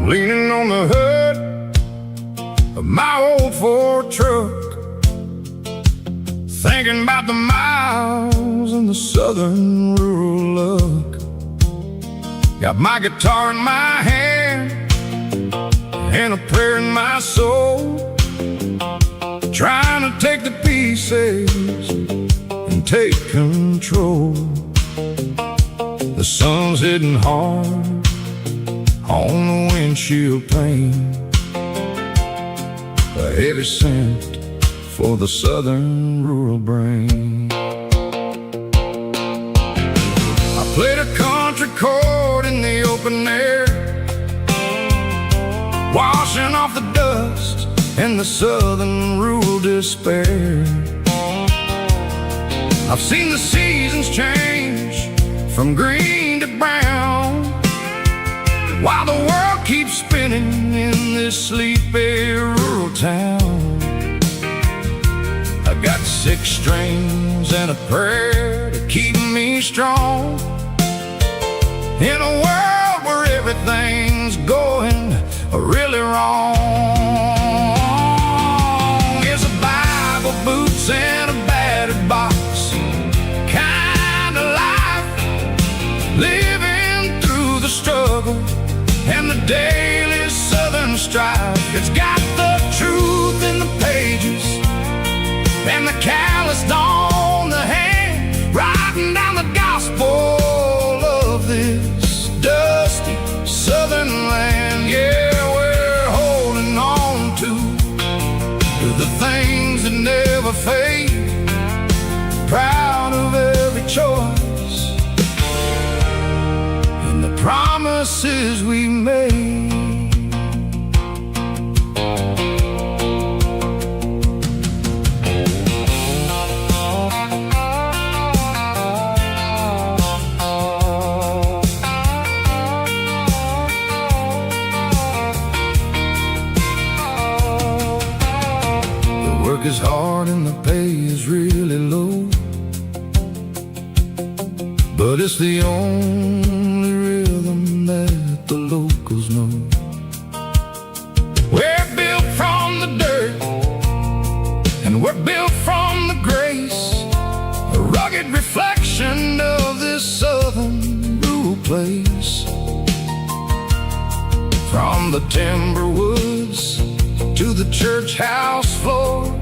leaning on the hood of my old Ford truck, thinking about the miles and the southern rural look. Got my guitar in my hand and a prayer in my soul, trying to take the pieces and take control. The sun's hitting hard on the windshield pane, a heavy scent for the southern rural brain. I played a country chord in the open air, washing off the dust and the southern rural despair. I've seen the seasons change from green to brown, while the world keeps spinning in this sleepy rural town. I got 6 strings and a prayer to keep me strong, in a world where everything's going really wrong. It's a Bible, boots, and a battered box kind of life, living through the struggle and the daily southern strife. It's got the truth in the pages and the calloused on the hand, writing down the gospel of this dusty southern land. Yeah, we're holding on to the things that never fade, proud of every choice and the promises we made. Work is hard and the pay is really low, but it's the only rhythm that the locals know. We're built from the dirt and we're built from the grace, a rugged reflection of this southern rural place. From the timber woods to the church house floor,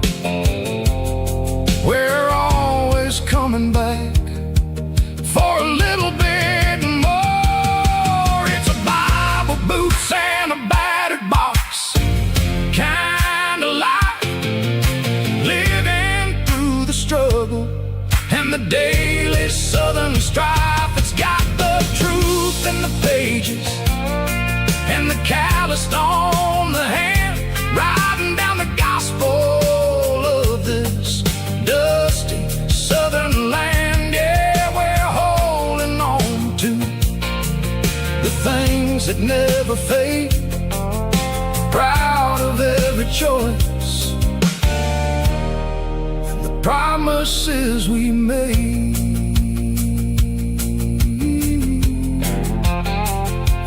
we're always coming back for a little bit more. It's a Bible, boots, and a battered box kind of life, living through the struggle and the daily southern strife. It's got the truth in the pages and the calloused on the hand, writing down the gospel of this dusty southern land. Yeah, we're holding on to the things that never fade, proud of every choice and the promises we made.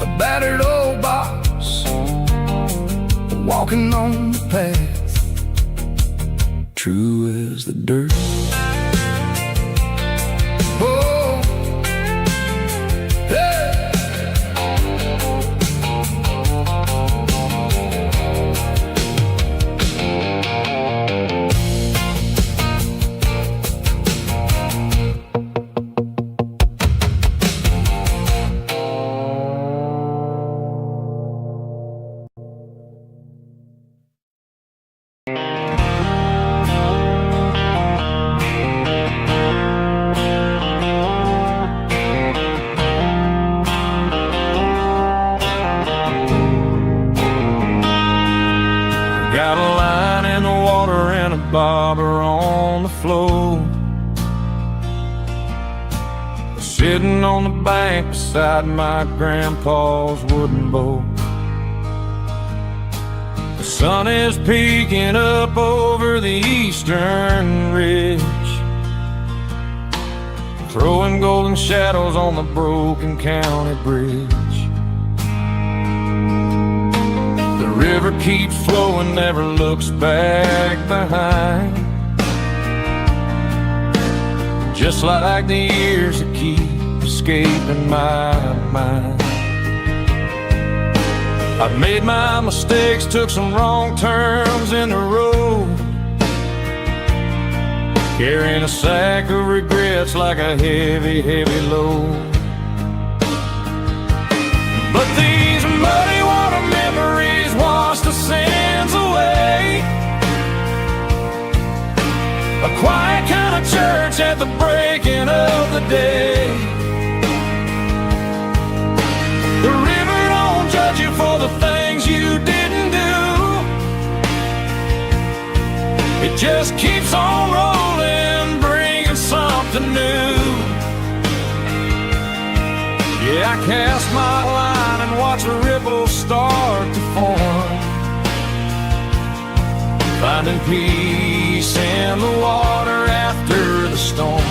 A battered old box, walking on the path, true as the dirt. Oh, hey. Got a line in the water and a bobber on the floor, sitting on the bank beside my grandpa's wooden boat. The sun is peeking up over the eastern ridge, throwing golden shadows on the broken county bridge. river keeps flowing, never looks back behind. Just like the years that keep escaping my mind. I've made my mistakes, took some wrong turns in the road, carrying a sack of regrets like a heavy, heavy load. But these muddy water memories wash the sins away. A quiet kind of church at the breaking of the day. The river don't judge you for the things you didn't do. It just keeps on rolling, bringing something new. Yeah, I cast my line and watch a ripple start to form, finding peace in the water after the storm.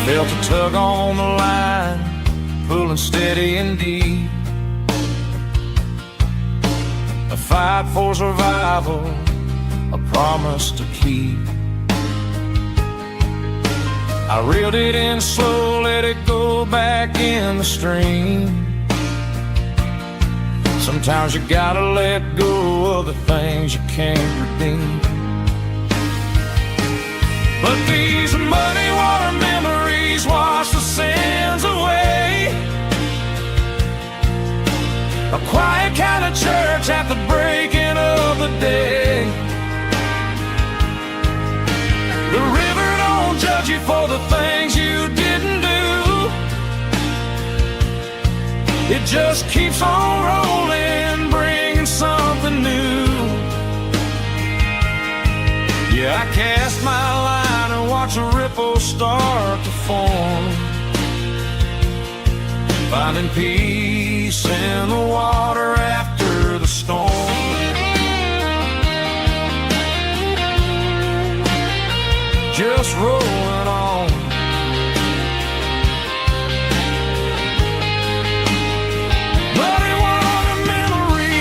Felt a tug on the line, pulling steady and deep. A fight for survival, a promise to keep. I reeled it in slow, let it go back in the stream. Sometimes you gotta let go of the things you can't redeem. But these muddy water memories wash the sins away. A quiet kind of church at the breaking of the day. The river don't judge you for the things you didn't do. It just keeps on rolling, bringing something new. Yeah, I cast my line and watch a ripple start to form, finding peace in the water after the storm. Just rolling on. Muddy water memory.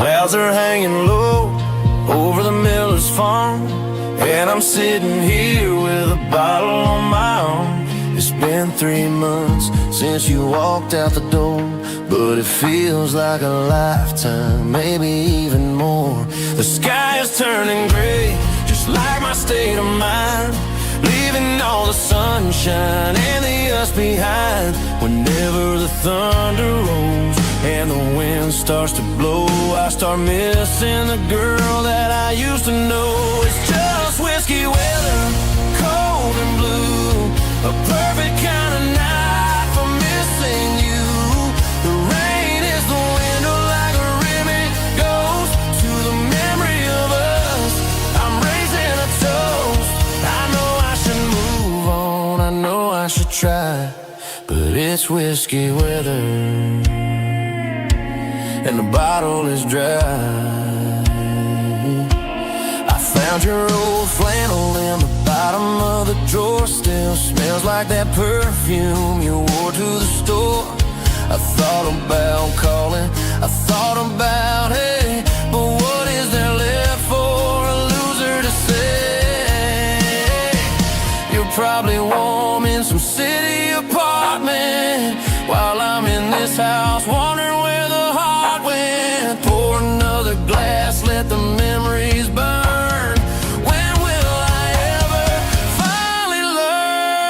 Clouds are hanging low over the miller's farm, and I'm sitting here with a bottle on my arm. It's been 3 months since you walked out the door, but it feels like a lifetime, maybe even more. The sky is turning gray, just like my state of mind, leaving all the sunshine and the us behind. Whenever the thunder rolls and the wind starts to blow, I start missing the girl that I used to know. It's just whiskey weather, cold and blue, a perfect kind of night for missing you. The rain is the window like a ribbon goes to the memory of us. I'm raising a toast. I know I should move on, I know I should try, but it's whiskey weather and the bottle is dry. I found your old flannel in the bottom of the drawer, still smells like that perfume you wore to the store. I thought about calling, I thought about, hey, but what is there left for a loser to say? You're probably warm in some city apartment while I'm in this house wondering where the heart went. Pour another glass, let the memories burn. When will I ever finally learn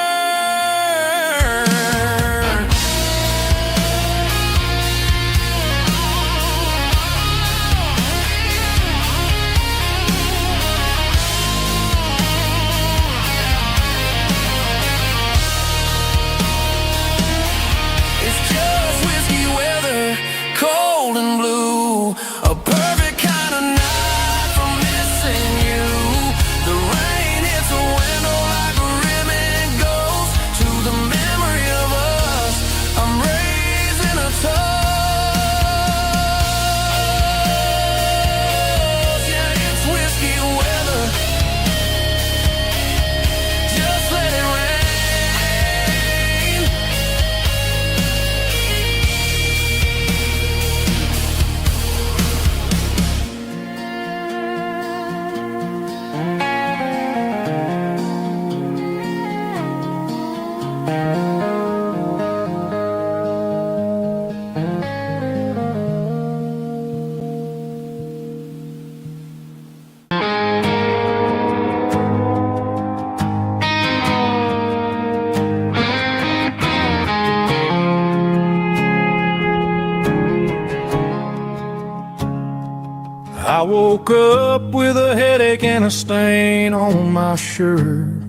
woke up with a headache and a stain on my shirt.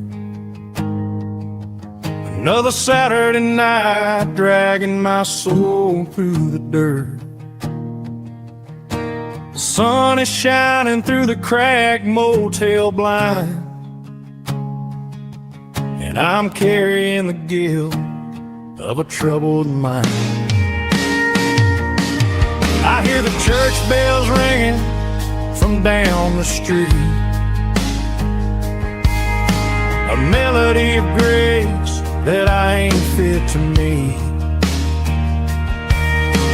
Another Saturday night dragging my soul through the dirt. The sun is shining through the cracked motel blind, and I'm carrying the guilt of a troubled mind. I hear the church bells ringing from down the street, a melody of grace that I ain't fit to meet.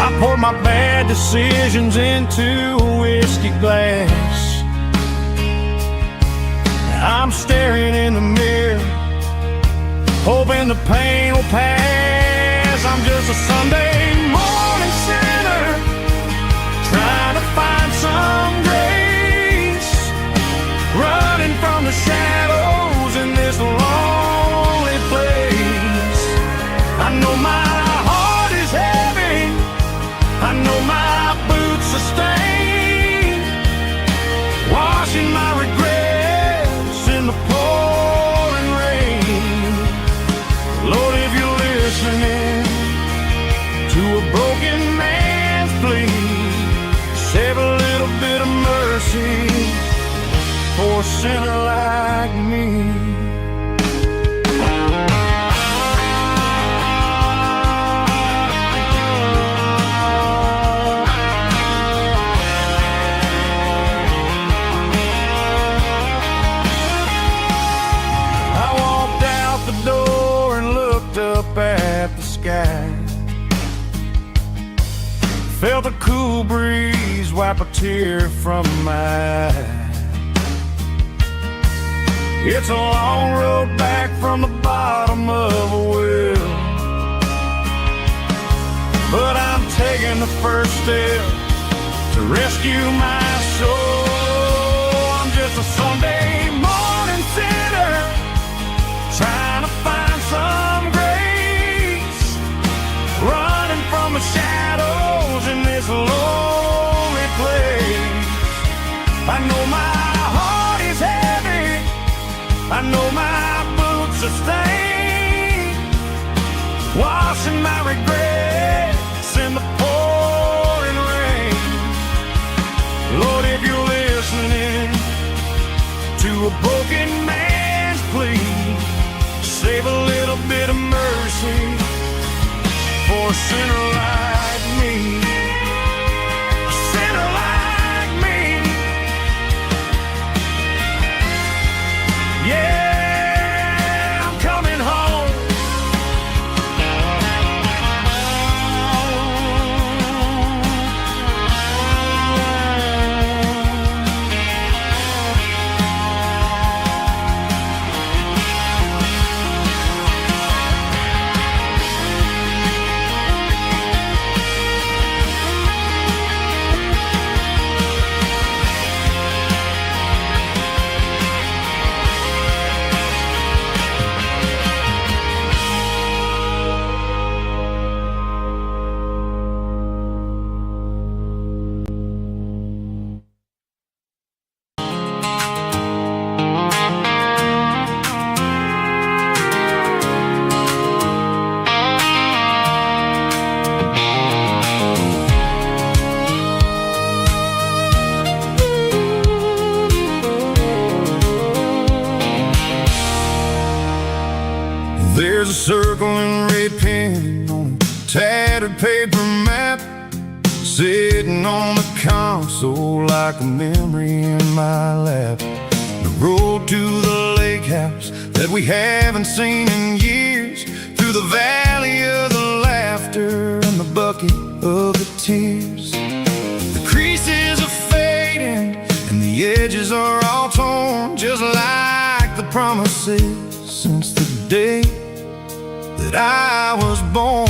I pour my bad decisions into a whiskey glass. I'm staring in the mirror, hoping the pain will pass. I'm just a Sunday morning sinner, trying to find some grace, running from the shadows in this lonely place. I know my heart is heavy, I know my boots are stained, washing my regrets in the pouring rain. Lord, if you're listening to a broken man's plea, save a little bit of mercy for a sinner like me. I walked out the door and looked up at the sky, felt a cool breeze wipe a tear from my eye. It's a long road back from the bottom of a well, but I'm taking the first step to rescue my soul. I'm just a Sunday morning sinner, trying to find some grace, running from the shadows in this lonely place. I know my heart is heavy, I know my boots are stained, washing my regrets in the pouring rain. Lord, if you're listening to a broken man's plea, save a little bit of mercy for a sinner like me. A sinner like me. Yeah, I'm coming home. There's a circle and red pen on a tattered paper map, sitting on the console like a memory in my lap. The road to the lake house that we haven't seen in years, through the valley of the laughter and the bucket of the tears. The creases are fading and the edges are all torn, just like the promises since the day that I was born.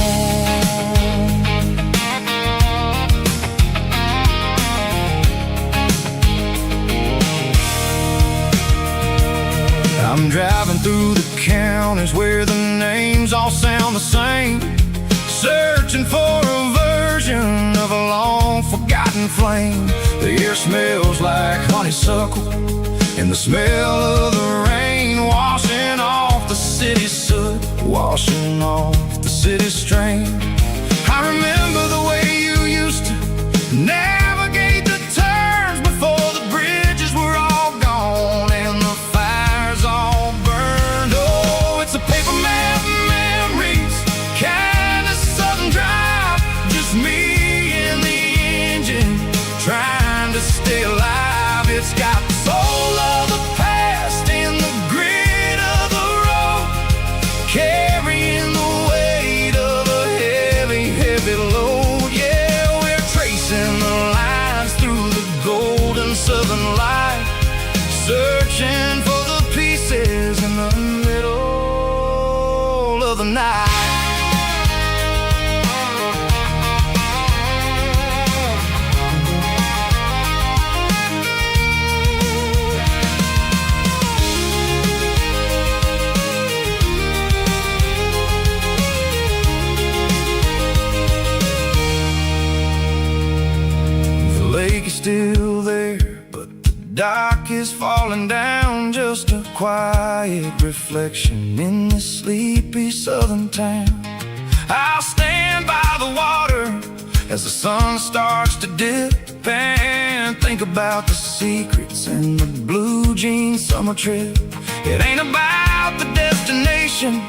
I'm driving through the counties where the names all sound the same, searching for a version of a long forgotten flame. The air smells like honeysuckle, and the smell of the rain washing off the city soot, washing off the city strain. I remember the way you used to navigate the turns before the bridges were all gone and the fires all burned. Oh, it's a paper map memories, kind of southern drive, just me and the engine trying to stay alive. It's got the soul of the past and the grit of the road, carrying the weight of a heavy, heavy load. Yeah, we're tracing the lines through the golden southern light, searching for the pieces in the middle of the night. Still there, but the dock is falling down, just a quiet reflection in this sleepy southern town. I'll stand by the water as the sun starts to dip and think about the secrets in the blue jean summer trip. It ain't about the destination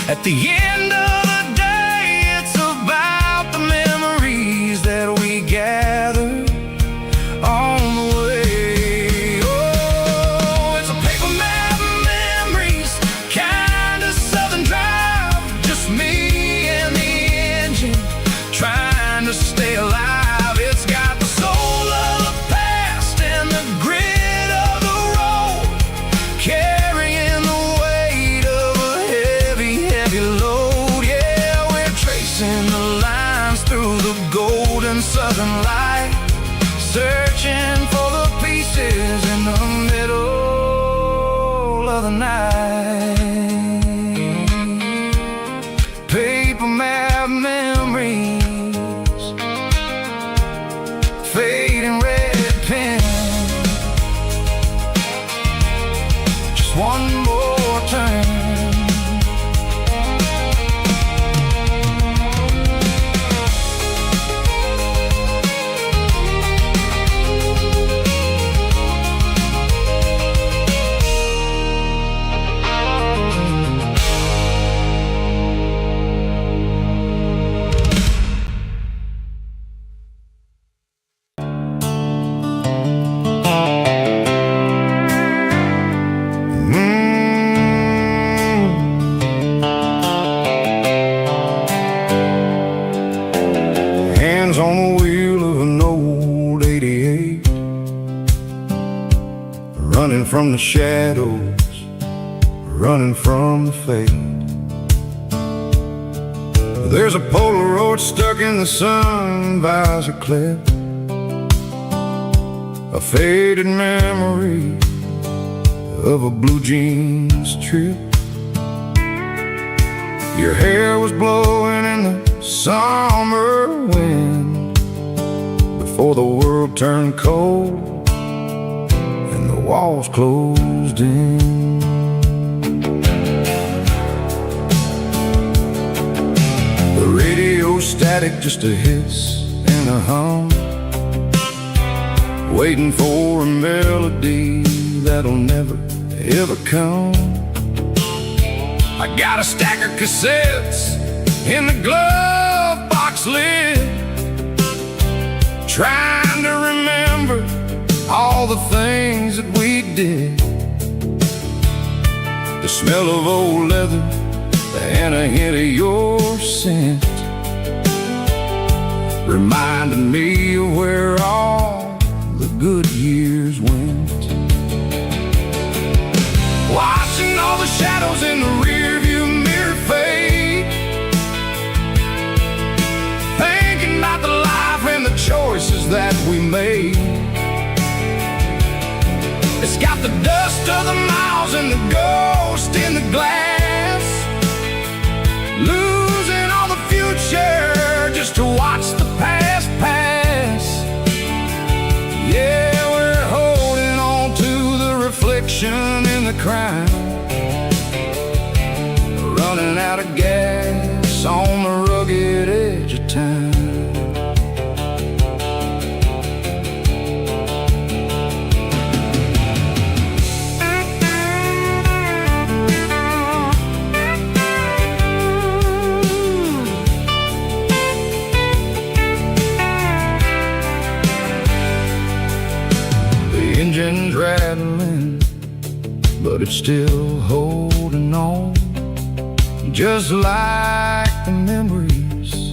at the end of the day, it's about the memories that we gather on the way. Oh, it's a paper map memories, kind of southern drive, just me and the engine trying to stay alive. It's got the soul of the past and the grit of the road, carrying the weight of a heavy, heavy load. Yeah, we're tracing the lines through the golden southern light, searching for the pieces in the middle of the night. Paper map memories, fading red pen, just one more turn. On the wheel of an old 88, running from the shadows, running from the fade. There's a Polaroid stuck in the sun visor clip, a faded memory of a blue jeans trip. Your hair was blowing in the summer wind before the world turned cold and the walls closed in. The radio static, just a hiss and a hum, waiting for a melody that'll never ever come. I got a stack of cassettes in the glove box lid, trying to remember all the things that we did. The smell of old leather and a hint of your scent reminded me of where all the good years went. Watching all the shadows in the rearview mirror fade, thinking about the life and the choices that we made. It's got the dust of the miles and the ghost in the glass, losing all the future just to watch the past pass. Yeah, crime, running out of gas on the rugged edge of time. Engine's rattling, but it's still holding on, just like the memories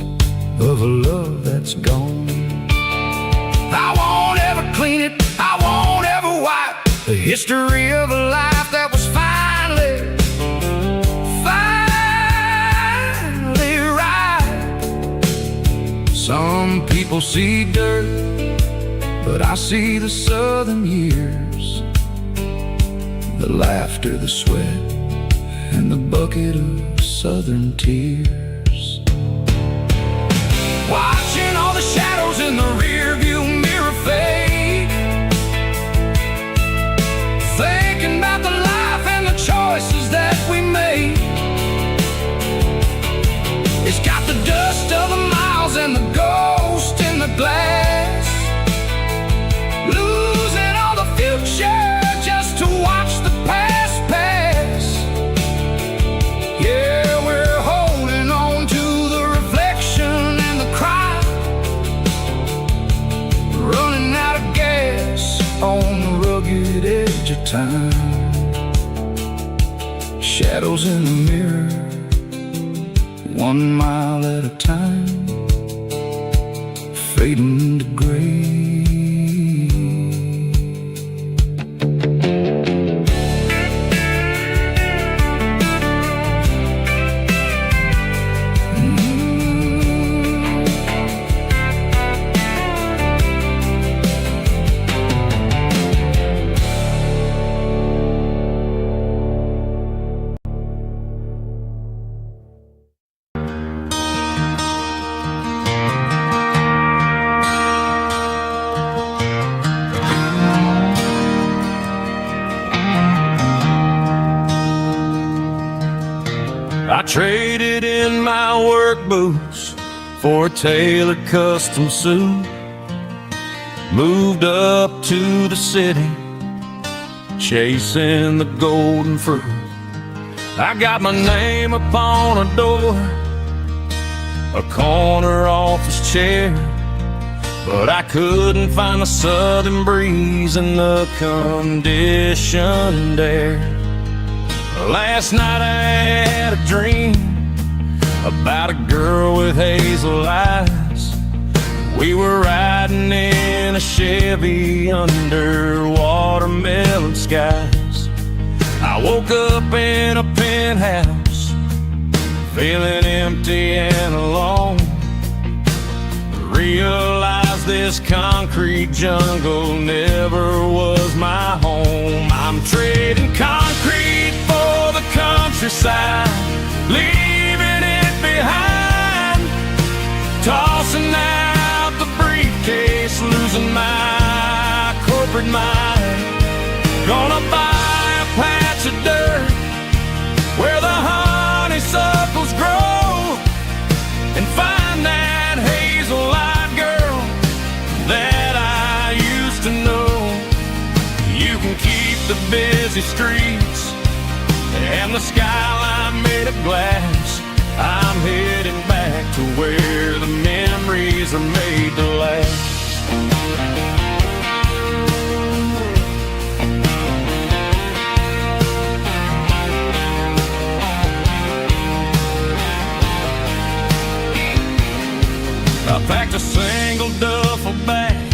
of a love that's gone. I won't ever clean it, I won't ever wipe the history of a life that was finally right. Some people see dirt, but I see the southern years, the laughter, the sweat, and the bucket of southern tears. Watching all the shadows in the rearview mirror fade, thinking about the life and the choices that we made. It's got the dust of the miles and the ghost in the glass, losing all the future just to watch the past pass. Yeah, we're holding on to the reflection and the cry, running out of gas on the rugged edge of time. Shadows in the mirror, 1 mile at a time, fading to gray. I traded in my work boots for a tailored custom suit, moved up to the city, chasing the golden fruit. I got my name upon a door, a corner office chair, but I couldn't find the southern breeze in the conditioned air. Last night I had a dream about a girl with hazel eyes. We were riding in a Chevy under watermelon skies. I woke up in a penthouse, feeling empty and alone. Realized this concrete jungle never was my home. I'm trading concrete for the countryside, leaving it behind, tossing out the briefcase, losing my corporate mind. Gonna buy a patch of dirt where the honeysuckles grow and find that hazel-eyed girl that I used to know. You can keep the busy streets and the skyline made of glass. I'm heading back to where the memories are made to last. I packed a single duffel bag,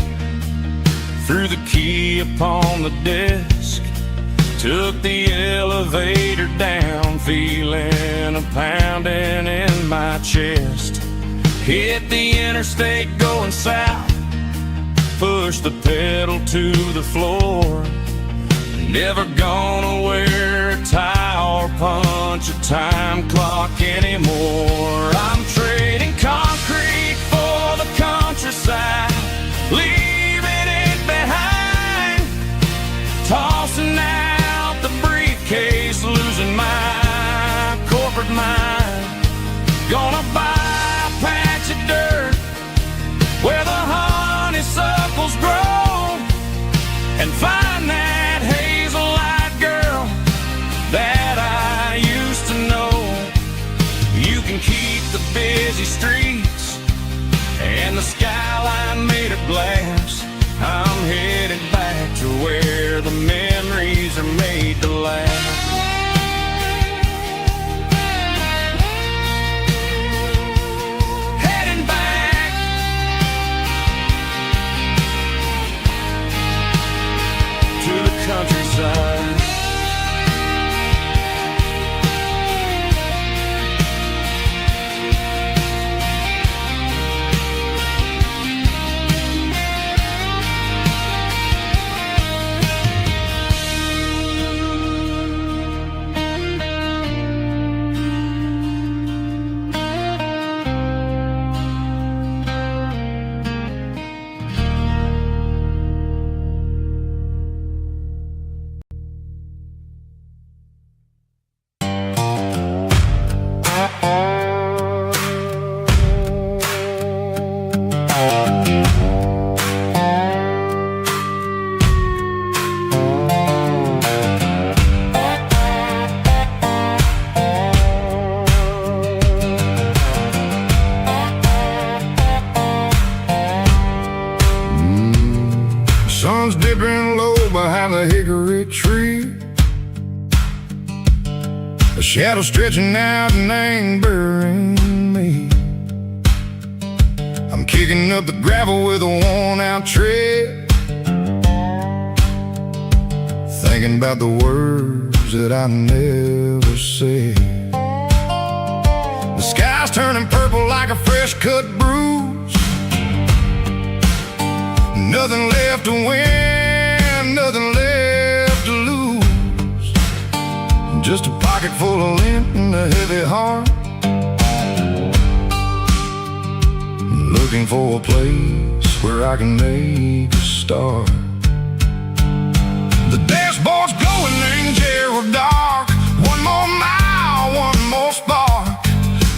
threw the key upon the desk, took the elevator down, feeling a pounding in my chest. Hit the interstate going south, pushed the pedal to the floor. Never gonna wear a tie or punch a time clock anymore. I'm trading concrete for the countryside, leaving it behind, tossing out the briefcase mine. Gonna buy a patch of dirt where the honeysuckles grow and find that hazel-eyed girl that I used to know. You can keep the busy streets and the skyline made of glass. I'm headed back to where the memories are made to last. Heading back to the countryside. Sun's dipping low behind the hickory tree. A shadow stretching out and angering me. I'm kicking up the gravel with a worn-out tread, thinking about the words that I never said. The sky's turning purple like a fresh-cut bruise. Nothing left to win, nothing left to lose. Just a pocket full of lint and a heavy heart, looking for a place where I can make a start. The dashboard's glowing in Gerald dark. One more mile, one more spark.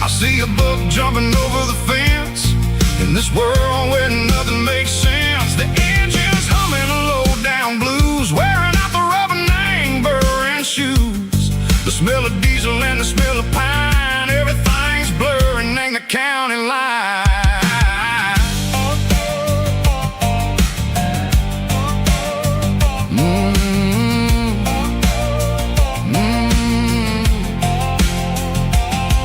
I see a buck jumping over the fence in this world where nothing makes sense. The engine's humming a low-down blues, wearing out the rubber name burring shoes. The smell of diesel and the smell of pine, everything's blurring in the county line.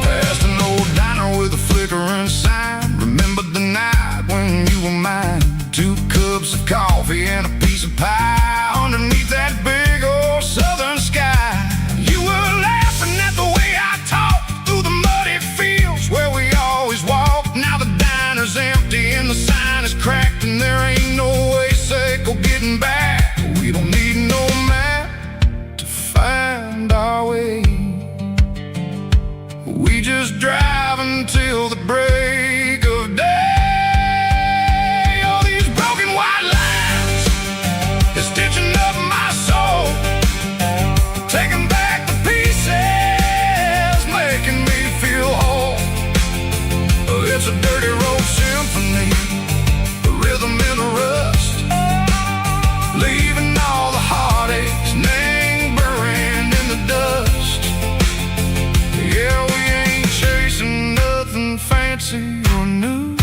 Past an old diner with a flickering sign. Remember the night when you were mine. 2 cups of coffee and a piece of pie underneath that big old southern sky. You were laughing at the way I talked through the muddy fields where we always walked. Now the diner's empty and the sign is cracked, and there ain't no way cycle getting back. We don't need no map to find our way. We just drive until the break of day. Stitching up my soul, taking back the pieces, making me feel whole. It's a dirty road symphony, a rhythm in the rust, leaving all the heartaches lingering in the dust. Yeah, we ain't chasing nothing fancy or new,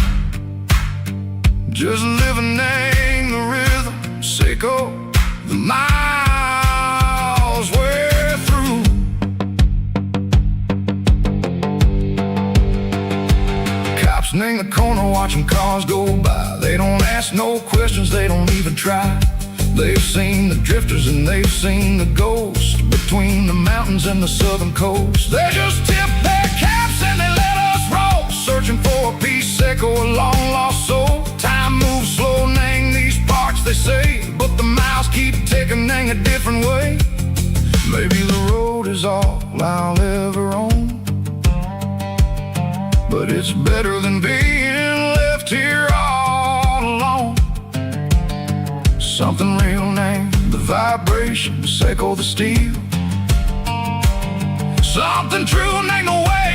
just living in the rhythm. Sicko, the miles we're through. Cops in the corner watching cars go by. They don't ask no questions, they don't even try. They've seen the drifters and they've seen the ghosts between the mountains and the southern coast. They just tip their caps and they let us roll, searching for a piece, echo, a long lost soul. Time moves slow, nang these parts they say, but the miles keep ticking in a different way. Maybe the road is all I'll ever own, but it's better than being left here all alone. Something real named the vibrations echo the steel. Something true named the way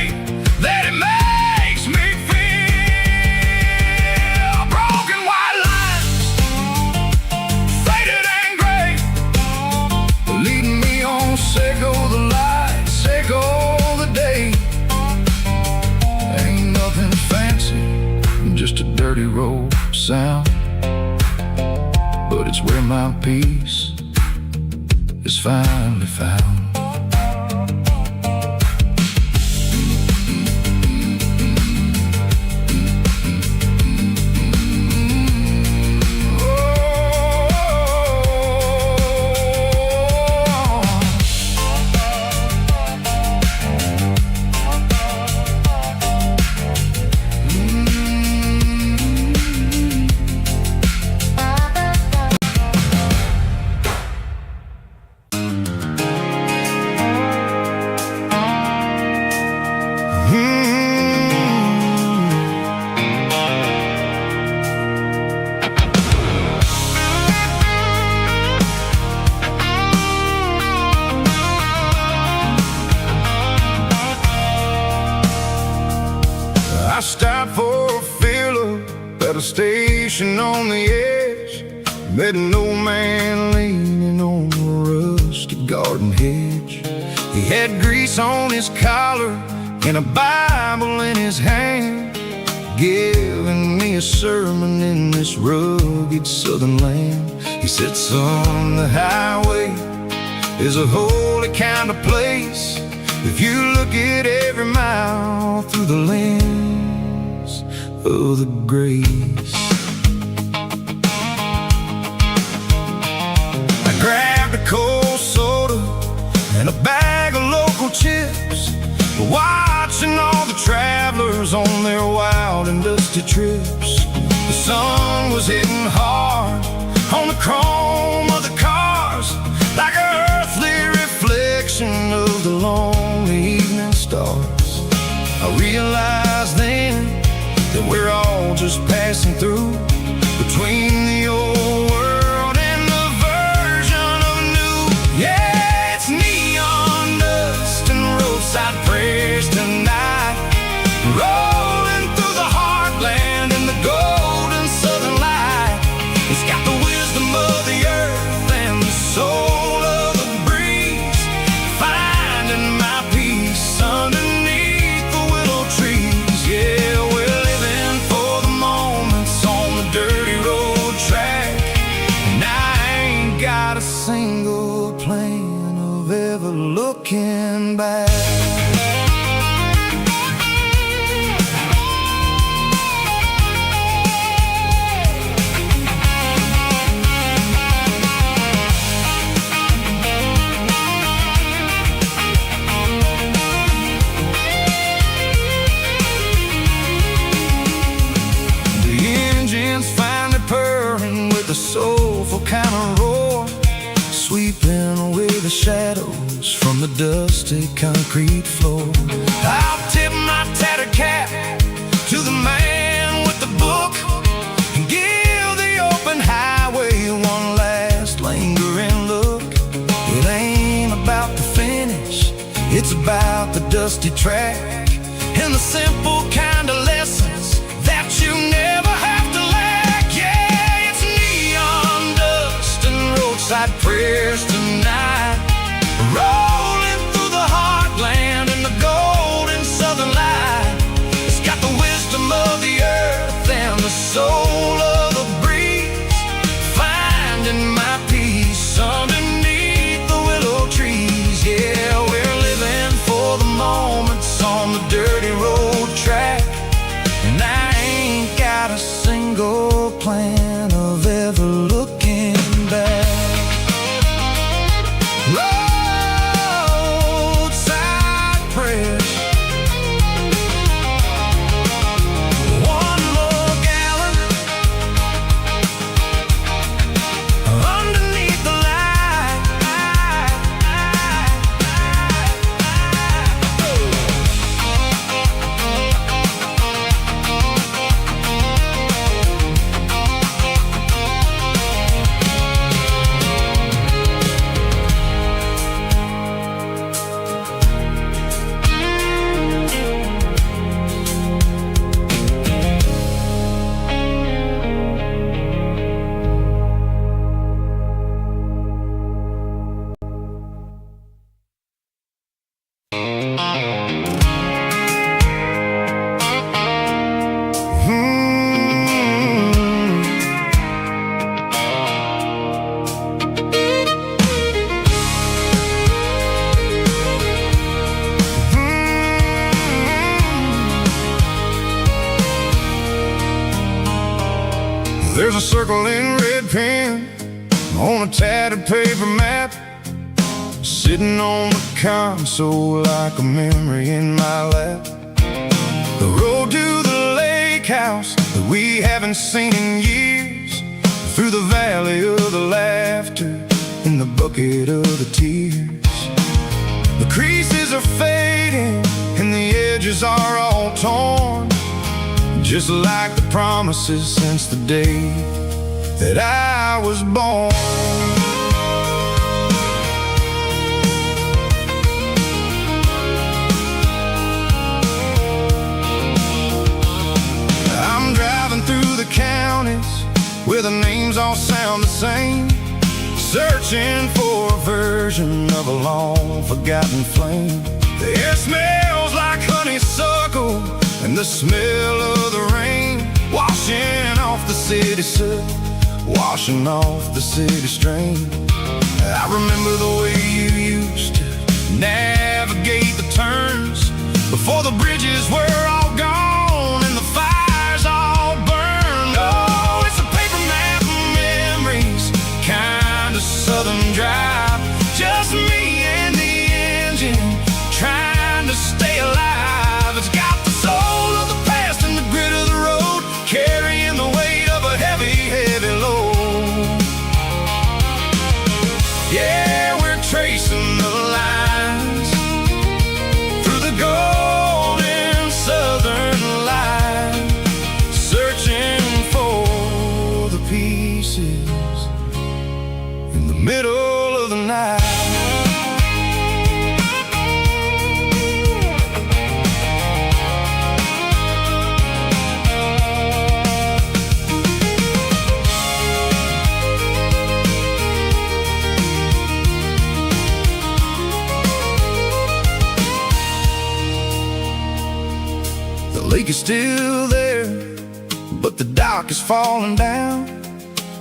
sound, but it's where my peace is finally found. I stopped for a fill-up at a station on the edge. Met an old man leaning on a rusty garden hedge. He had grease on his collar and a Bible in his hand, giving me a sermon in this rugged southern land. He said, son, the highway is a holy kind of place if you look at every mile through the lens of the grace. I grabbed a cold soda and a bag of local chips, watching all the travelers on their wild and dusty trips. The sun was hitting hard on the chrome of the cars, like an earthly reflection of the lonely evening stars. I realized then that we're all just passing through between the old world and the version of new. Yeah, it's neon dust and roadside prayers tonight, rolling through the heartland in the golden southern light. It's got the wisdom of the earth and the soul of the breeze, finding my peace underneath the willow trees. Yeah, we're living for the moments on the dirty road track, and I ain't got a single plan of ever looking back. Finally purring with a soulful kind of roar, sweeping away the shadows from the dusty concrete floor. I'll tip my tattered cap to the man with the book and give the open highway one last lingering look. It ain't about the finish, it's about the dusty track and the simple kind of lessons that you never have to lack. Yeah, it's neon dust and roadside prayers tonight, rolling through the heartland in the golden southern light. It's got the wisdom of the earth and the soul of the breeze, finding my peace underneath the willow trees. Yeah, we're living for the moments on There's a circle in red pen on a tattered paper map, sitting on the console like a memory in my lap. The road to the lake house that we haven't seen in years, through the valley of the laughter in the bucket of the tears. The creases are fading and the edges are all torn, just like the promises since the day that I was born. I'm driving through the counties where the names all sound the same, searching for a version of a long-forgotten flame. The air smells like honeysuckle and the smell of the rain, washing off the city soot, washing off the city strain. I remember the way you used to navigate the turns before the bridges were all gone and the fires all burned. Oh, it's a paper map of memories, kind of southern drive, just me and the engine trying to stay alive. It's got the soul of the past and the grit of the road, carrying the weight of a heavy, heavy load. Yeah, we're tracing the lines through the golden southern light, searching for the pieces in the middle of the night. The lake is still there, but the dock is falling down,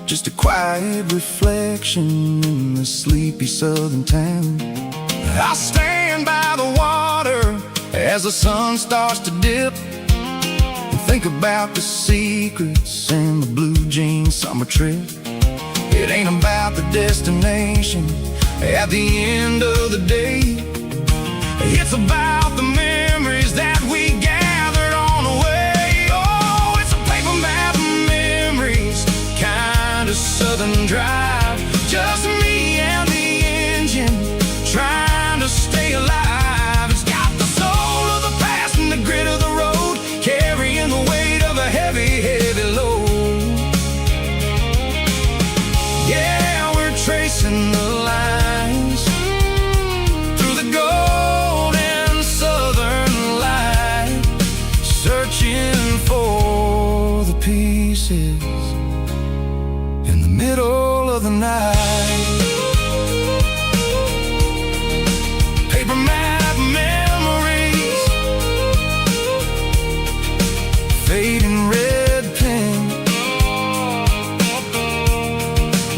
just a quiet reflection in the sleepy southern town. I stand by the water as the sun starts to dip and think about the secrets and the blue jean summer trip. It ain't about the destination at the end of the day, it's about the memories that we gathered on the way. Oh, it's a paper map of memories, kind of southern drive, just me and the engine trying to stay alive. It's got the soul of the past and the grit of the road, carrying the weight of a heavy, heavy load. Yeah, we're tracing the lines through the golden southern light, searching for the pieces in the middle of the night. Paper map memories, fading red pen,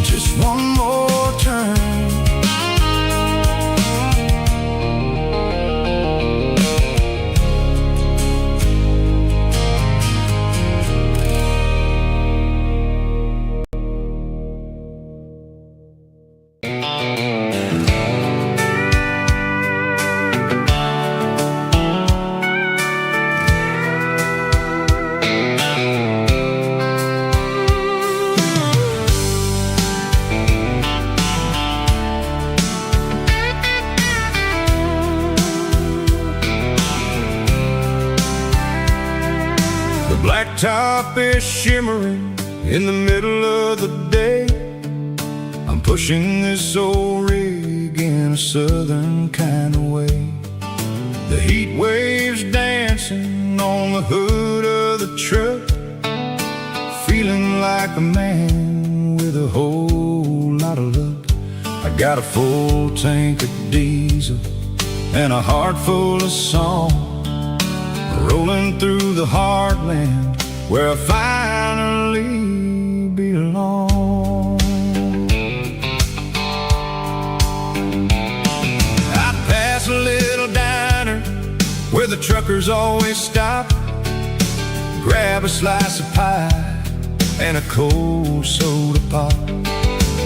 just one more turn. The blacktop is shimmering in the middle of the day. I'm pushing this old rig in a southern kind of way. The heat waves dancing on the hood of the truck, feeling like a man with a whole lot of luck. I got a full tank of diesel and a heart full of song, rolling through the heartland where I finally belong. I'd pass a little diner where the truckers always stop, grab a slice of pie and a cold soda pop.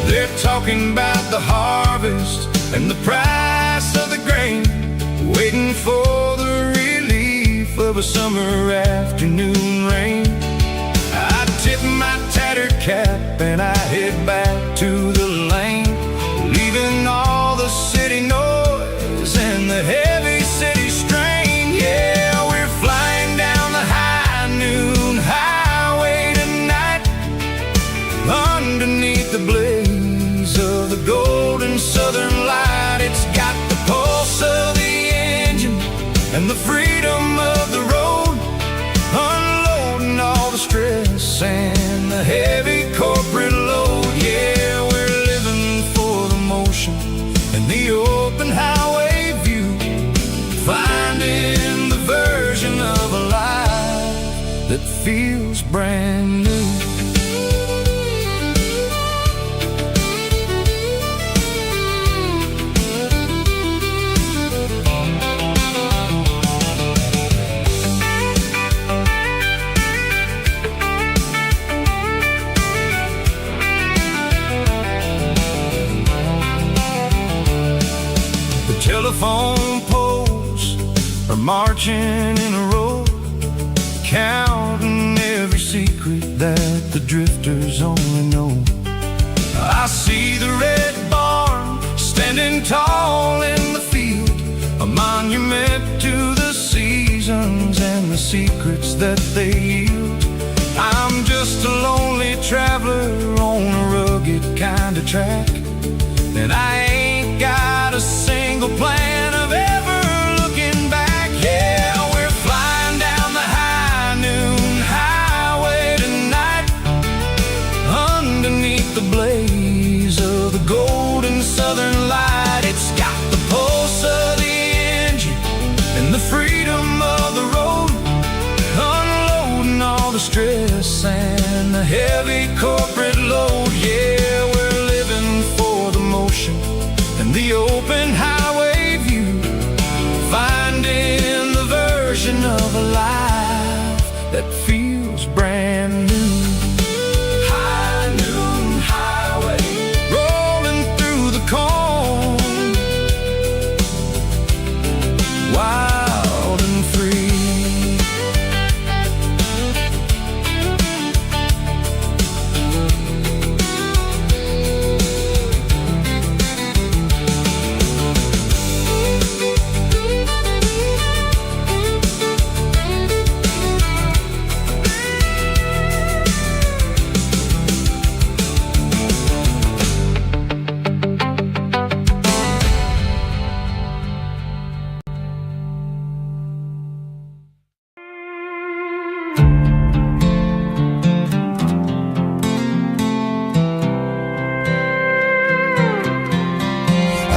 They're talking about the harvest and the price of the grain, waiting for the relief of a summer afternoon rain. I tip my tattered cap and I head back to the lane, leaving all the city noise and the heavy city strain. Yeah, we're flying down the high noon highway tonight, underneath the blaze of the golden southern light. It's got the pulse of the engine and the freedom of the road, unloading all the stress and the heavy corporate load. Yeah, we're living for the motion and the open highway view, finding the version of a life that feels brand new. Telephone poles are marching in a row, counting every secret that the drifters only know. I see the red barn standing tall in the field, a monument to the seasons and the secrets that they yield. I'm just a lonely traveler on a rugged kind of track, and I ain't got a single plan of ever looking back. Yeah, we're flying down the high noon highway tonight, underneath the blaze of the golden southern light. It's got the pulse of the engine and the freedom of the road, unloading all the stress and the heavy corporate load. Yeah, we're living for the motion and the open highway view, finding the version of a life that feels brand new. High noon highway, rolling through the corn, wild and free.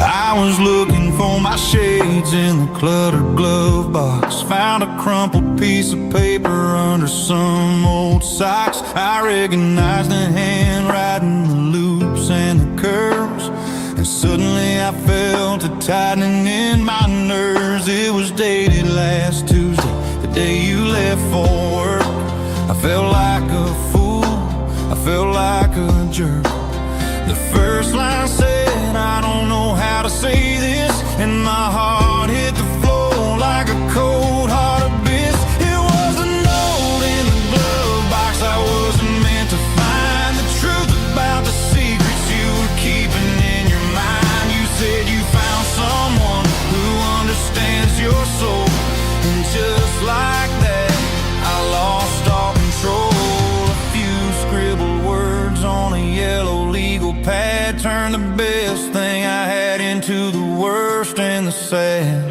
I was looking for my shades in the cluttered glove box, found a crumpled piece of paper under some old socks. I recognized the handwriting, the loops and the curves, and suddenly I felt a tightening in my nerves. It was dated last Tuesday, the day you left for work. I felt like a fool, I felt like a jerk. The first line said, I don't know how to say this, and my heart hit the floor like a cold hard abyss. It was a note in the glove box I wasn't meant to find, the truth about the secrets you were keeping in your mind. You said you found someone who understands your soul, and just like that I lost all control. A few scribbled words on a yellow legal pad turned the best thing I had into the worst and the sad.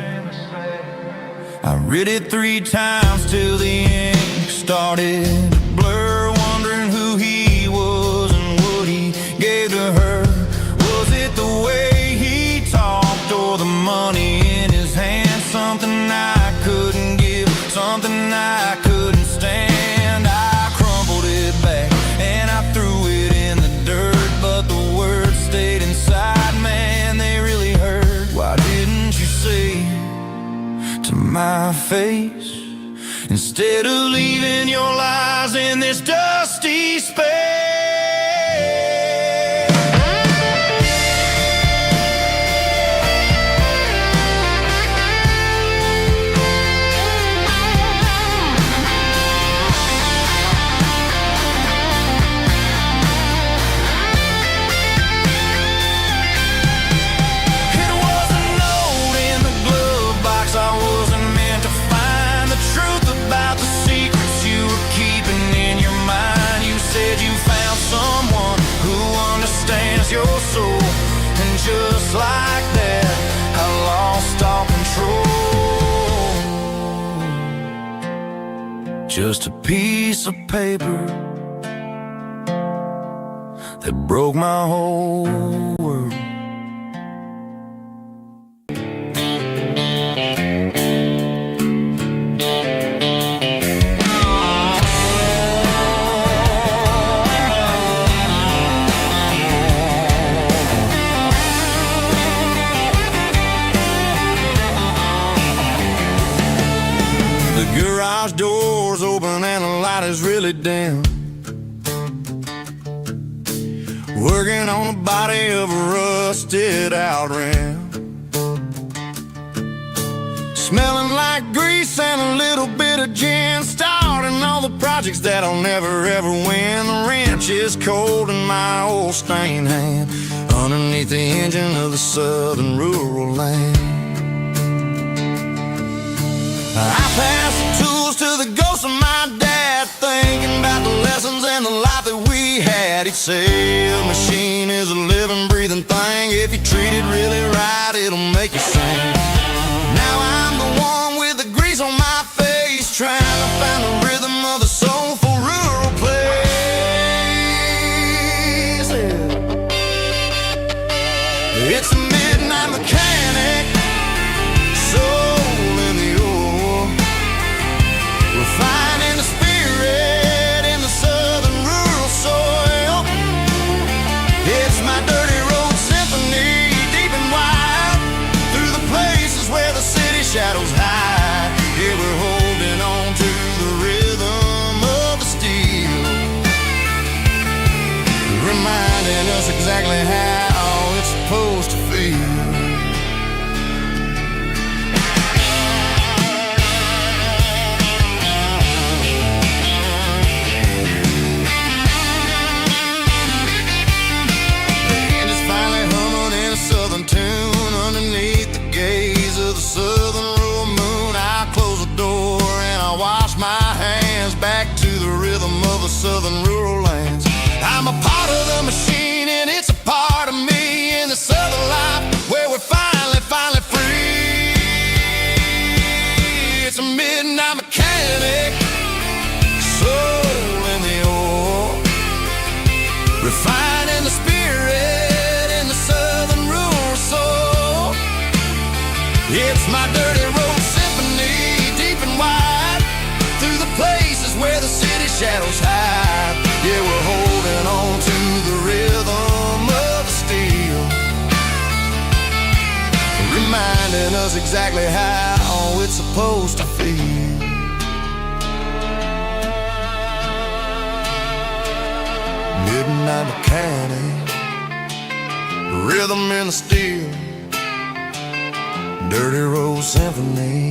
I read it 3 times till the ink started to blur, wondering who he was and what he gave to her. Was it the way he talked or the money in his hand? Something I couldn't give, something I couldn't stand. I crumpled it back and I threw it in the dirt, but the words stayed inside, man, they really hurt. Why didn't you say to my face instead of leaving your lies in this dusty space. Your soul, and just like that, I lost all control. Just a piece of paper that broke my whole world. Garage doors open and the light is really dim. Working on the body of a rusted out rim. Smelling like grease and a little bit of gin. Starting all the projects that I'll never ever win. The wrench is cold in my old stained hand, underneath the engine of the southern rural land. I pass the tools to the ghost of my dad, thinking about the lessons and the life that we had. He'd say a machine is a living, breathing thing. If you treat it really right, it'll make you sing. Now I'm the one with the grease on my face, trying to find the rhythm of the soulful rural place. It's a midnight mechanic, finding the spirit in the southern rural soil. It's my dirty road symphony, deep and wide, through the places where the city shadows hide. Yeah, we're holding on to the rhythm of the steel, reminding us exactly how it's supposed to feel. Tune underneath the gaze of the southern rural moon. I close the door and I wash my hands, back to the rhythm of the southern rural lands. I'm a part of the machine and it's a part of me in the southern life where we're finally free. It's a midnight mechanic, soul in the ore, refining the spirit in the southern rural soul. It's my dirty road symphony, deep and wide, through the places where the city shadows hide. Yeah, we're holding on to the rhythm of the steel, reminding us exactly how it's supposed to feel. Midnight mechanic, rhythm in the steel, dirty road symphony.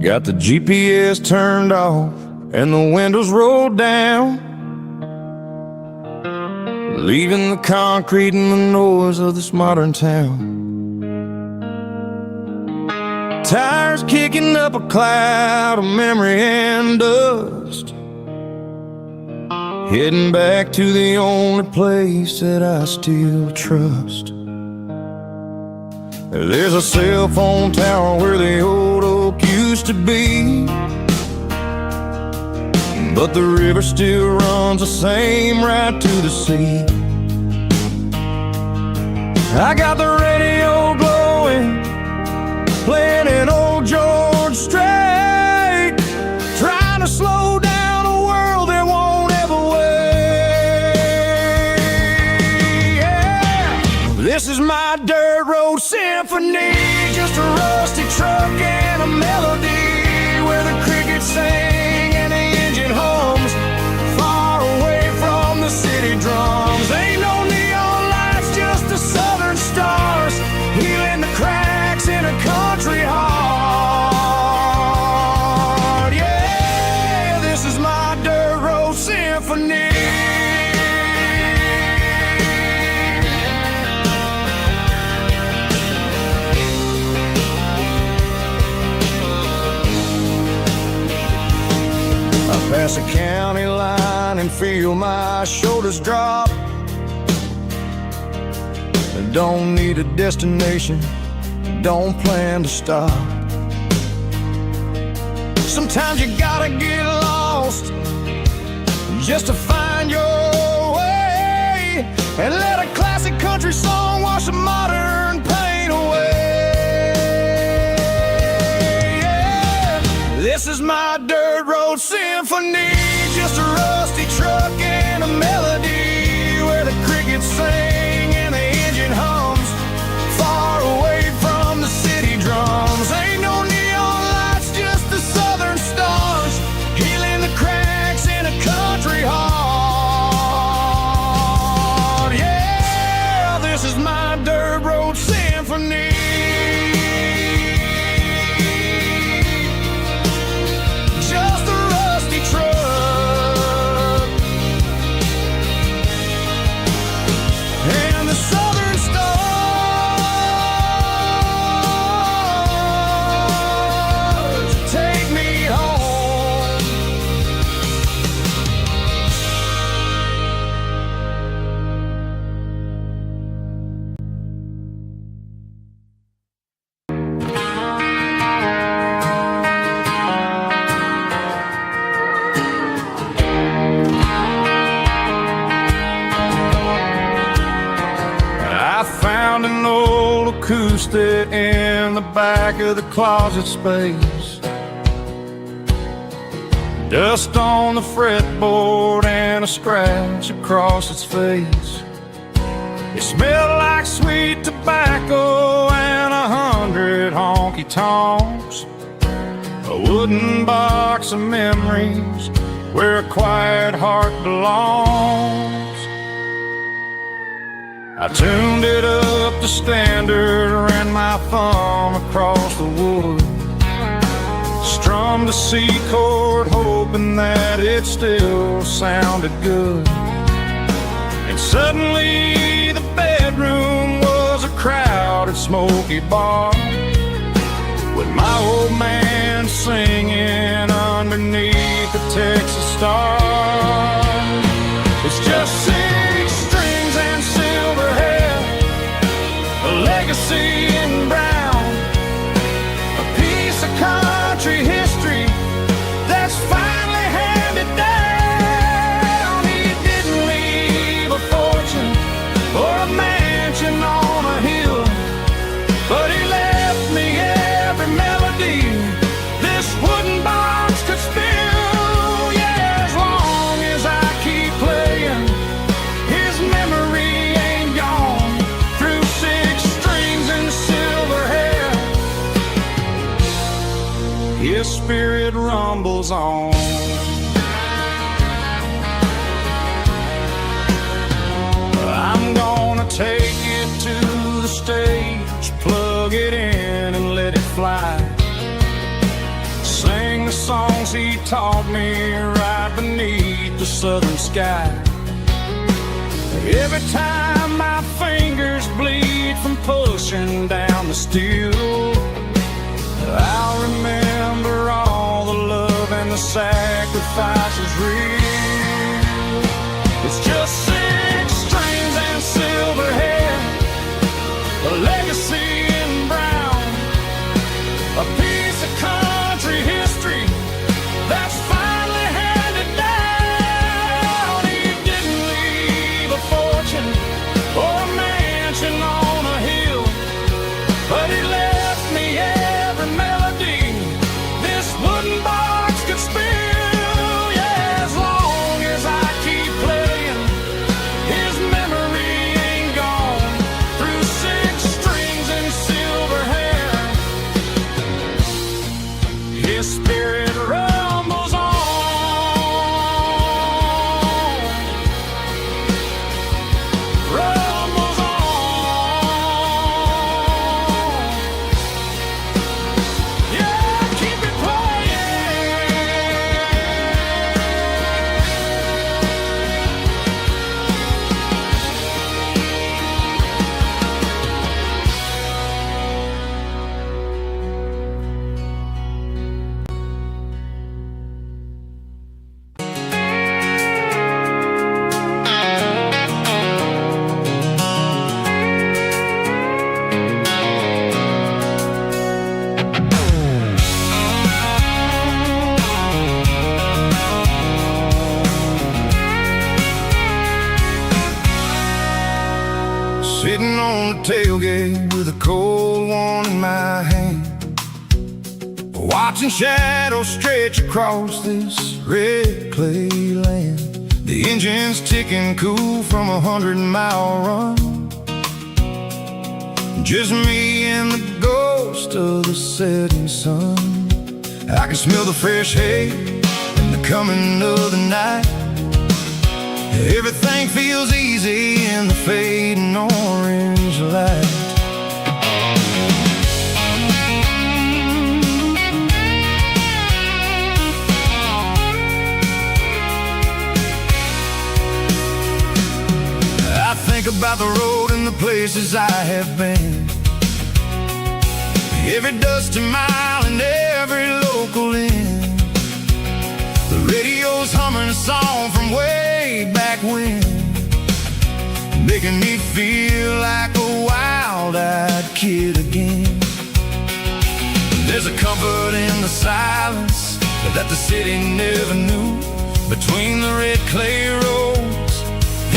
Got the GPS turned off and the windows rolled down, leaving the concrete and the noise of this modern town. Tires kicking up a cloud of memory and dust, heading back to the only place that I still trust. There's a cell phone tower where the old oak used to be, but the river still runs the same right to the sea. I got the radio glowing, playing an old George Strait, trying to slow down a world that won't ever wait. Yeah. This is my dirt road symphony, just a rusty truck and a melody where the crickets sing and the engine hums, far away from the city drums. Ain't no neon lights, just the southern stars, healing the cracks in a country heart. Yeah, this is my dirt road symphony. Pass a county line and feel my shoulders drop. Don't need a destination, don't plan to stop. Sometimes you gotta get lost just to find your way, and let a classic country song wash a modern pain away. Yeah. This is my dirt road symphony, just a rusty truck and a melody where the crickets sing and the engine hums, far away from the city drums. Ain't no neon lights, just the southern stars, healing the cracks in a country heart. Yeah, this is my dirt road symphony. Just a rusty truck and the southern stars take me home. I found an old acoustic in the back of the closet space, dust on the fretboard and a scratch across its face. It smelled like sweet tobacco and 100 honky-tonks, a wooden box of memories where a quiet heart belongs. I tuned it up to standard, ran my thumb across the wood, strummed a C chord hoping that it still sounded good. And suddenly the bedroom was a crowded smoky bar, with my old man singing underneath the Texas star. It's just 6 strings and silver hair, a legacy in brown, a piece of country history that's finally handed down. He didn't leave a fortune or a mansion on a hill, but he left me every melody this wooden box could spill. Yeah, as long as I keep playing, his memory ain't gone. Through 6 strings and silver hair, his spirit rumbles on. I'm gonna take it to the stage, plug it in and let it fly, sing the songs he taught me right beneath the southern sky. Every time my fingers bleed from pushing down the steel, I'll remember all the love and the sacrifices real. sitting on the tailgate with a cold one in my hand, watching shadows stretch across this red clay land. The engine's ticking cool from 100-mile run. Just me and the ghost of the setting sun. I can smell the fresh hay and the coming of the night. Everything feels easy in the fading orange light. I think about the road and the places I have been, every dusty mile and every local inn. The radio's humming a song from way back when, making me feel like a wild-eyed kid again. There's a comfort in the silence that the city never knew, between the red clay roads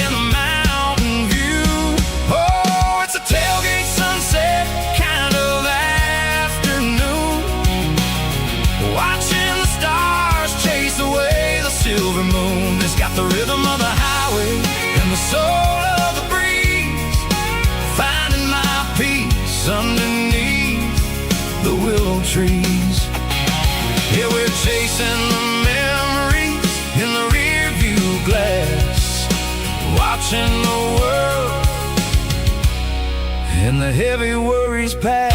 and the mountain view. Oh, it's a tailgate sunset kind of afternoon, watching the stars chase away the silver moon. It's got the rhythm of the highway and the soul of the breeze, finding my peace underneath the willow trees. Yeah, we're chasing the memories in the rear view glass, watching the world and the heavy worries pass.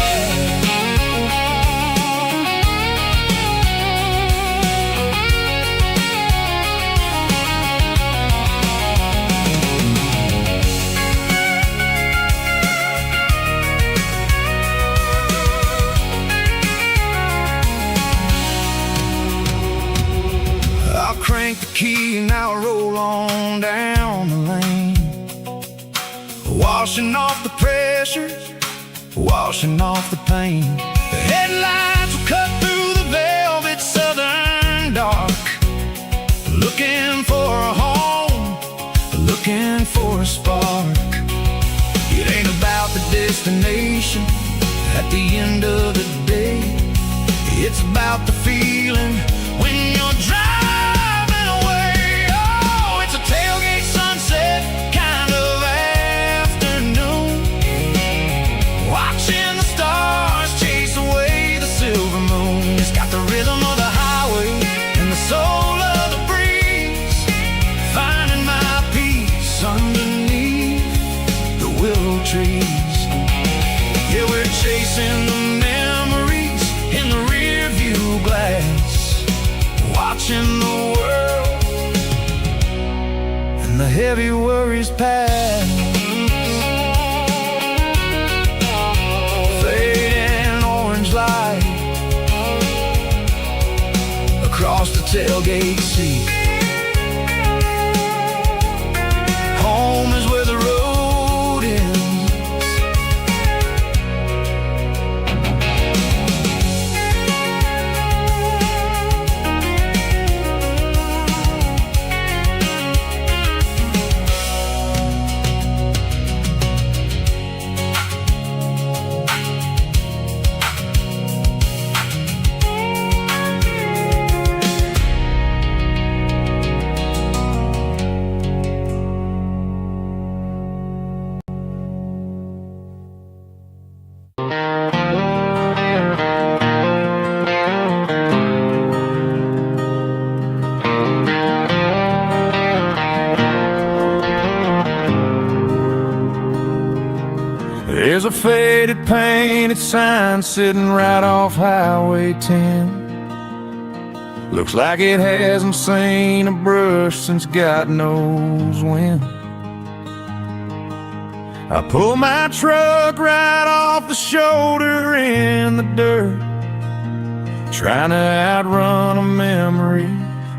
Crank the key and now roll on down the lane, washing off the pressure, washing off the pain. The headlights will cut through the velvet southern dark, looking for a home, looking for a spark. It ain't about the destination at the end of the day, it's about the feeling when you're driving. Tailgate sunset kind of afternoon, watching the stars chase away the silver moon. It's got the rhythm of the highway and the soul of the breeze, finding my peace underneath the willow trees. Yeah, we're chasing the memories in the rear view glass, watching the world the heavy worries pass. Fading orange light across the tailgate seat. Home is where the road ends. There's a faded painted sign sitting right off Highway 10. Looks like it hasn't seen a brush since God knows when. I pull my truck right off the shoulder in the dirt, trying to outrun a memory,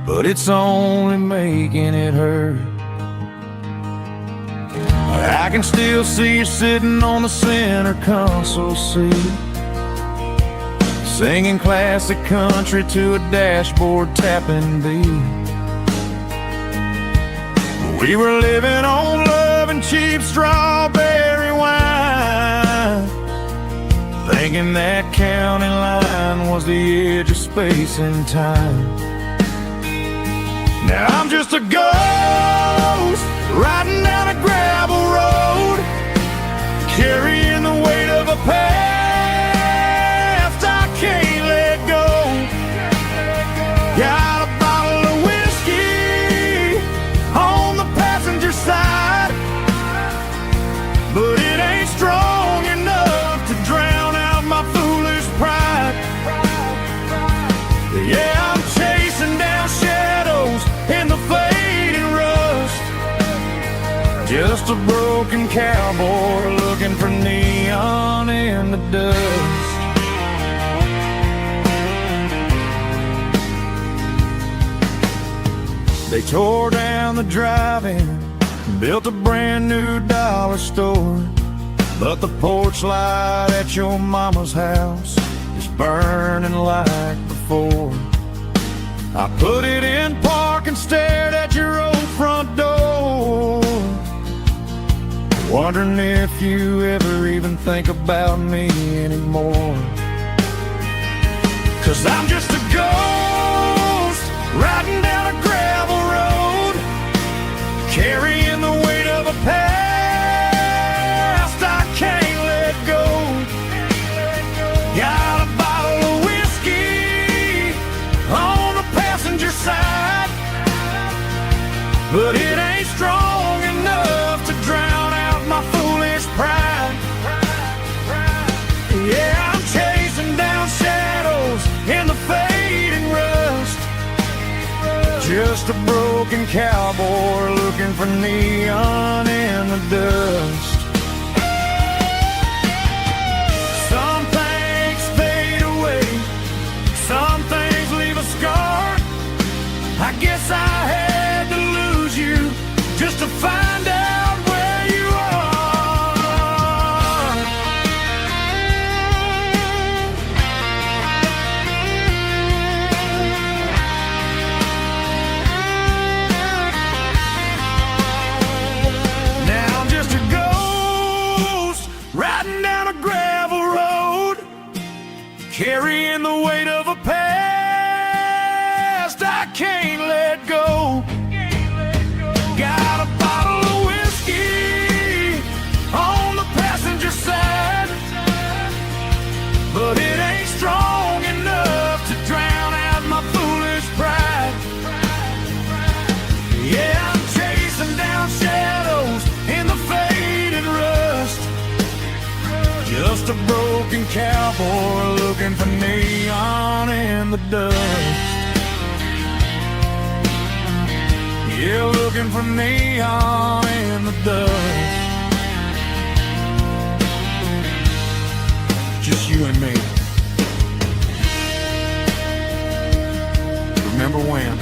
but it's only making it hurt. I can still see you sitting on the center console seat, singing classic country to a dashboard tapping beat. We were living on love and cheap strawberry wine, thinking that county line was the edge of space and time. Now I'm just a ghost riding down a gravel road, carrying the weight of a past I can't let go. Got a bottle of whiskey on the passenger side, but it ain't strong enough to drown out my foolish pride. Yeah, I'm chasing down shadows in the fading rust, just a broken cowboy looking for neon in the dust. They tore down the drive-in, built a brand new dollar store, but the porch light at your mama's house is burning like before. I put it in park and stared at your old front door, wondering if you ever even think about me anymore. 'Cause I'm just a ghost riding down a gravel road, carrying the weight of a past I can't let go. Got a bottle of whiskey on the passenger side, but it ain't strong enough to drown out my foolish pride. Yeah, I'm chasing down shadows in the fading rust, just a broken cowboy looking for neon in the dust. Some things fade away, some things leave a scar. I guess I had to lose you just to find out where you are. Now I'm just a ghost riding down a gravel road, carrying the weight of a past I can't let go. Got a bottle of whiskey on the passenger side, but it ain't strong enough to drown out my foolish pride. Yeah, I'm chasing down shadows in the fading rust, just a broken cowboy looking for neon in the dust. Yeah, looking for neon in the dust. Just you and me. Remember when?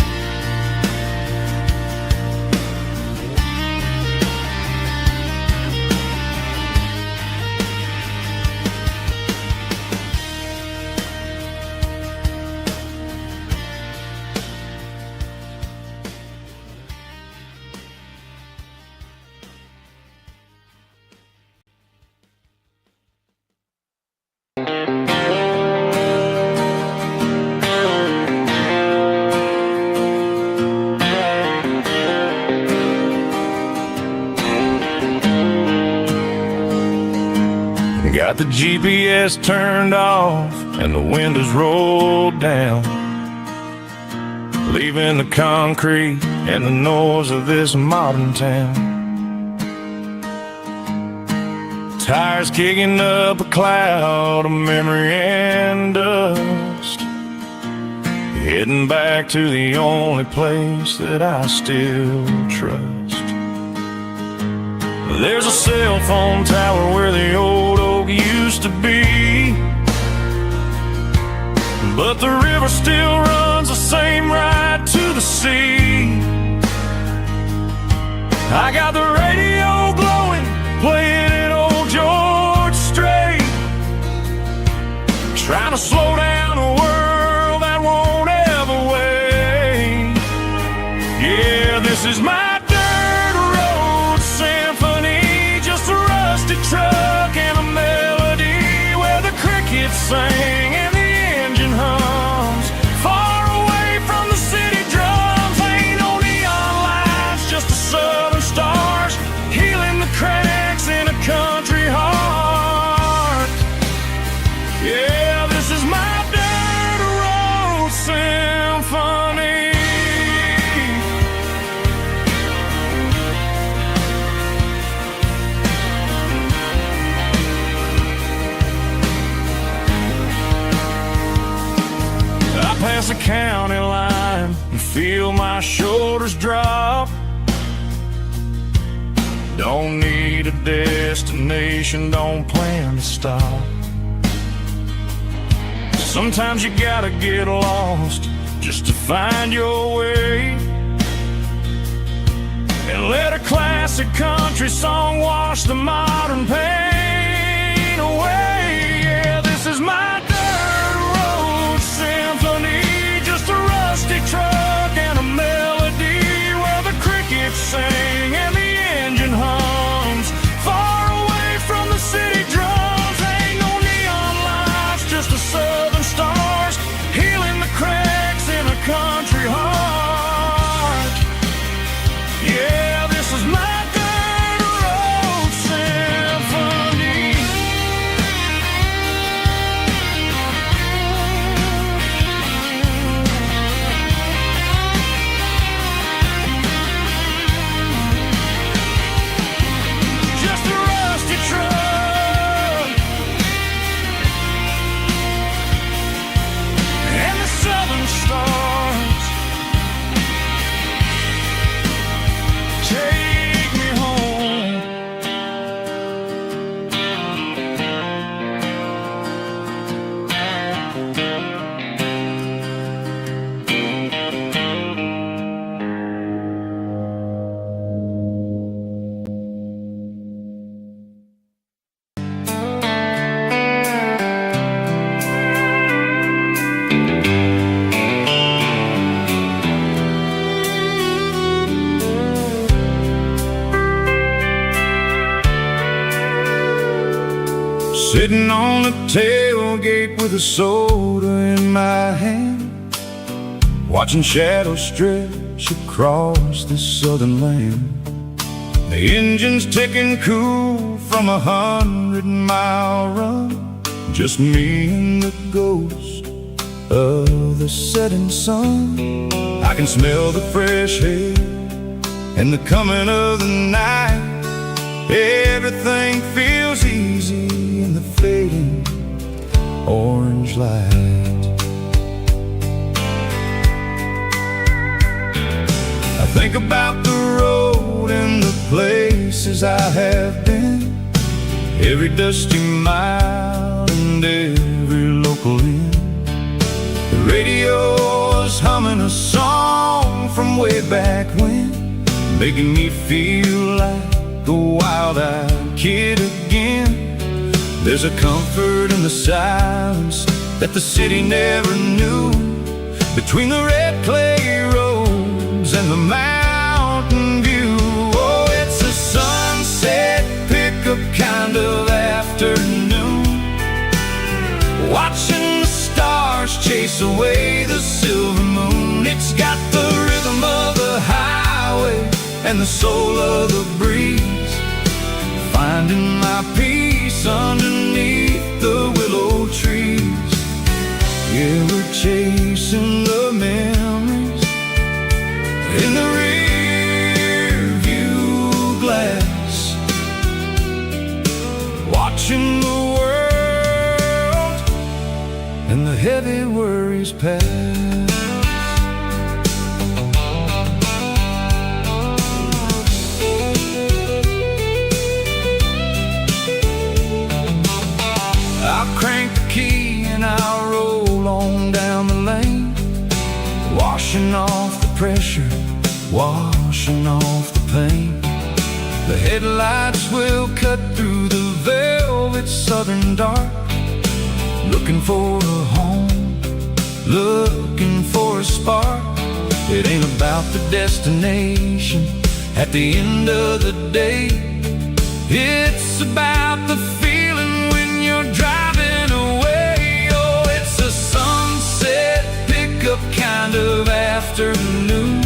Got the GPS turned off and the windows rolled down, leaving the concrete and the noise of this modern town. Tires kicking up a cloud of memory and dust, heading back to the only place that I still trust. There's a cell phone tower where the old oak used to be, but the river still runs the same right to the sea. I got the radio glowing, playing an old George Strait, trying to slow down a world that won't ever wait. Yeah, this is my dirt road symphony, just a rusty truck and a melody where the cricket the county line and feel my shoulders drop. Don't need a destination, don't plan to stop. Sometimes you gotta get lost just to find your way, and let a classic country song wash the modern pain away. Yeah, this is my dirt road symphony, just a rusty truck and a melody where the crickets sing and the engine hums far away from the city drums. Ain't no neon lights, just the southern stars healing the cracks in a country heart. Yeah, this is my dirt road symphony. Just a rusty truck and the southern stars take me home. Sitting on the tailgate with a soda in my hand, watching shadows stretch across this southern land. The engine's ticking cool from 100-mile run, just me and the ghost of the setting sun. I can smell the fresh air and the coming of the night. Everything feels easy in the fading orange light. I think about the road and the places I have been, every dusty mile and every local inn. The radio is humming a song from way back when, making me feel like a wild-eyed kid again. There's a comfort in the silence that the city never knew, between the red clay roads and the mountain view. Oh, it's a sunset pickup kind of afternoon, watching the stars chase away the silver moon. It's got the rhythm of the highway and the soul of the breeze, finding my peace underneath the willow trees. Yeah, we're chasing the memories in the rear view glass, watching the world and the heavy worries pass. I'll crank the key and I'll roll on down the lane, washing off the pressure, washing off the pain. The headlights will cut through the velvet southern dark, looking for a home, looking for a spark. It ain't about the destination at the end of the day, it's about the feeling when you're driving away. Oh, it's a sunset pickup kind of afternoon,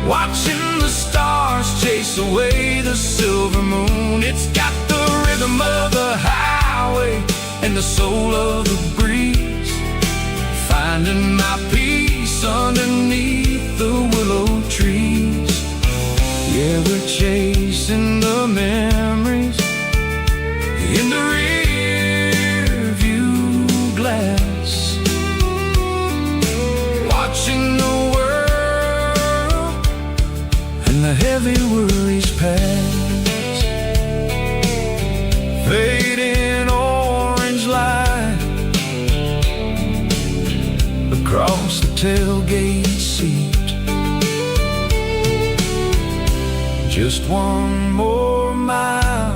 watching the stars chase away the silver moon. It's got the rhythm of the highway and the soul of the breeze, finding my peace underneath the willow trees. Yeah, we're chasing the memories in the rear view glass, tailgate seat. Just one more mile.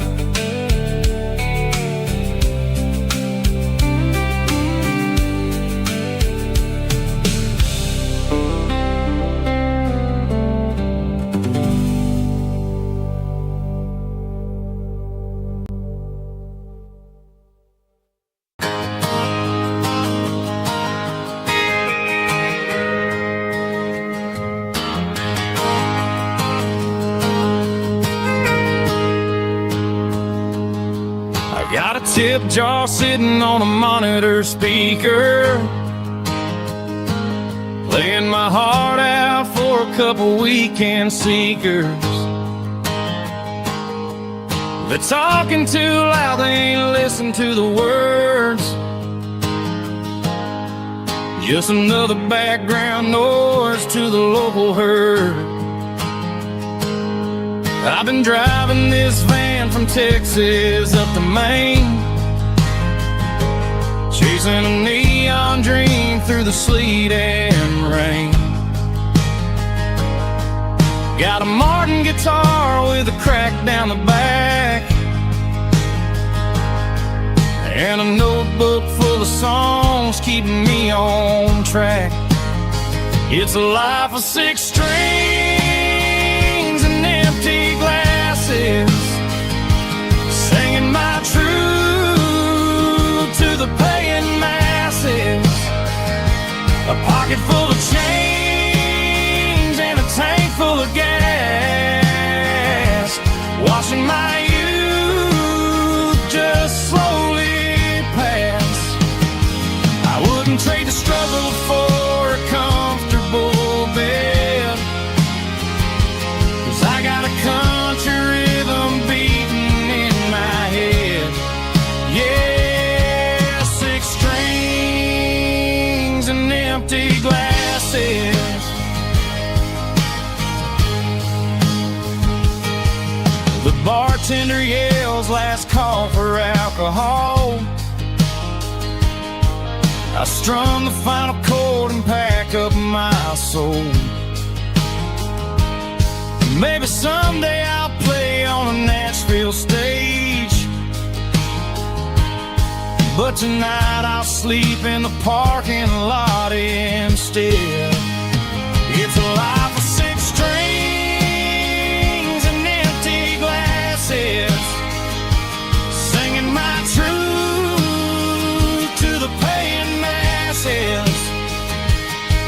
Got a tip jar sitting on a monitor speaker, playing my heart out for a couple weekend seekers. They're talking too loud, they ain't listen to the words. Just another background noise to the local herd. I've been driving this van from Texas up to Maine, chasing a neon dream through the sleet and rain. Got a Martin guitar with a crack down the back, and a notebook full of songs keeping me on track. It's a life of 6 strings and empty glasses, singing my truth to the paying masses. A pocket full of change and a tank full of gas, watching my youth just slowly pass. I wouldn't trade the struggle for a comfortable bed, 'cause I got a country rhythm beating in my head. Yeah, 6 strings and empty glasses. The bartender yells last call for alcohol. I strum the final chord and pack up my soul. Maybe someday I'll play on a Nashville stage, but tonight I'll sleep in the parking lot instead. It's a life of 6 strings and empty glasses, singing my truth to the paying masses.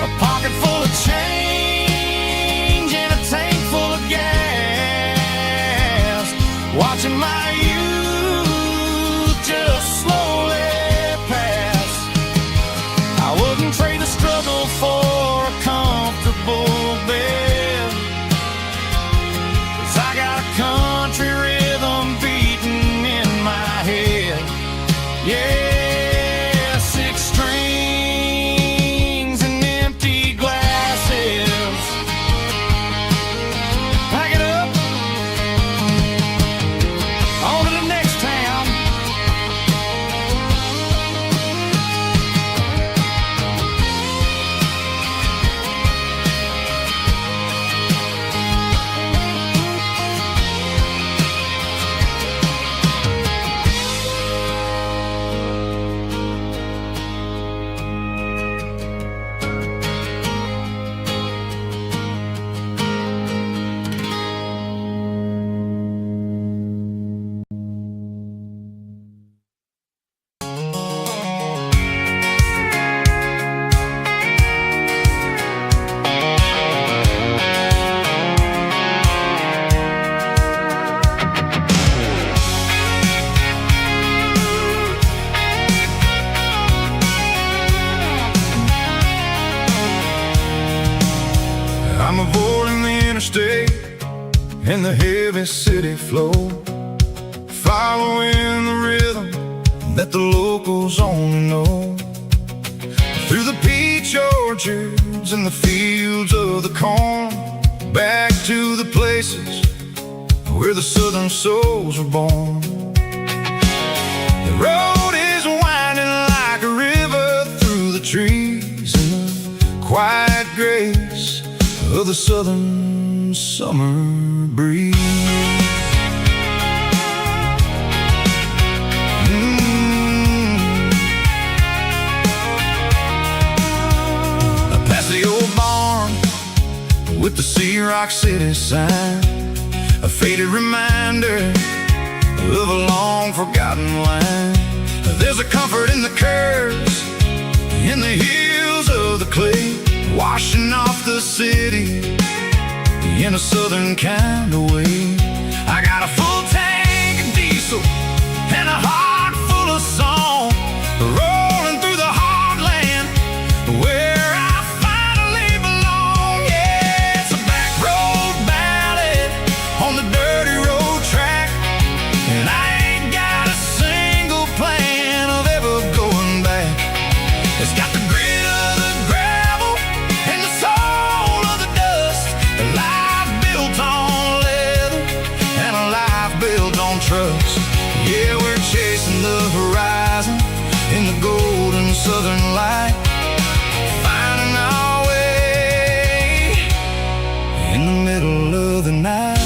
A pocket full of change and a tank full of gas, watching my youth just slowly pass. I wouldn't trade the struggle for a comfortable bed, 'cause I got a country rhythm beating in my head. Yeah, 6 strings and empty glasses. Pack it up, on to the next town. I'm avoiding the interstate and the heavy city flow, following the rhythm that the locals only know. Through the peach orchards and the fields of the corn, back to the places where the southern souls were born. The road is winding like a river through the trees, and the quiet of the southern summer breeze. Past the old barn with the Sea Rock City sign, a faded reminder of a long forgotten line. There's a comfort in the curves, in the hills of the clay, washing off the city in a southern kind of way. I got a full tank of diesel and a heart full of song, rolling through the heartland where I finally belong. Yeah, it's a back road ballad on the dirty road track, and I ain't got a single plan of ever going back. It's got the grit of the gravel and the soul of the dust, a life built on leather and a life built on trust. Yeah, we're chasing the horizon in the golden southern light, finding our way in the middle of the night.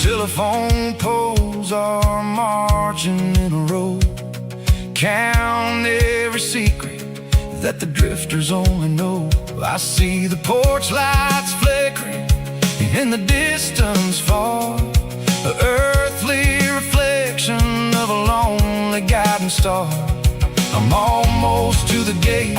Telephone poles are marching in a row, count every secret that the drifters only know. I see the porch lights flickering in the distance far, an earthly reflection of a lonely guiding star. I'm almost to the gate,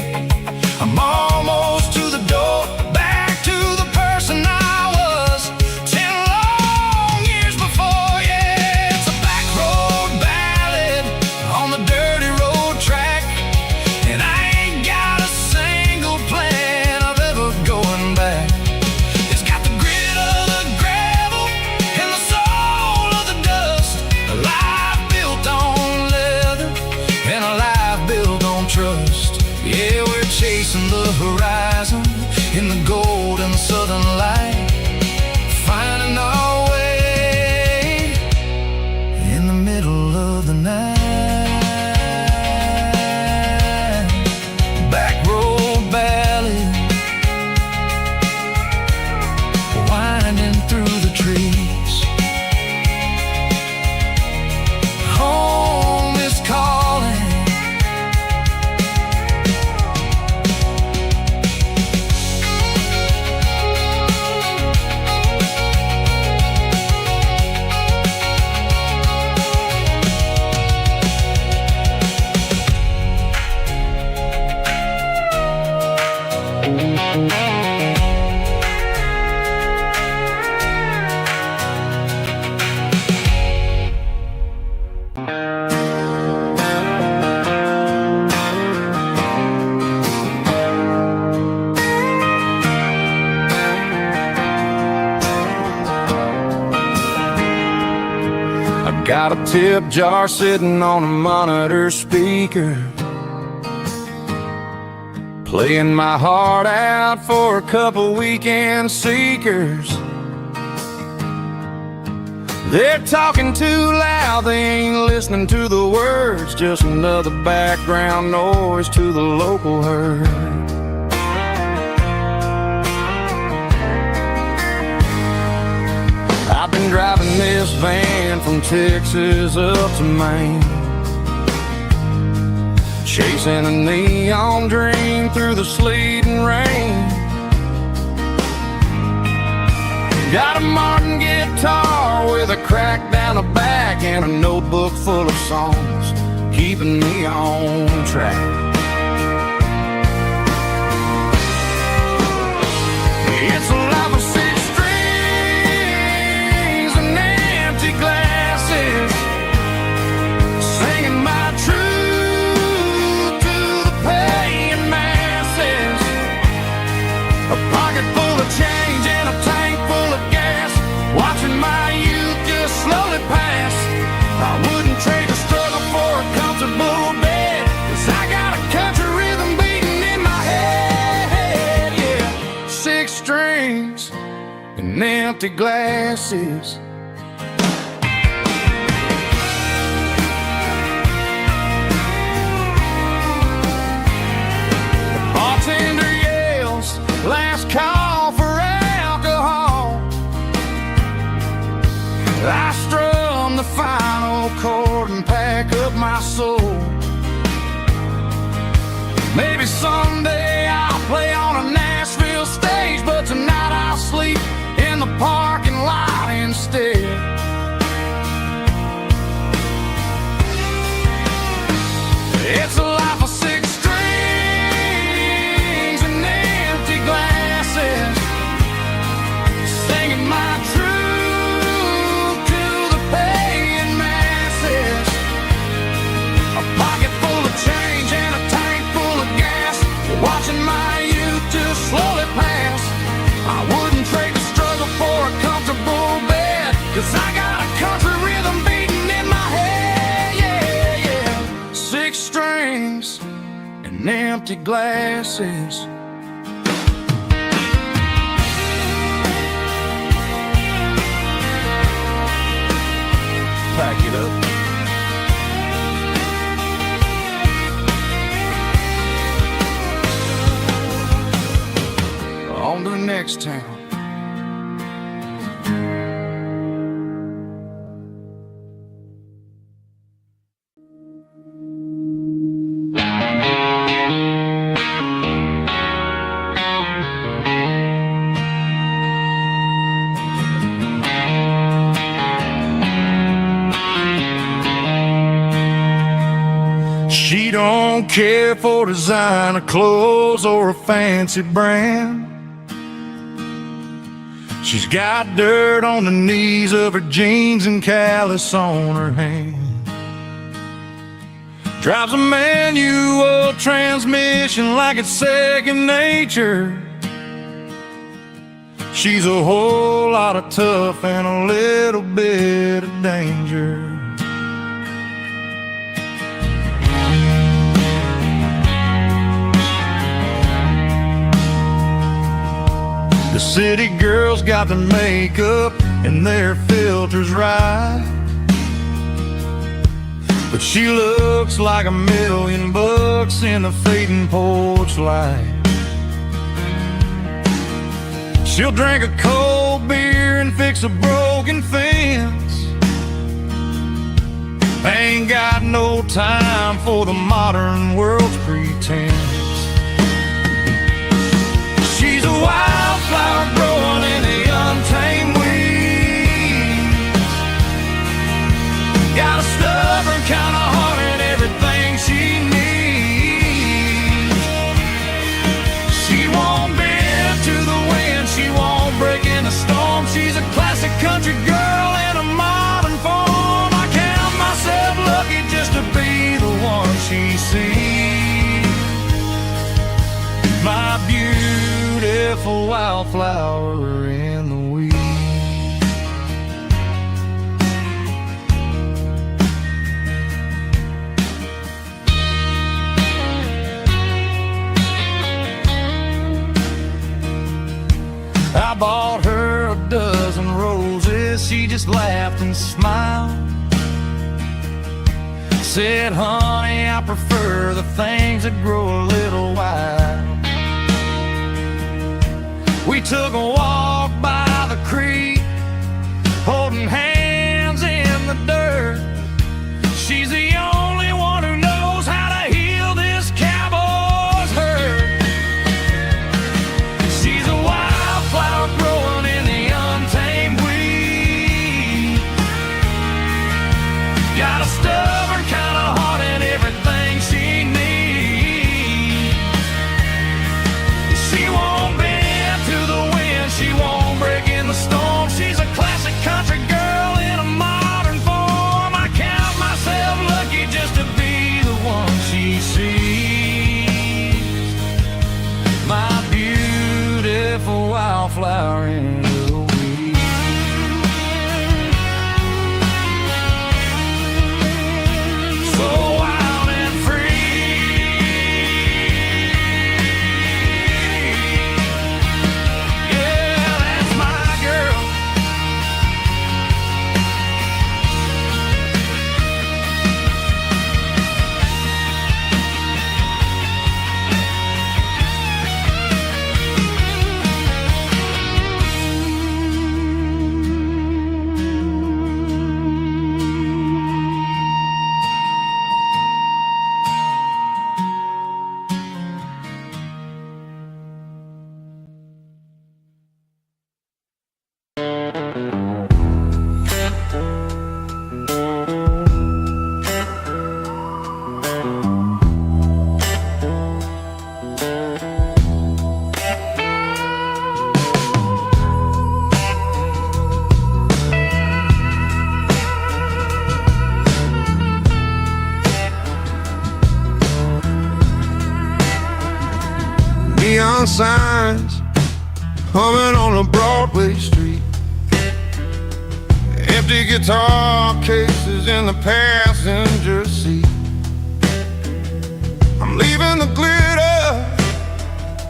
I'm almost to the door, back to the person I was 10 long years before. Yeah, it's a back road ballad on the dirty road track, and I ain't got a single plan of ever going back. It's got the grit of the gravel and the soul of the dust, a life built on leather and a life built on trust. Yeah, we're chasing the horizon in the golden southern light, finding our way in the middle of the night. Back road ballad, winding through the trees. Home is calling. Got a tip jar sitting on a monitor speaker, playing my heart out for a couple weekend seekers. They're talking too loud, they ain't listening to the words, just another background noise to the local herd. I've been driving this van from Texas up to Maine, chasing a neon dream through the sleet and rain. Got a Martin guitar with a crack down the back and a notebook full of songs, keeping me on track. It's a life of six strings and empty glasses, singing my truth to the paying masses. A pocket full of change and a tank full of gas, watching my youth just slowly pass. I wouldn't trade the struggle for a comfortable bed, 'cause I got a car strings and empty glasses. The bartender yells, last call for alcohol. I strum the final chord and pack up my soul. Maybe someday I'll play on a Nashville stage, but tonight I'll sleep in the parking lot instead. It's a life of 6 strings and empty glasses, singing my truth to the paying masses. A pocket full of change and a tank full of gas, watching my youth just slowly pass. I wouldn't trade the struggle for a comfortable bed, 'cause I got a country rhythm beating in my head, yeah, yeah. 6 strings and empty glasses. Pack it up. On to the next town. She don't care for designer clothes or a fancy brand. She's got dirt on the knees of her jeans and callus on her hand. Drives a manual transmission like it's second nature. She's a whole lot of tough and a little bit of danger. The city girls got their makeup and their filters right, but she looks like $1,000,000 in the fading porch light. She'll drink a cold beer and fix a broken fence. Ain't got no time for the modern world's pretense. She's a wildflower growing in the untamed weeds. Got a stubborn kind of heart and everything she needs. She won't bend to the wind, she won't break in the storm. She's a classic country girl in a modern form. I count myself lucky just to be the one she sees. My beautiful wildflower in the weeds. I bought her a dozen roses, she just laughed and smiled. Said, honey, I prefer the things that grow a little wild. We took a walk by the creek, holding hands in the dirt. She's the only one who knows how to heal this cowboy's hurt. She's a wildflower growing in the untamed weed. Got a stubborn kind of heart and everything she needs. She won't bend to the wind, she won't break in the storm. She's a classic country girl in a modern form. I count myself lucky just to be the one she sees. My beautiful wildflower in the weeds. So wild and free, yeah. neon signs humming on a Broadway street. Empty guitar cases in the passenger seat. I'm leaving the glitter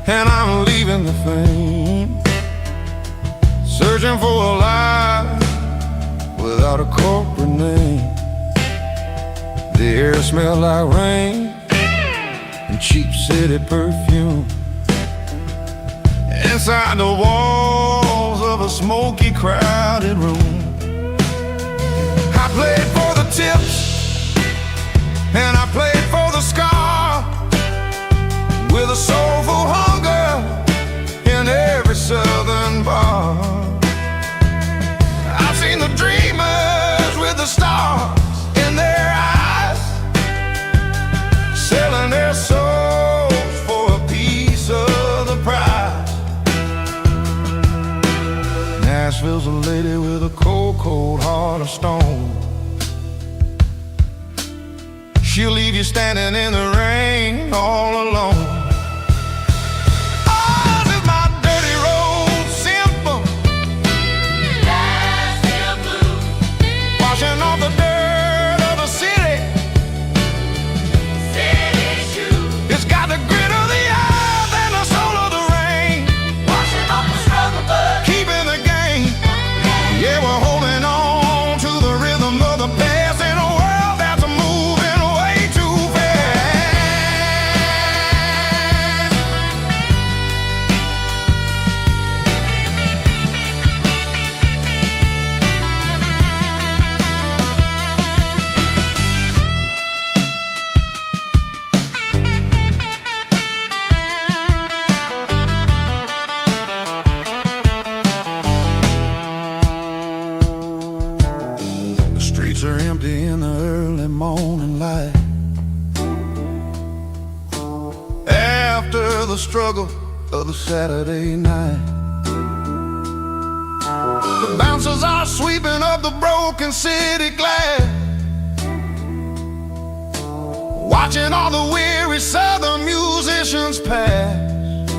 and I'm leaving the fame, searching for a life without a corporate name. The air smelled like rain and cheap city perfume. Inside the walls of a smoky, crowded room, I played for the tips and I played for the scar, with a soulful hunger in every southern bar. I've seen the dreamers with the stars in their eyes, selling their souls for a piece of the prize. Nashville's a lady with a cold, cold heart of stone. She'll leave you standing in the rain all alone. Oh, this is my dirty road symphony, Nashville blues, washing off the dirt of the city, city shoes. It's got the grit of the earth and the soul of the rain, washing off the struggle but keeping the game. Yeah, we're holding on to the rhythm of the past in a world that's moving way too fast. The streets are empty in the early morning light, after the struggle of the Saturday night. The bouncers are sweeping up the broken city glass, watching all the weary southern musicians pass.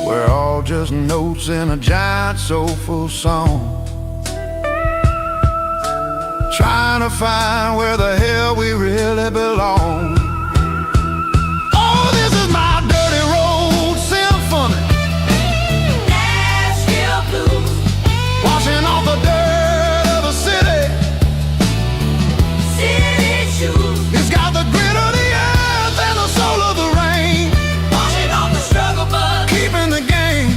We're all just notes in a giant soulful song, trying to find where the hell we really belong. Oh, this is my dirty road symphony, Nashville blues, washing off the dirt of the city, city shoes. It's got the grit of the earth and the soul of the rain, washing off the struggle but keeping the game.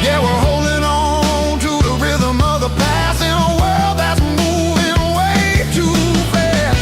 Yeah, we're holding on to the rhythm of the past in a world that's moving way too fast.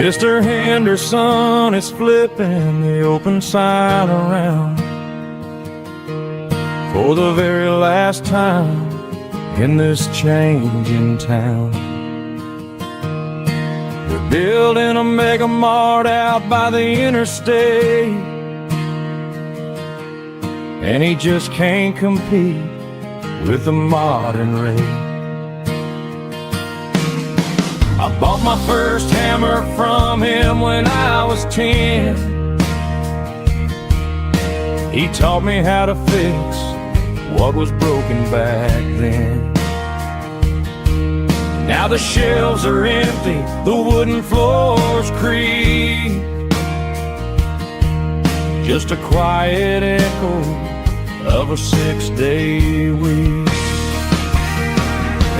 Mr. Henderson is flipping the open sign around for the very last time in this changing town. We're building a mega mart out by the interstate, and he just can't compete with the modern rate. I bought my first hammer from him when I was 10. He taught me how to fix what was broken back then. Now the shelves are empty, the wooden floors creak, just a quiet echo of a 6-day week.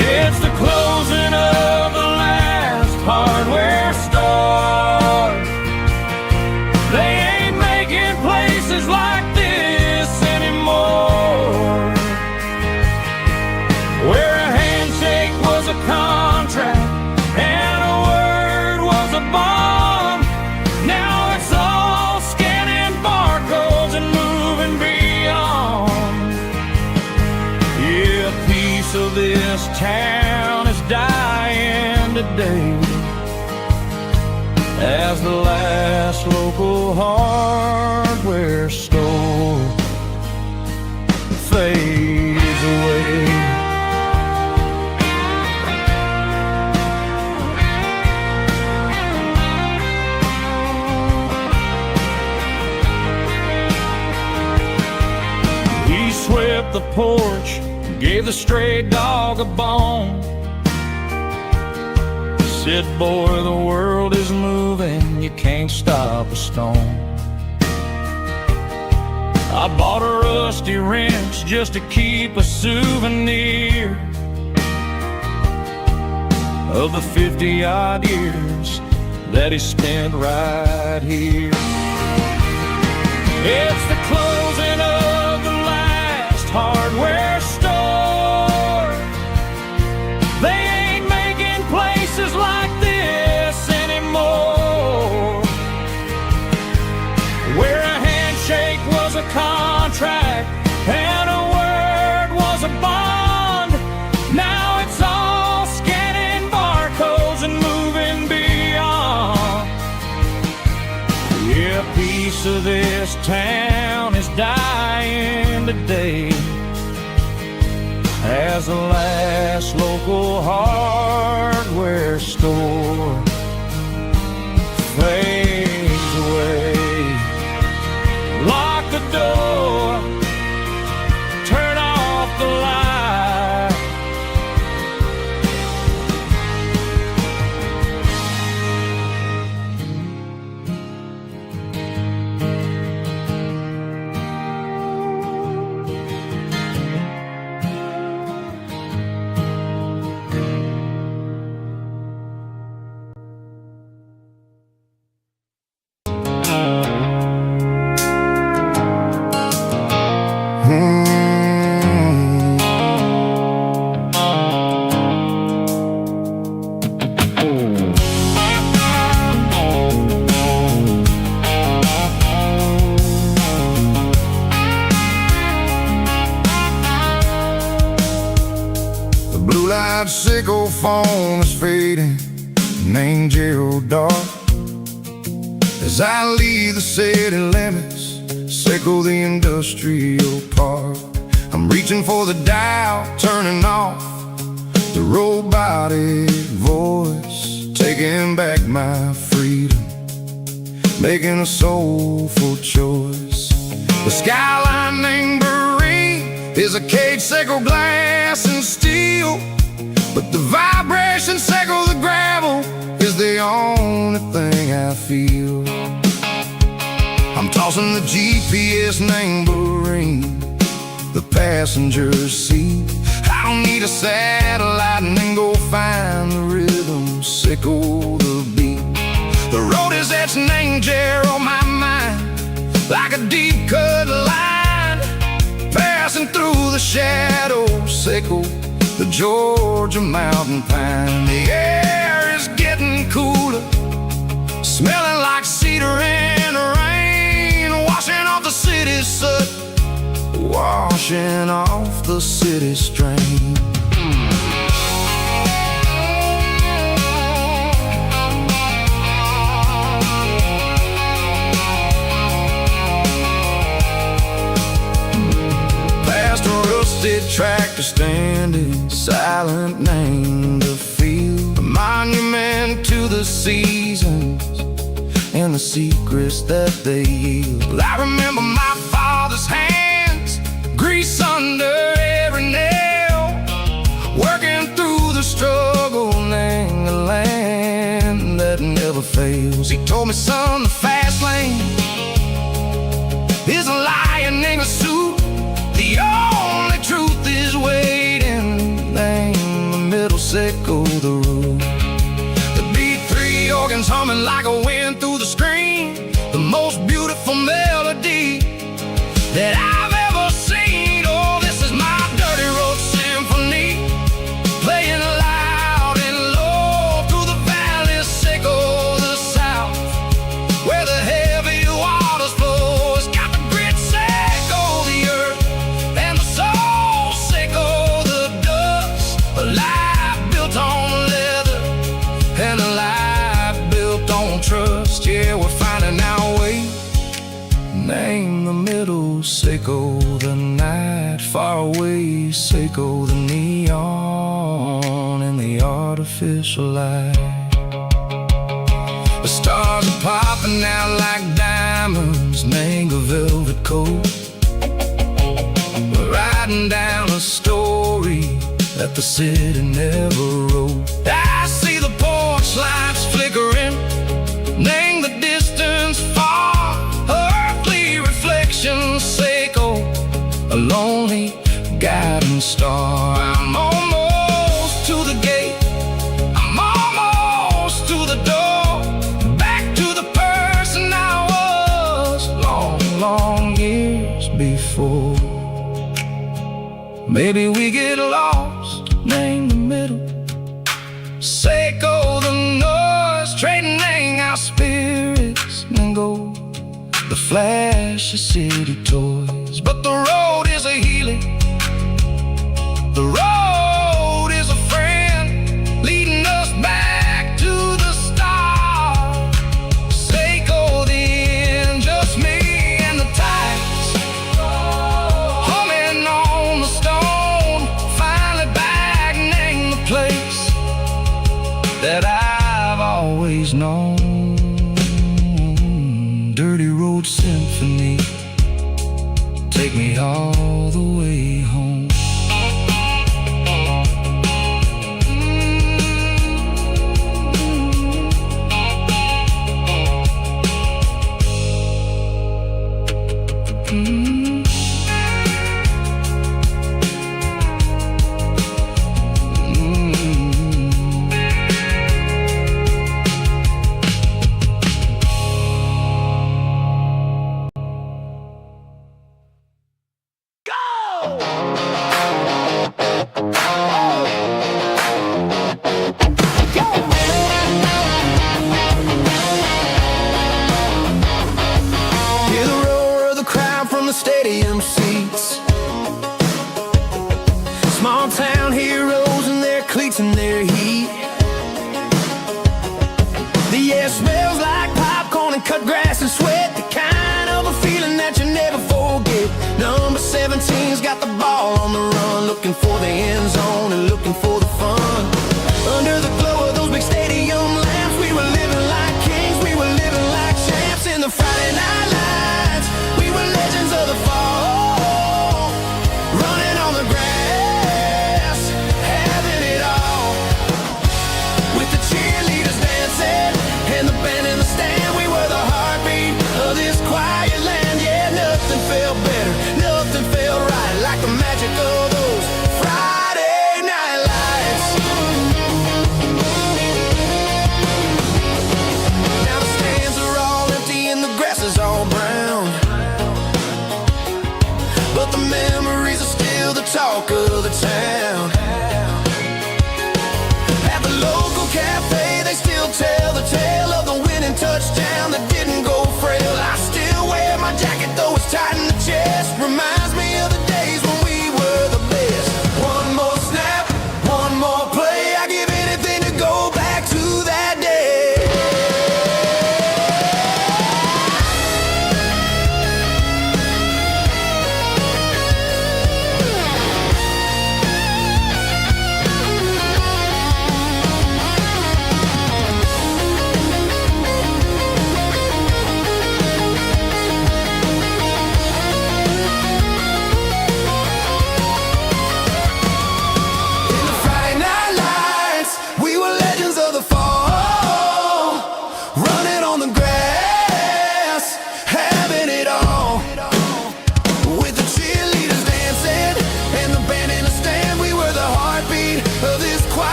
It's the closing of the last hardware store. They ain't making places like this anymore, where a handshake was a contract and a word was a bond. Now it's all scanning barcodes and moving beyond. Yeah, a piece of this town is dying today as the last local hardware store fades away. He swept the porch, gave the stray dog a bone, said, boy, the world is moving, you can't stop a stone. I bought a rusty wrench just to keep a souvenir of the 50-odd years that he spent right here. It's the closing of the last hardware store. They ain't making places like this anymore, where a handshake was a contract and a word was a bond. Now it's all scanning barcodes and moving beyond. Yeah, a piece of this town is dying today as the last local hardware store fades away. Lock the door, turn off the light. Sickle phone is fading, an angel dark. As I leave the city limits, sickle the industrial park. I'm reaching for the dial, turning off the robotic voice, taking back my freedom, making a soulful choice. The skyline named Marine is a cage, sickle glass and steel, but the vibration sickle the gravel is the only thing I feel. I'm tossing the GPS named Marine, the passenger seat. I don't need a satellite and then go find the rhythm, sickle the beat. The road is etched named Jer on my mind, like a deep cut line, passing through the shadows, sickle the Georgia mountain pine. The air is getting cooler, smelling like cedar in the rain, washing off the city's soot, washing off the city's strain. Past a rusted tractor standing silent, named a field, a monument to the seasons and the secrets that they yield. I remember my father's hands, grease under every nail, working through the struggle, laying the land that never fails. He told me, son, the fast lane is a lion in a suit. The only truth is waiting. Name the middle, sickle the root. The B3 organs humming like a wind through the screen, the most beautiful melody that I've ever seen. Oh, this is my dirty road symphony, playing loud and low through the valleys, sickle the south, where the heavy waters flow. It's got the grit, sickle the earth, and the soul, sickle the dust. A life built on leather and a life built on trust. Yeah, we're finding our way. Name the middle, sickle the night, far away, sickle the neon and the artificial light. The stars are popping out like diamonds, mango velvet coat. We're riding down a story that the city never wrote. I see the porch lights flickering, name the distance far, earthly reflections, sickle a lonely guiding star. I'm almost to the gate, I'm almost to the door, back to the person I was long, long years before. Maybe we get lost, name the middle, sickle the noise, trading our spirits and go the flash of city toys. But the road is a healing, the road is a friend, leading us back to the start. Sickle the end, just me and the tides, humming on the stone, finally back, name the place that I've always known. Dirty road symphony, take me all the way home. Hear the roar of the crowd from the stadium seats. Small town heroes in their cleats and their heat. The air smells like popcorn and cut grass and sweat, the kind of a feeling that you never forget. Number 17's got the ball on the run, looking for the end zone and looking for the fun. Under the glow of those big stadium lamps, we were living like kings, we were living like champs. In the Friday night lights, we were legends of the fall, running on the grass, having it all. With the cheerleaders dancing and the band in the stand, we were the heartbeat of this quiet land. Yeah, nothing felt better, nothing felt right like the magic of those Friday night lights.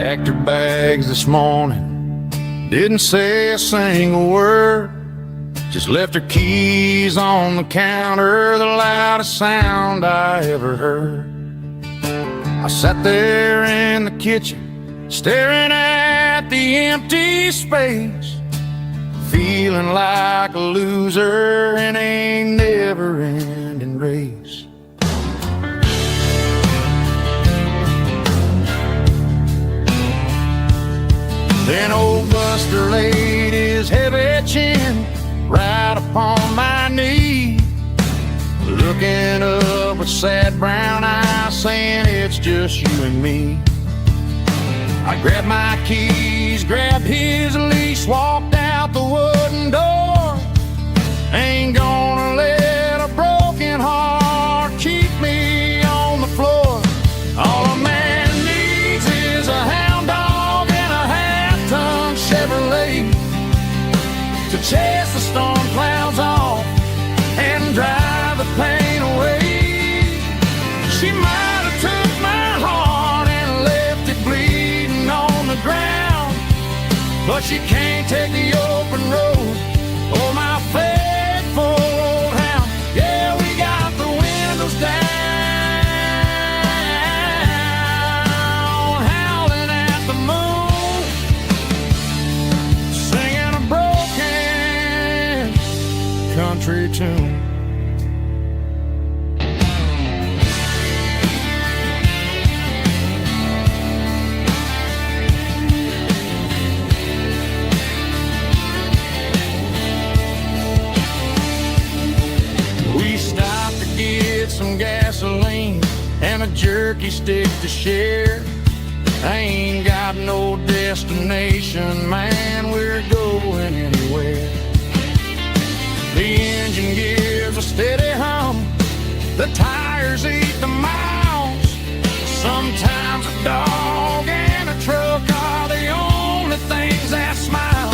packed her bags this morning, didn't say a single word, just left her keys on the counter, the loudest sound I ever heard. I sat there in the kitchen, staring at the empty space, feeling like a loser in a never-ending race. Then old Buster laid his heavy chin right upon my knee, looking up with sad brown eyes, saying it's just you and me. I grabbed my keys, grabbed his leash, walked out the wooden door. Ain't gonna let a broken heart keep me on the floor. All a man needs is a hound dog and a half-ton Chevrolet to chase the storm clouds off and drive the pain away. She might have took my heart and left it bleeding on the ground, but she can't take the open road or my faithful old hound. Yeah, we got the windows down, howling at the moon, singing a broken country tune. Some gasoline and a jerky stick to share. I ain't got no destination, man, we're going anywhere. The engine gives a steady hum, the tires eat the miles. Sometimes a dog and a truck are the only things that smile.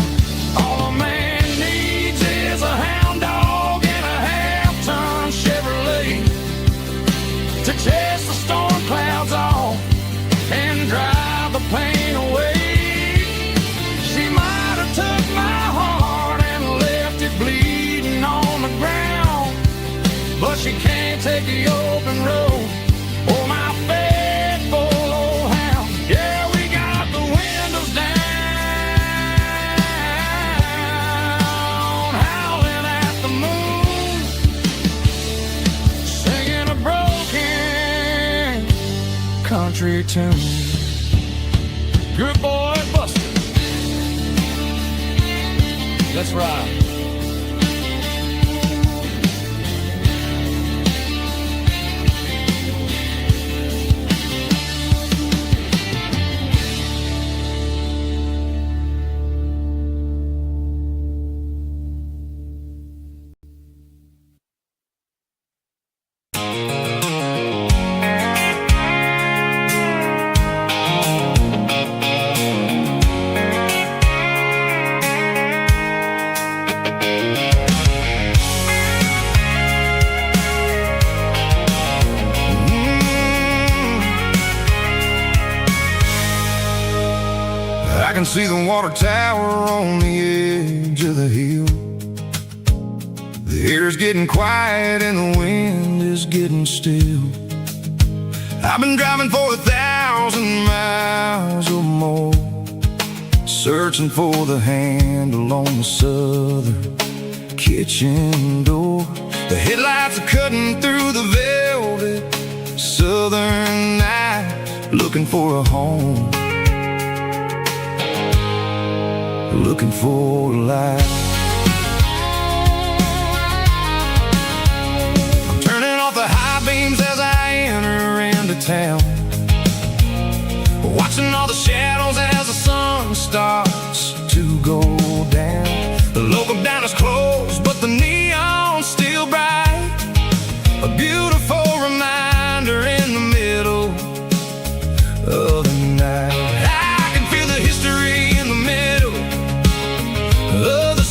All a man needs is a hound dog and a half-ton Chevrolet to chase the storm clouds off and drive the pain away. She might have took my heart and left it bleeding on the ground, but she can't take the open road or my faithful old hound. Yeah, we got the windows down, howling at the moon, singing a broken country tune. Good boy, Buster. Let's ride. I can see the water tower on the edge of the hill. The air's getting quiet and the wind is getting still. I've been driving for 1,000 miles or more, searching for the handle on the southern kitchen door. The headlights are cutting through the velvet southern night, looking for a home, looking for a life. I'm turning off the high beams as I enter into town, watching all the shadows as the sun starts to go down. The local diner's closed, but the neon's still bright, a beautiful reminder in the middle of the night. I can feel the history in the middle of the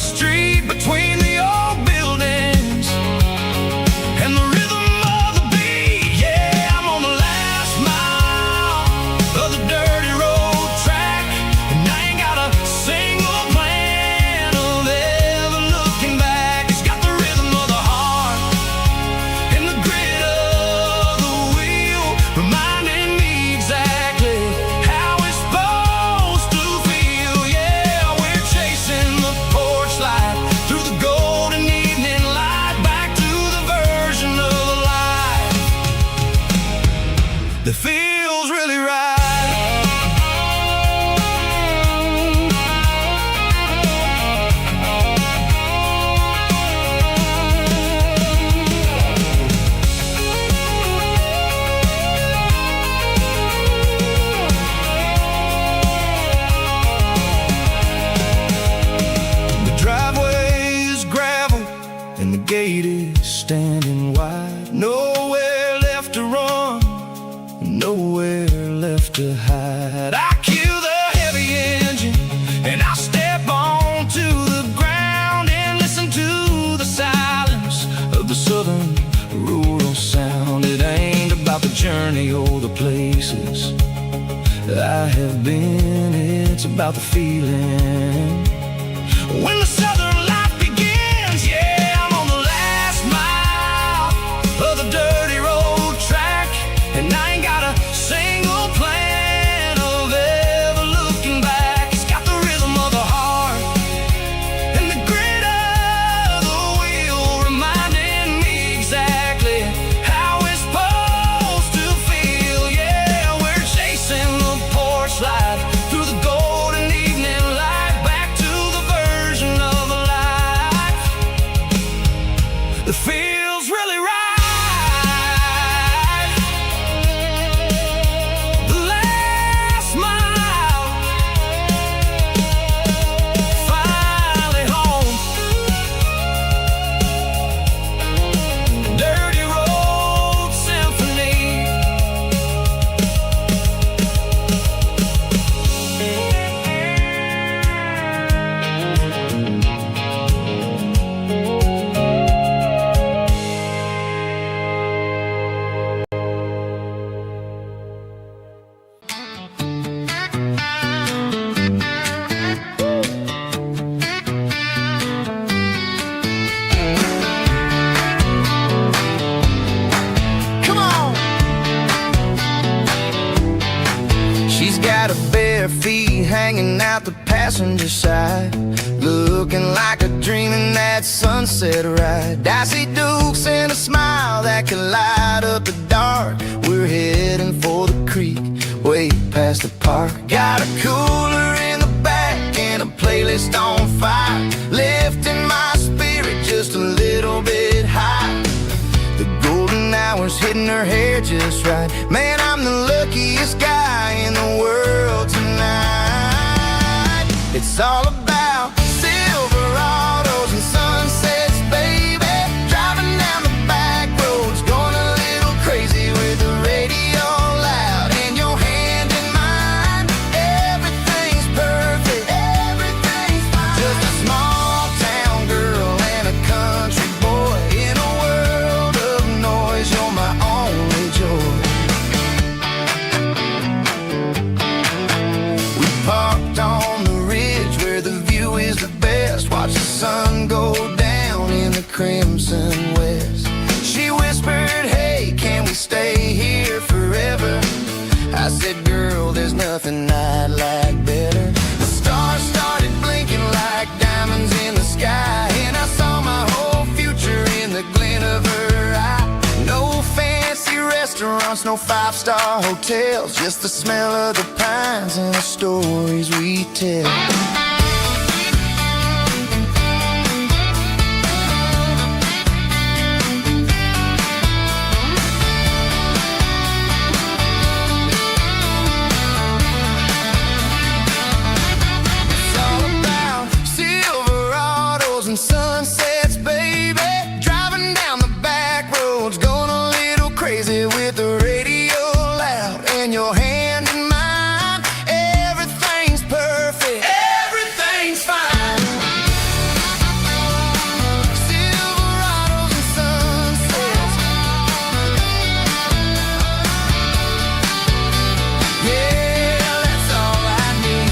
place standing wide. Nowhere left to run, nowhere left to hide. I kill the heavy engine and I step onto the ground and listen to the silence of the southern rural sound. It ain't about the journey or the places I have been, it's about the feeling. When the southern life begins, yeah, I'm on the last mile of the dirty road track, and I ain't got a single plan of ever looking back. It's got the rhythm of the heart and the grit of the wheel, reminding me exactly how it's supposed to feel. Yeah, we're chasing the porch light through the golden evening light, back to the version of a life that feels really right. The last mile, finally home. Dirty road symphony. Come on. She's got her bare feet hanging out the passenger side, looking like a dream in that sunset ride. I see Dukes and a smile that can light up the dark. We're heading for the creek, way past the park. Got a cooler in the back and a playlist on fire, lifting my spirit just a little bit high. The golden hours hitting her hair just right. Man, I'm the luckiest guy in the world tonight. It's all about Silverados and sunsets, baby. Driving down the back roads, going a little crazy with the radio loud and your hand in mine. Everything's perfect, everything's fine. Just a small town girl and a country boy in a world of noise. You're my only joy. We parked on the ridge where the view is the best. Watch the sun go down in the crimson west. She whispered, hey, can we stay here forever? I said, girl, there's nothing I'd like better. The stars started blinking like diamonds in the sky, and I saw my whole future in the glint of her eye. No fancy restaurants, no five-star hotels, just the smell of the pines and the stories we tell. It's all about Silverados and sunsets, baby. Driving down the back roads, going a little crazy with the radio loud and your hand in mine. Everything's perfect, everything's fine. Silverados and sunsets. Yeah, that's all I need.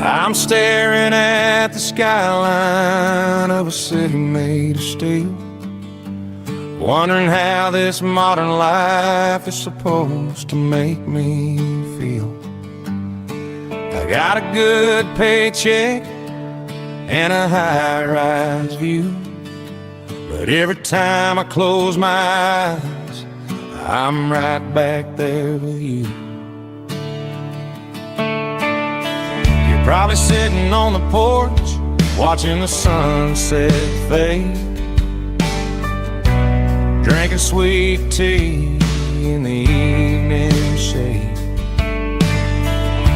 I'm staring at the skyline of a city made of steel, wondering how this modern life is supposed to make me feel. I got a good paycheck, and a high-rise view. But every time I close my eyes, I'm right back there with you. You're probably sitting on the porch, watching the sunset fade, drinking sweet tea in the evening shade.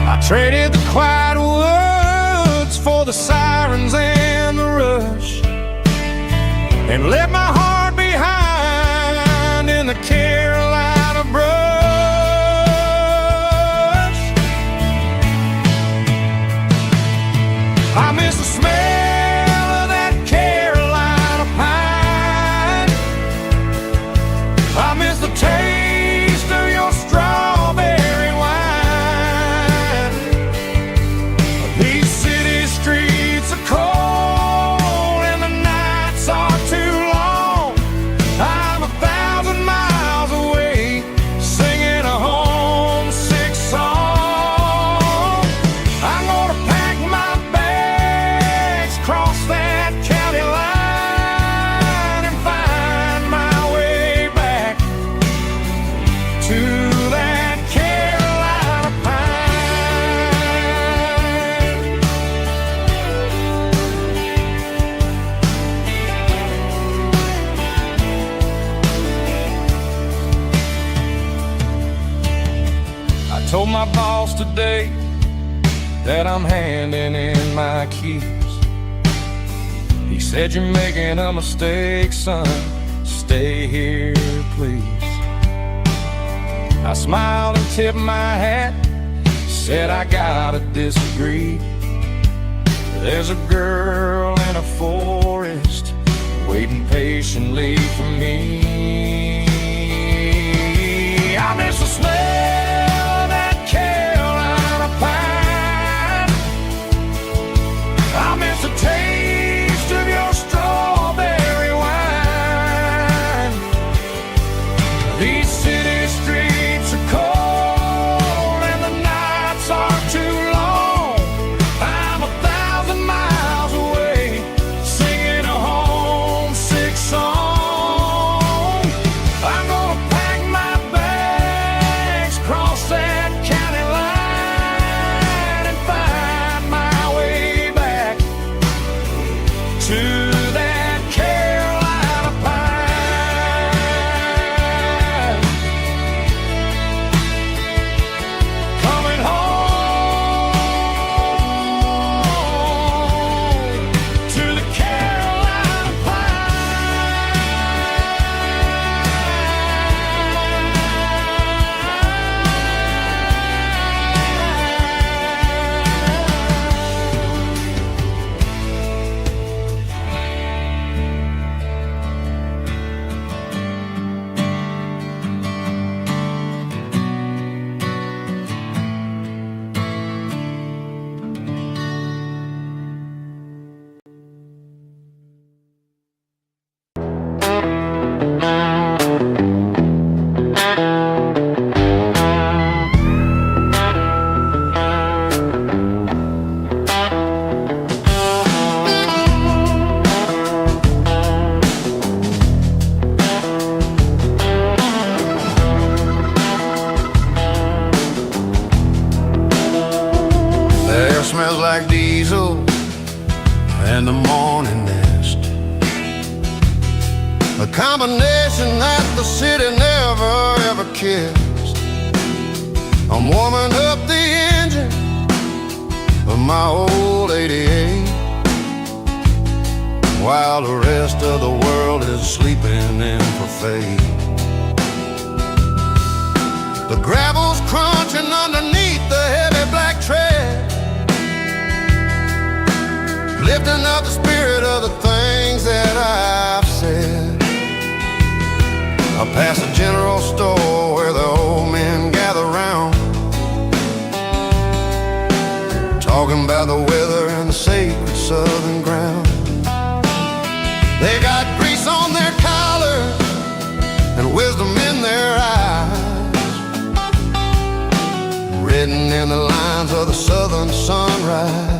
I traded the quiet woods for the sirens and the rush, and left my heart behind in the Carolina brush. I miss the smell of that Carolina pine. I miss the taste of your strawberry wine. These city streets are cold and the nights are too long. I'm 1,000 miles away, singing a homesick song. I'm gonna pack my bags, cross that county line, and find my way back to that Carolina pine. I told my boss today that I'm handing in my keys. He said, "You're making a mistake, son. Stay here, please." I smiled and tipped my hat, said, "I gotta disagree. There's a girl in a forest waiting patiently for me." I miss the smell of that Carolina pine. I miss the taste of your strawberry wine. These city streets are cold and the nights are too long. I'm 1,000 miles away, singing a homesick song. I'm gonna pack my bags, cross that county line, and find my way back to that Carolina pine. Coming home to the Carolina The air smells like diesel and the morning mist, a combination that the city never ever kissed. I'm warming up the engine of my old 88, while the rest of the world is sleeping in for fate. The gravel's crunching underneath the heavy black tread, lifting up the spirit of the things that I've said. I pass a general store where the old men gather round, talking about the weather and the sacred southern ground. They got grease on their collars and wisdom in their eyes, written in the lines of the southern sunrise.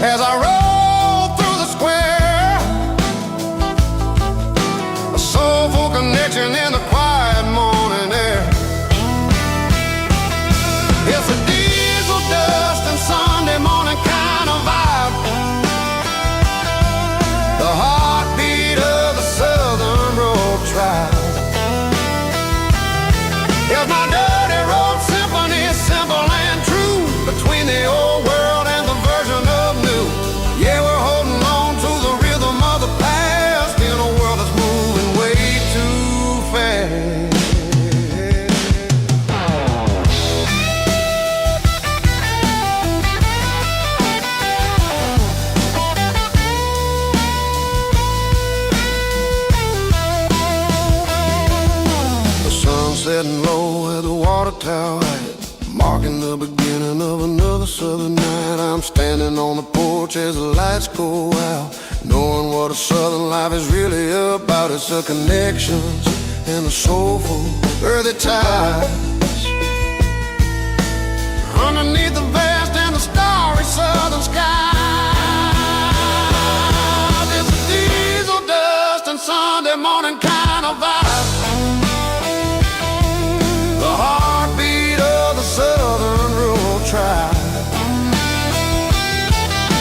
as I roll through the square. A soulful connection in the quiet morning air. It's a diesel dust and Sunday morning kind of vibe. The heartbeat of the Southern Road Tribe. It's my dirty road symphony, simple and true, between the old world and the version of new. Yeah, we're holding on to the rhythm of the past in a world that's moving way too fast. The sun setting low at the water tower, marking the beginning of another southern night. I'm standing on the porch as the lights go out, knowing what a southern life is really about. It's the connections and the soulful earthy ties. Underneath the vast and the starry southern sky, there's a diesel dust and Sunday morning kind of vibe. The heartbeat of the Southern Road Tribe.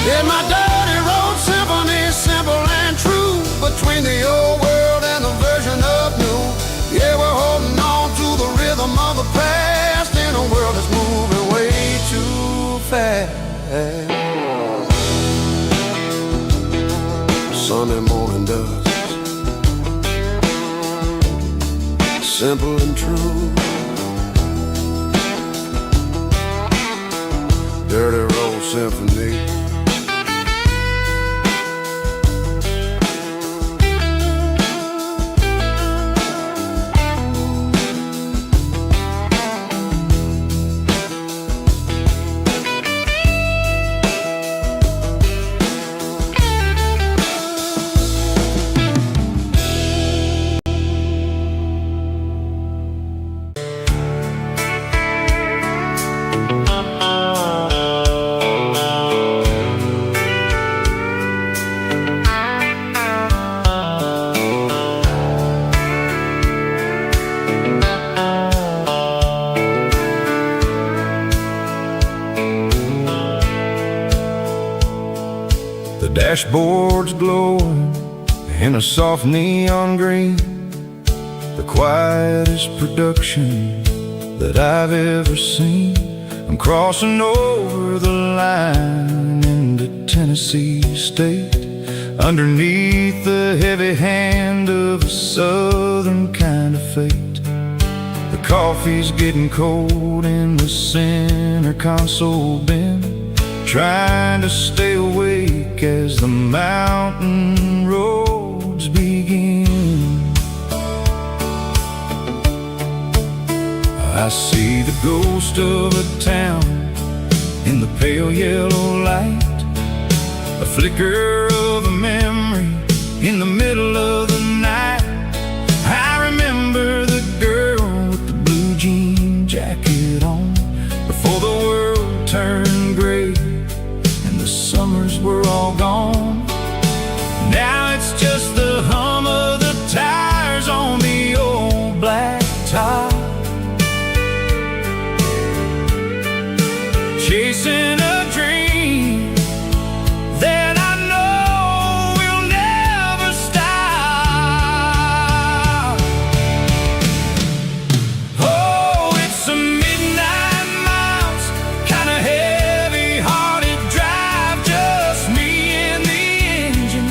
In my dirty road symphony, simple and true, between the old world and the version of new. Yeah, we're holding on to the rhythm of the past in a world that's moving way too fast. Sunday morning dust, simple and true. Dirty road symphony. Dashboard's glowing in a soft neon green, the quietest production that I've ever seen. I'm crossing over the line into Tennessee State, underneath the heavy hand of a southern kind of fate. The coffee's getting cold in the center console bin, trying to stay awake as the mountain roads begin. I see the ghost of a town in the pale yellow light, a flicker of a memory in the middle of the night. I remember the girl with the blue jean jacket on, before the world turned gray and the summers were all gone. Now it's just the hum of the tires on the old black top, chasing a dream that I know will never stop. Oh, it's a midnight miles, kind of heavy-hearted drive, just me and the engine,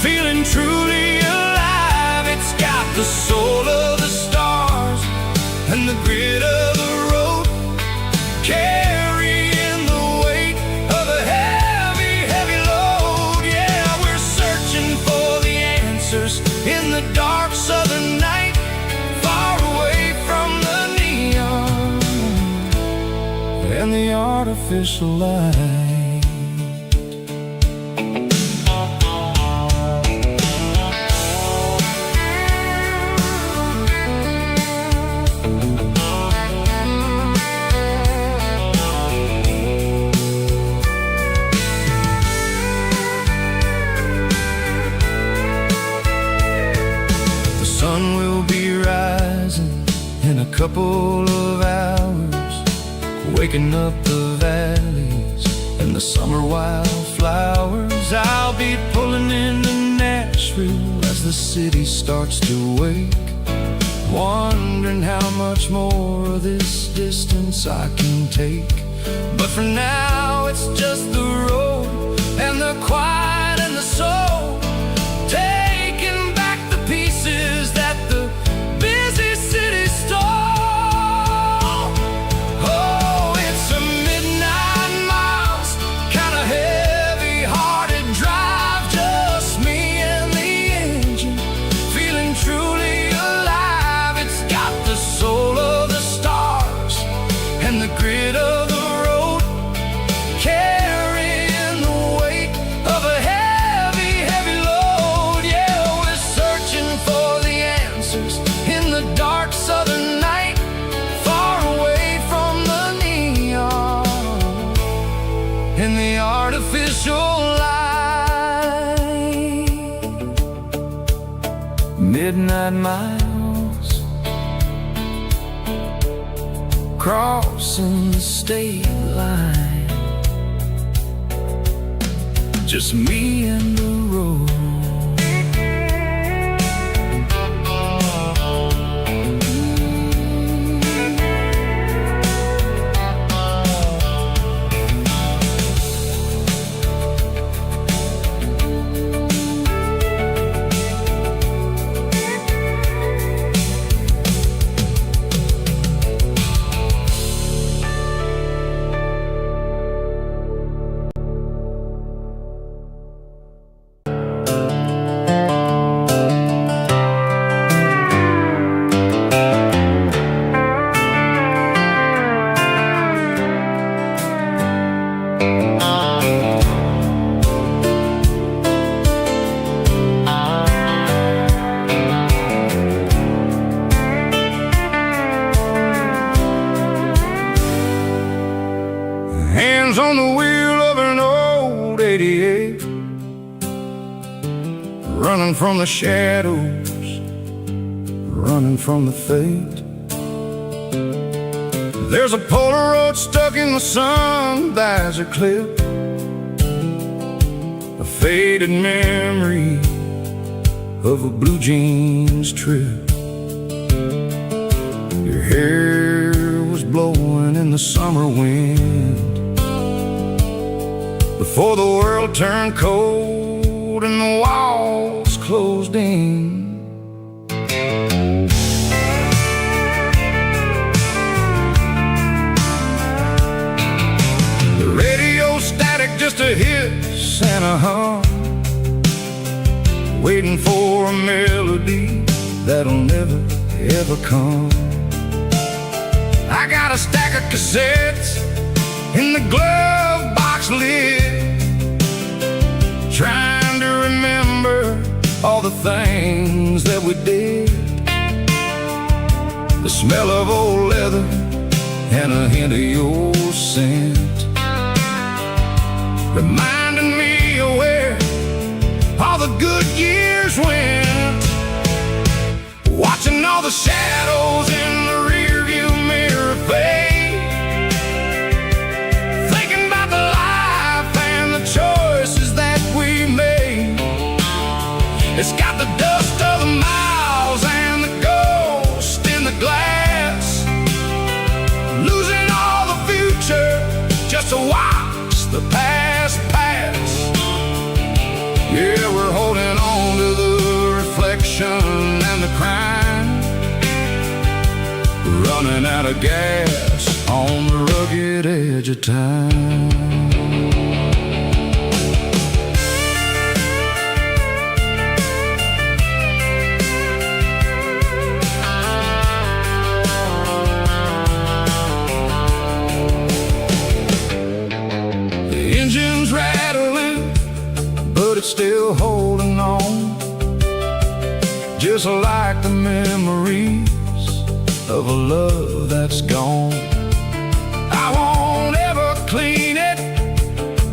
feeling truly alive. It's got the soul of the stars and the grit of the road, carrying the weight of a heavy, heavy load. Yeah, we're searching for the answers in the dark southern night, far away from the neon and the artificial light. couple of hours, waking up the valleys and the summer wildflowers. I'll be pulling into Nashville as the city starts to wake, wondering how much more of this distance I can take. But for now it's just the road and the quiet and the soul, taking back the pieces that the busy city stole. Oh, it's a midnight miles, kinda heavy-hearted drive, just me and the engine, feeling truly alive. It's got the soul of the stars and the grit of the road, carrying the weight of a heavy, heavy load. Yeah, we're searching for the answers in the dark southern night, far away from the neon and the artificial light. Midnight miles, crossing the state line, just me and the road. Hands on the wheel of an old 88, running from the shadows, running from the fate. There's a Polaroid stuck in the sun, there's a clip, a faded memory of a blue jeans trip. Your hair was blowing in the summer wind before the world turned cold and the walls closed in. The radio static, just a hiss and a hum, waiting for a melody that'll never ever come. I got a stack of cassettes in the glove box lid, trying to remember all the things that we did. The smell of old leather and a hint of your scent, reminding me of where all the good years went. Watching all the shadows in the rearview mirror fade, thinking about the life and the choices that we made. It's got the dust of the miles and the ghost in the glass, losing all the future just to watch the past pass. Yeah, we're holding on to the reflection and the crime, running out of gas on the rugged edge of time. The engine's rattling, but it's still holding on, just like the memories of a love that's gone. I won't ever clean it,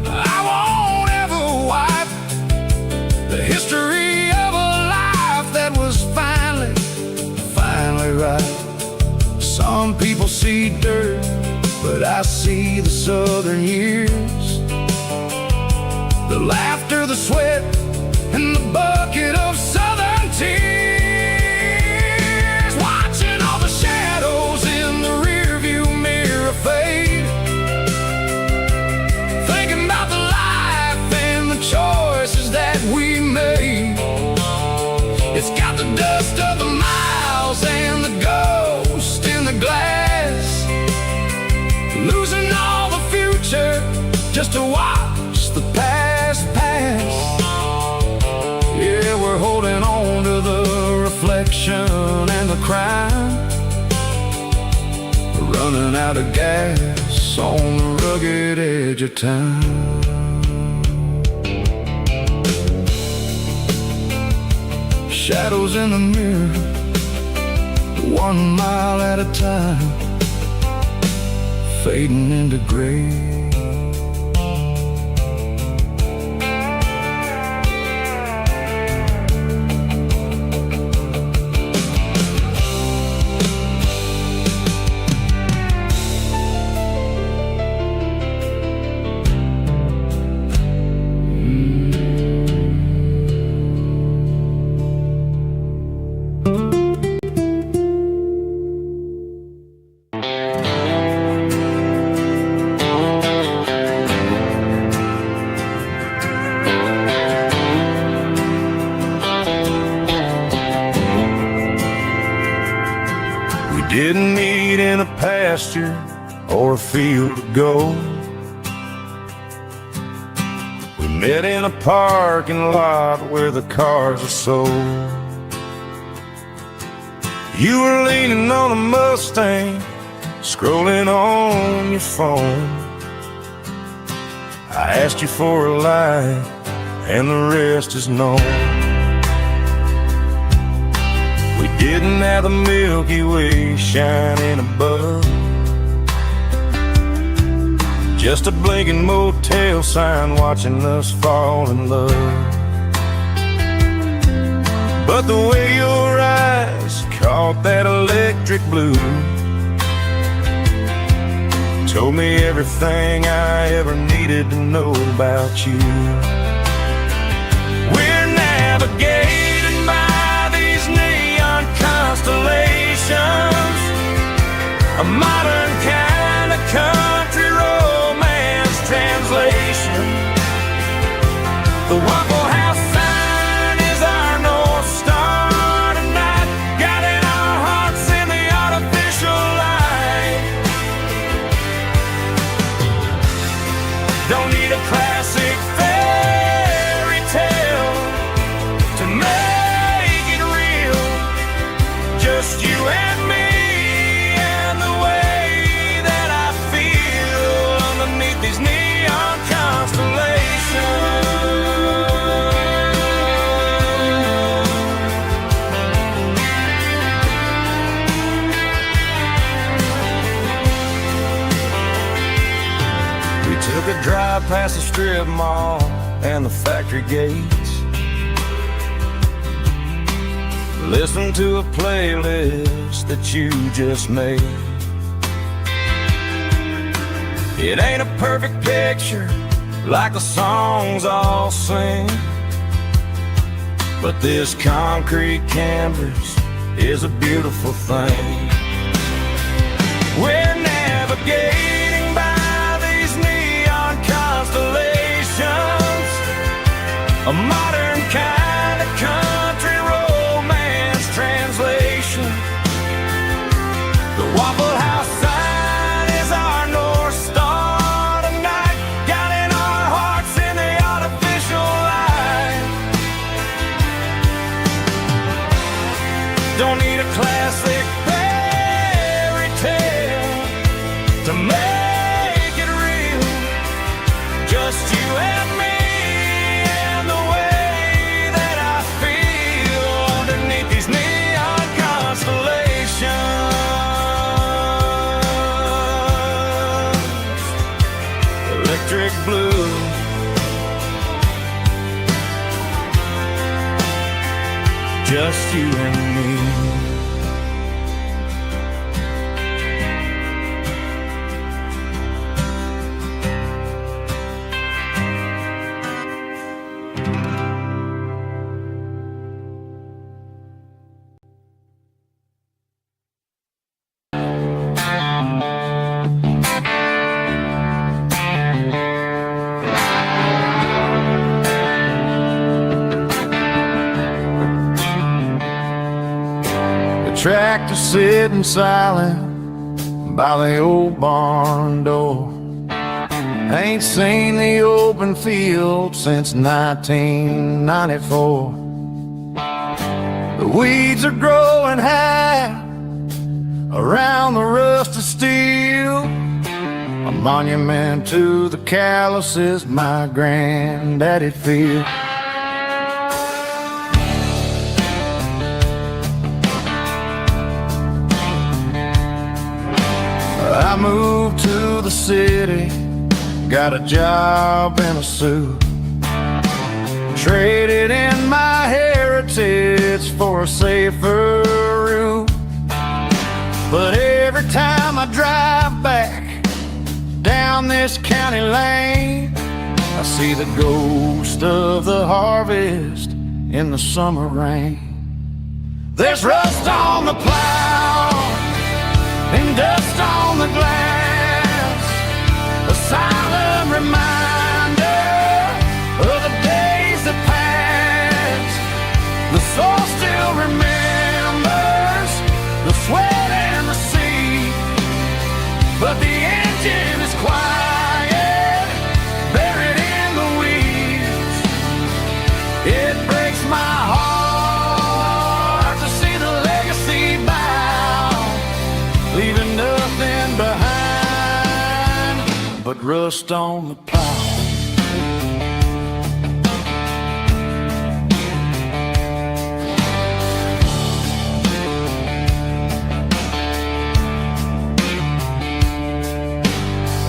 I won't ever wipe the history of a life that was finally right. I see the southern years, the laughter, the sweat, and the bucket of southern tears. Watching all the shadows in the rearview mirror fade, thinking about the life and the choices that we made. It's got the dust of the miles and the ghost in the glass, losing all the future just to watch the past pass. Yeah, we're holding on to the reflection and the crime, running out of gas on the rugged edge of time. Shadows in the mirror, 1 mile at a time, fading into gray. Didn't meet in a pasture or a field of gold. We met in a parking lot where the cars are sold. You were leaning on a Mustang, scrolling on your phone. I asked you for a light, and the rest is known. We didn't have the Milky Way shining above, just a blinking motel sign watching us fall in love. But the way your eyes caught that electric blue told me everything I ever needed to know about you. We're navigating by these neon constellations, a modern kind of country romance translation. The Waffle House sign is our North Star tonight, guiding our hearts in the artificial light. Don't need a classic fairy tale to make it real, just you and me and the way that I feel underneath these neon constellations. We took a drive past the strip mall and the factory gates, listen to a playlist that you just made. It ain't a perfect picture like the songs all sing, but this concrete canvas is a beautiful thing. We're navigating by these neon constellations, a modern kind of country romance translation. The Waffle House sign is our North Star tonight, guiding our hearts in the artificial light. Don't need a classic fairy tale to make it real, just you and me and the way that I feel underneath these neon constellations. Electric blue, just you and me. tractor sitting silent by the old barn door. Ain't seen the open field since 1994. The weeds are growing high around the rusted steel, a monument to the calluses my granddaddy feel. I moved to the city, got a job and a suit, traded in my heritage for a safer route. But every time I drive back down this county lane, I see the ghost of the harvest in the summer rain. There's rust on the plow and dust on the glass, a silent reminder of the days that passed. The soul still remembers the sweat and the sea, but the engine is quiet, buried in the weeds. It breaks my heart to see the legacy bow, leaving nothing behind but rust on the plow.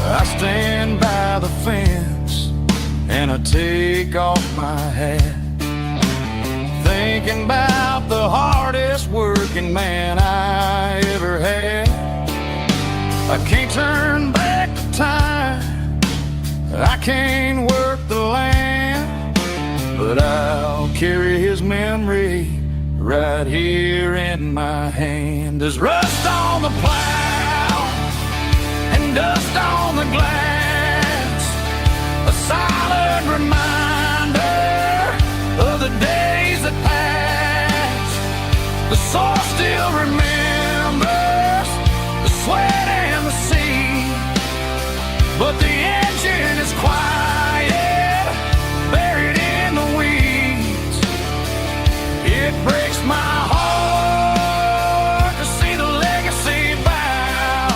I stand by the fence and I take off my hat, thinking about the hardest working man I ever had. I can't turn back the time, I can't work the land, but I'll carry his memory right here in my hand. There's rust on the plow and dust on the glass, a silent reminder of the days that passed. The soul still remembers the sweat and the sea, but the engine is quiet, buried in the weeds. It breaks my heart to see the legacy bow,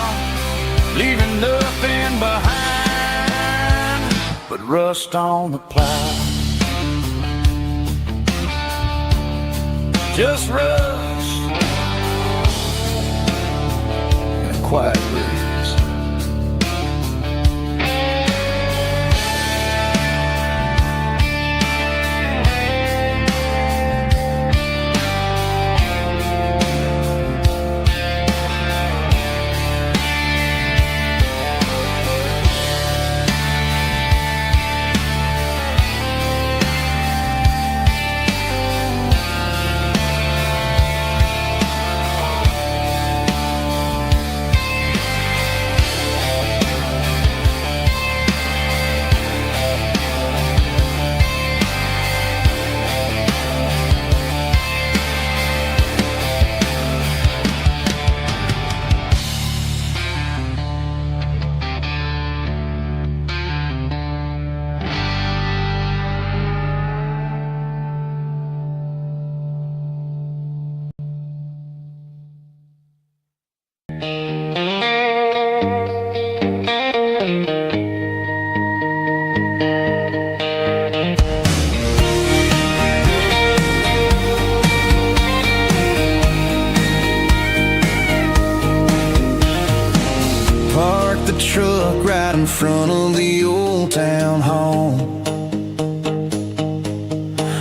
leaving nothing behind but rust on the plow. Just rust and a quiet breeze. The truck right in front of the old town hall,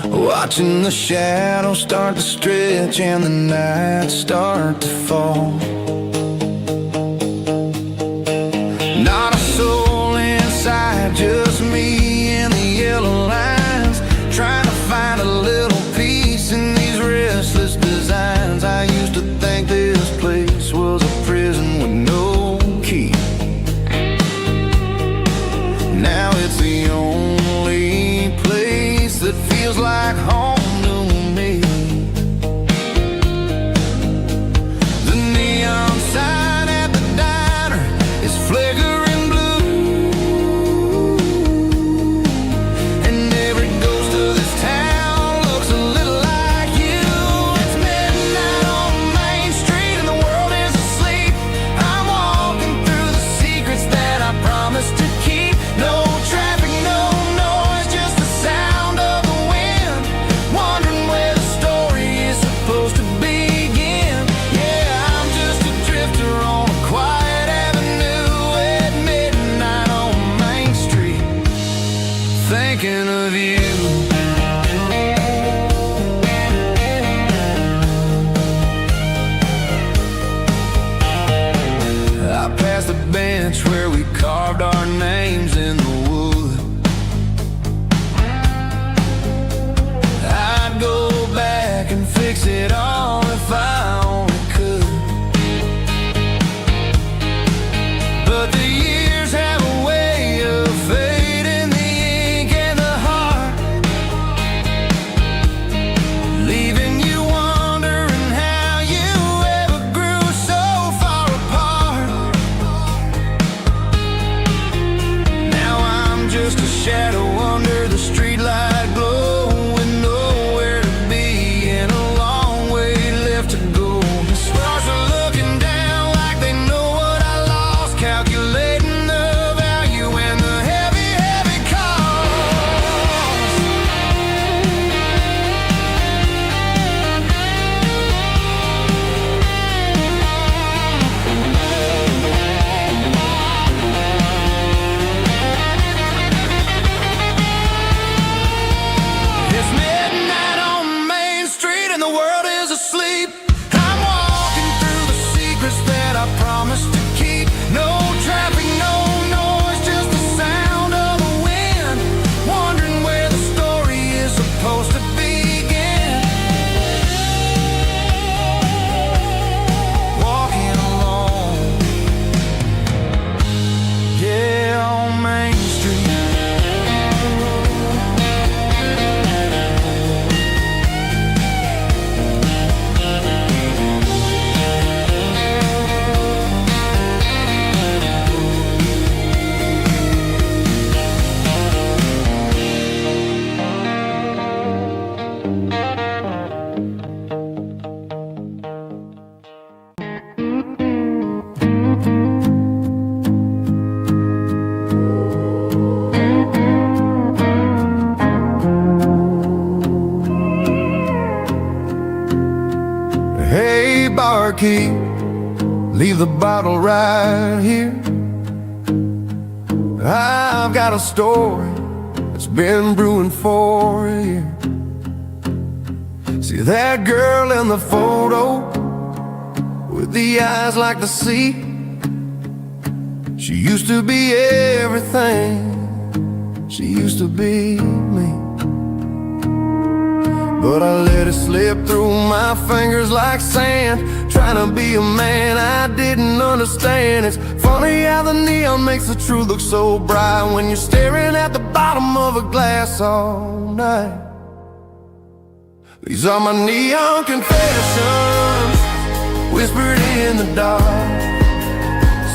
watching the shadows start to stretch and the nights start to fall. Not a soul inside, just me and the yellow lines, trying to find a little peace in these restless designs. I used to think this place was a prison with no key. Now it's the only place that feels like home to me. thinking of you. I passed the bench where we carved our names in the wood. I'd go back and fix it all if I only could. But the years have a way of fading the ink and the heart, leaving you wondering how you ever grew so far apart. Now I'm just a shadow under the streetlight glow, with nowhere to be and a long way left to go. The stars are looking down like they know what I lost, calculating the value and the heavy, heavy cost. It's midnight on Main Street and the world is asleep. I'm walking through the secrets that I promised to keep. No traffic, no noise, just the sound of the wind. Wondering where the story is supposed to begin. Walking alone, yeah, on Main Street. Hey, barkeep, leave the bottle right here. I've got a story that's been brewing for a year. See that girl in the photo with the eyes like the sea? She used to be everything, she used to be me. But I let it slip through my fingers like sand, trying to be a man I didn't understand. It's funny how the neon makes the truth look so bright when you're staring at the bottom of a glass all night. These are my neon confessions, whispered in the dark,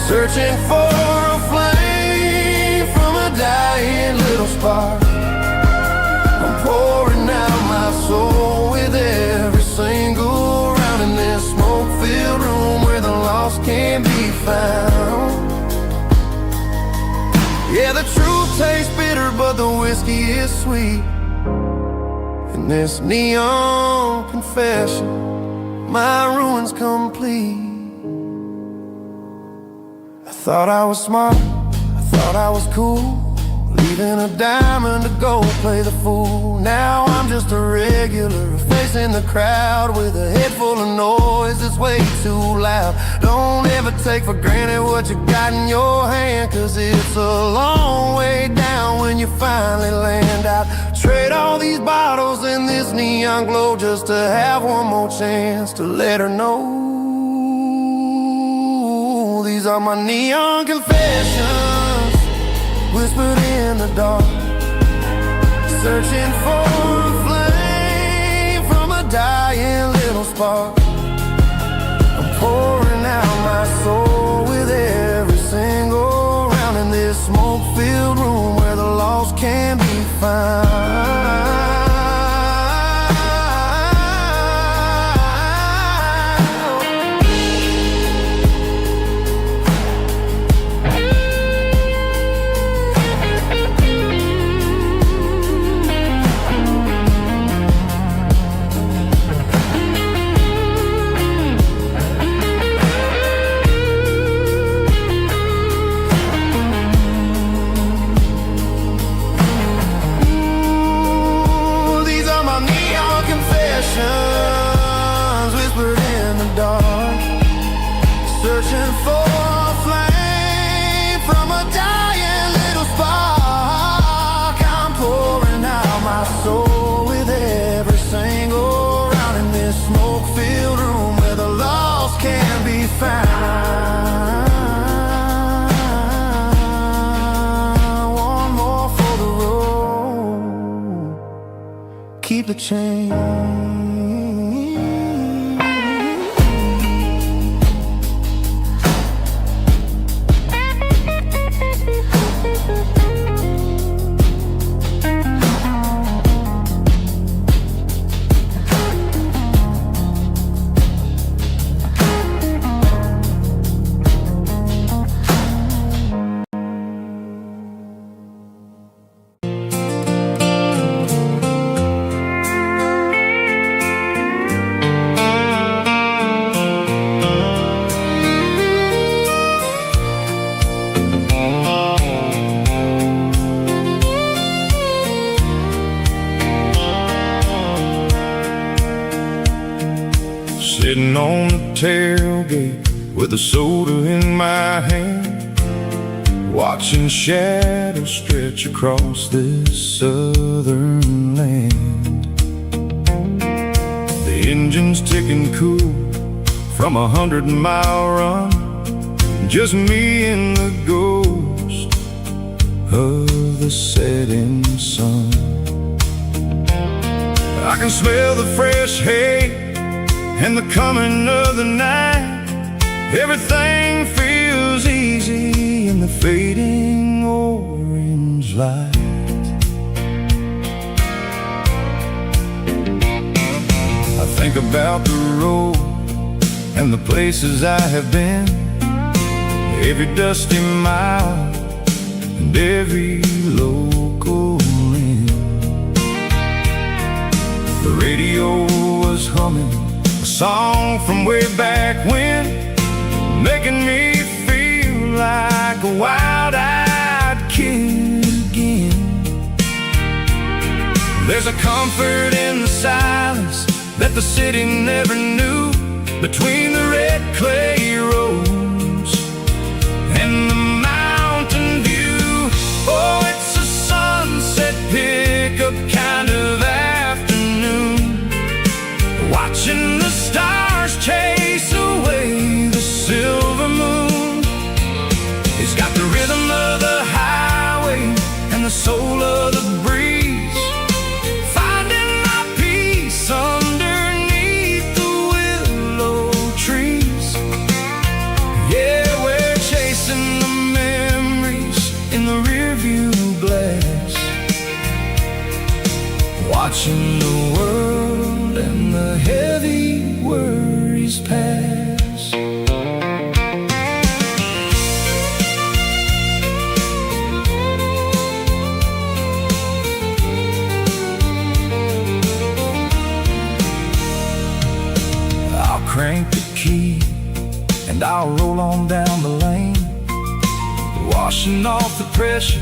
searching for a flame from a dying little spark. I'm pouring out my soul with every single round in this smoke-filled room where the lost can't be found. Yeah, the truth tastes bitter, but the whiskey is sweet. In this neon confession, my ruin's complete. I thought I was smart, I thought I was cool, leaving a diamond to go play the fool. Now I'm just a regular, facing the crowd with a head full of noise that's way too loud. Don't ever take for granted what you got in your hand, cause it's a long way down when you finally land out. Trade all these bottles and this neon glow just to have one more chance to let her know. These are my neon confessions, whispered in the dark, searching for a flame from a dying little spark. I'm pouring out my soul with every single round in this smoke-filled room where the lost can be found. found. One more for the road. Keep the change. Sitting on the tailgate with a soda in my hand, watching shadows stretch across this southern land. The engine's ticking cool from a 100-mile run, just me and the ghost of the setting sun. I can smell the fresh hay and the coming of the night. Everything feels easy in the fading orange light. I think about the road and the places I have been, every dusty mile and every local inn. The radio was humming a song from way back when, making me feel like a wild-eyed kid again. There's a comfort in the silence that the city never knew, between the red clay roads and the mountain view. Oh, it's a sunset pickup kind of afternoon, watching the stars chase away the silver moon. It's got the rhythm of the highway and the soul of the breeze, finding my peace underneath the willow trees. Yeah, we're chasing the memories in the rearview glass, watching the world and the heavy worries pass. I'll crank the key and I'll roll on down the lane, washing off the pressure,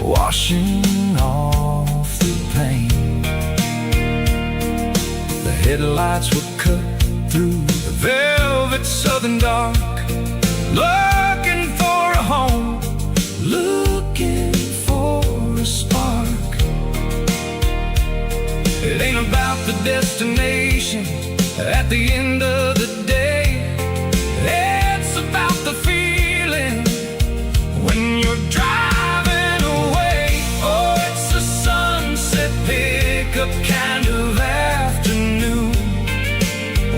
washing off the pain. The headlights will cut through the velvet southern dark, looking for a home, looking for a spark. It ain't about the destination at the end of the day, it's about the feeling when you're driving away. Oh, it's a sunset pickup kind of afternoon,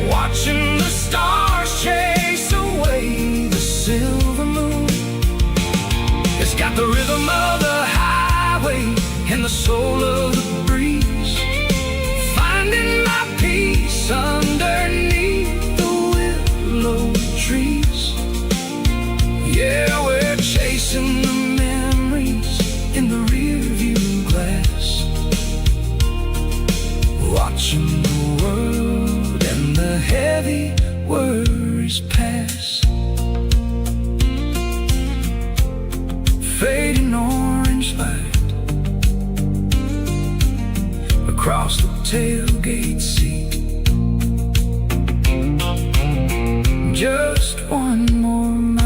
watching the stars chase away the silver moon. It's got the rhythm of the highway and the soul of the breeze, finding my peace underneath the willow trees. Yeah, we're chasing the memories in the rearview glass, watching the world and the heavy worries pass. Fading orange light across the tailgate seat. Just one more mile.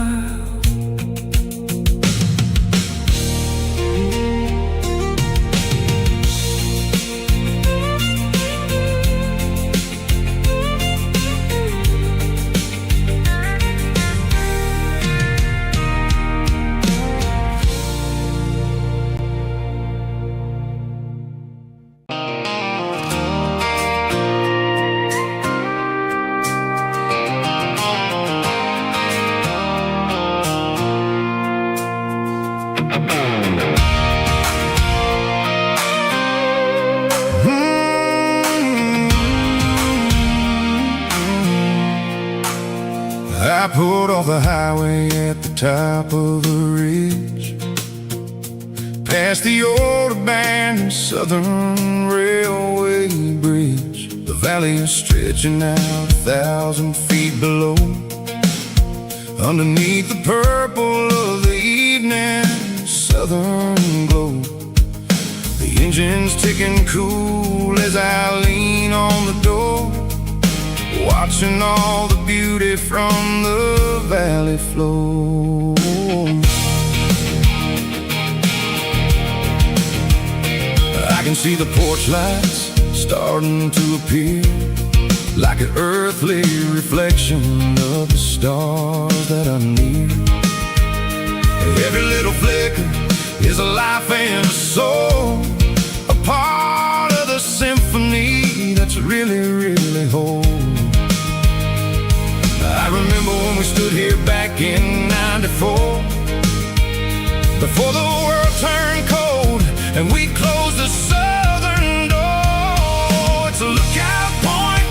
I pulled off the highway at the top of a ridge, past the old abandoned Southern Railway bridge. The valley is stretching out 1,000 feet below, underneath the purple of the evening southern glow. The engine's ticking cool as I lean on the door, watching all the beauty from the valley flow. I can see the porch lights starting to appear, like an earthly reflection of the stars that are near. Every little flicker is a life and a soul, a part of the symphony that's really, really whole. I remember when we stood here back in '94, before the world turned cold and we closed the southern door. It's a lookout point,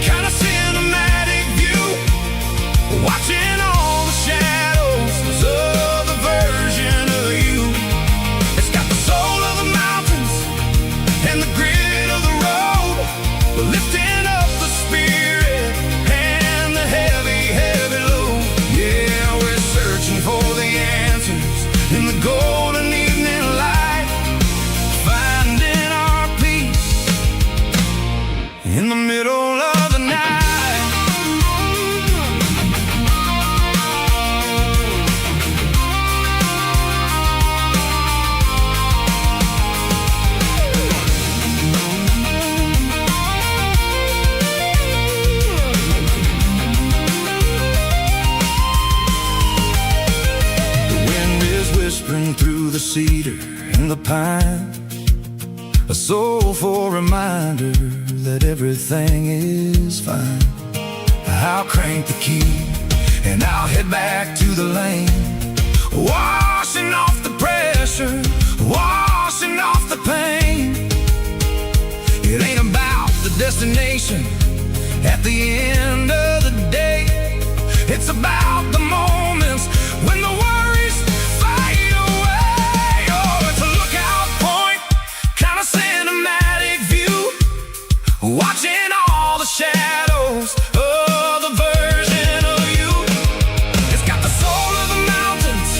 kind of cinematic view, watching all the shadows of the version of you. It's got the soul of the mountains and the grit of the road, lifting up the spirit and the heavy, heavy load. Yeah, we're searching for the answers in the golden evening light, finding our peace in the middle of the night. Through the cedar and the pine, a soulful reminder that everything is fine. I'll crank the key and I'll head back to the lane, washing off the pressure, washing off the pain. It ain't about the destination at the end of the day, it's about the moments when the worries fade away. Oh, it's a lookout point, kind of cinematic view, watching all the shadows of the version of you. It's got the soul of the mountains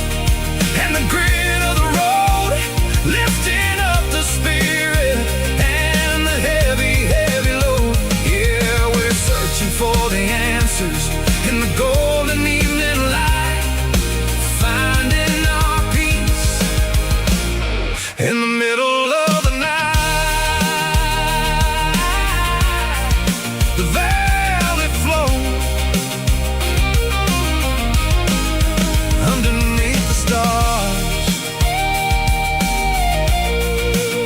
and the grit of the road, lifting up the spirit and the heavy, heavy load. Yeah, we're searching for the answers in the golden evening light, finding our peace in the middle of the night. The valley flows underneath the stars,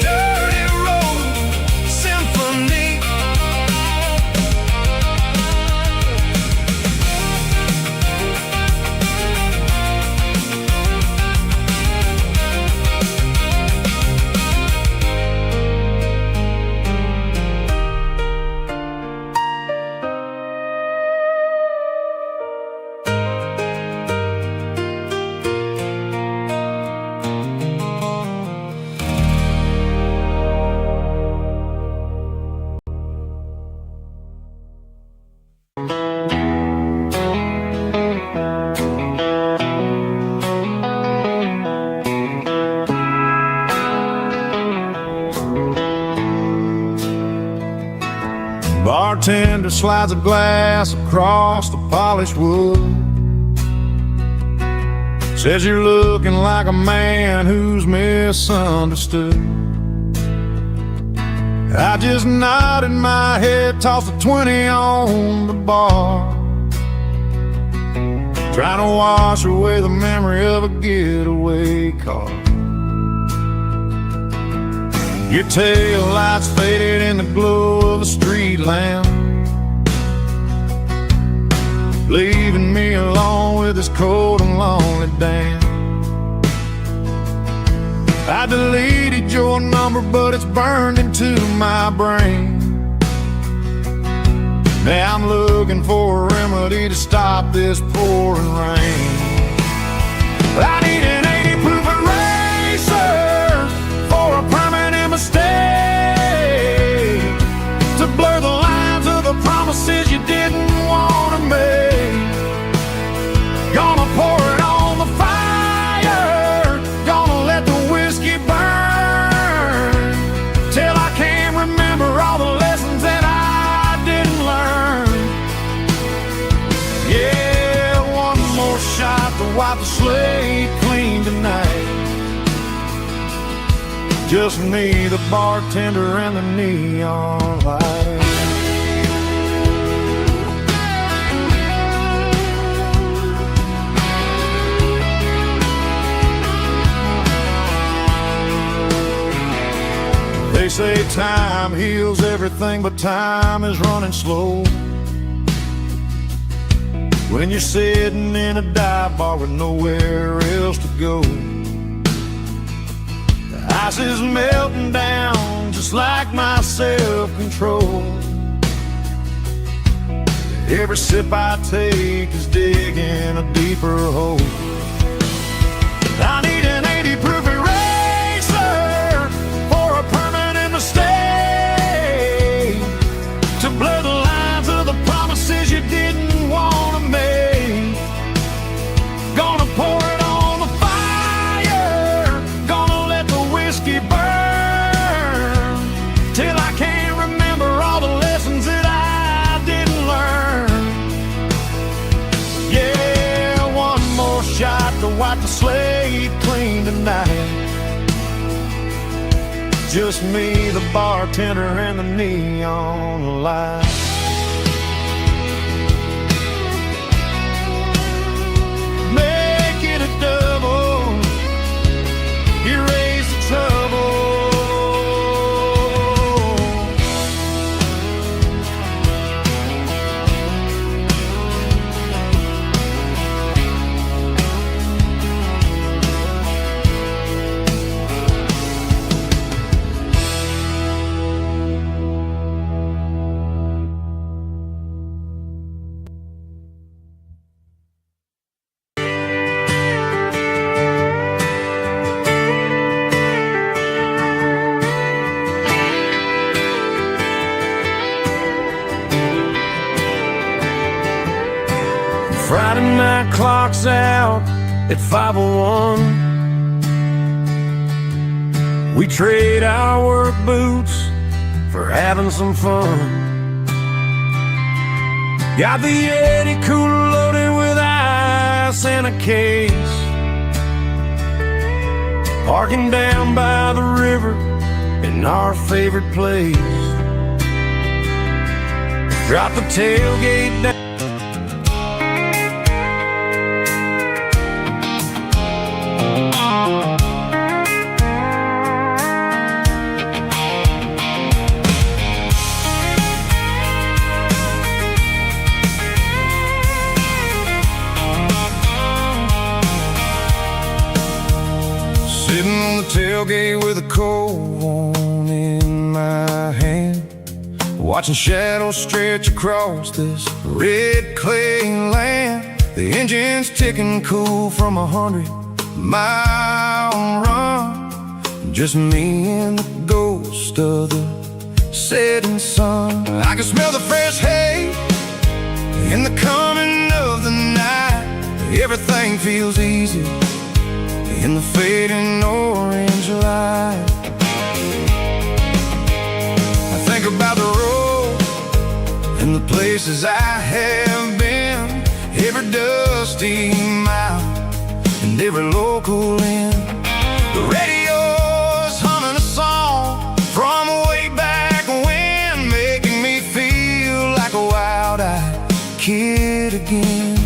dirty road symphony. Bartender slides a glass across the polished wood, says you're looking like a man who's misunderstood. I just nodded my head, tossed a 20 on the bar, trying to wash away the memory of a getaway car. Your tail lights faded in the glow of a street lamp, leaving me alone with this cold and lonely damn. I deleted your number, but it's burned into my brain. Now I'm looking for a remedy to stop this pouring rain. I need an 80 proof eraser for a permanent mistake, to blur the lines of the promises you didn't want to make. Gonna pour it on the fire, gonna let the whiskey burn, till I can't remember all the lessons that I didn't learn. Yeah, one more shot to wipe the slate clean tonight. Just me, the bartender, and the neon light. They say time heals everything, but time is running slow. When you're sitting in a dive bar with nowhere else to go, the ice is melting down just like my self-control. Every sip I take is digging a deeper hole. I need an 80 proof eraser for a permanent mistake, to blur the lines of the promises you didn't want to make. Gonna pour it on the fire, gonna let the whiskey burn, till I can't remember all the lessons that I didn't learn. Yeah, one more shot to wipe the slate clean tonight. Just me, the bartender, and the neon light. Make it a double, erase the trouble. Friday night clock's out at 5:01. We trade our work boots for having some fun. Got the Yeti cooler loaded with ice and a case, parking down by the river in our favorite place. Drop the tailgate down. Sitting on the tailgate with a cold one in my hand, watching shadows stretch across this red clay land. The engine's ticking cool from 100-mile run. Just me and the ghost of the setting sun. I can smell the fresh hay in the coming of the night. Everything feels easy in the fading orange light. I think about the road and the places I have been, every dusty mile and every local inn. The radio's humming a song from way back when, making me feel like a wild-eyed kid again.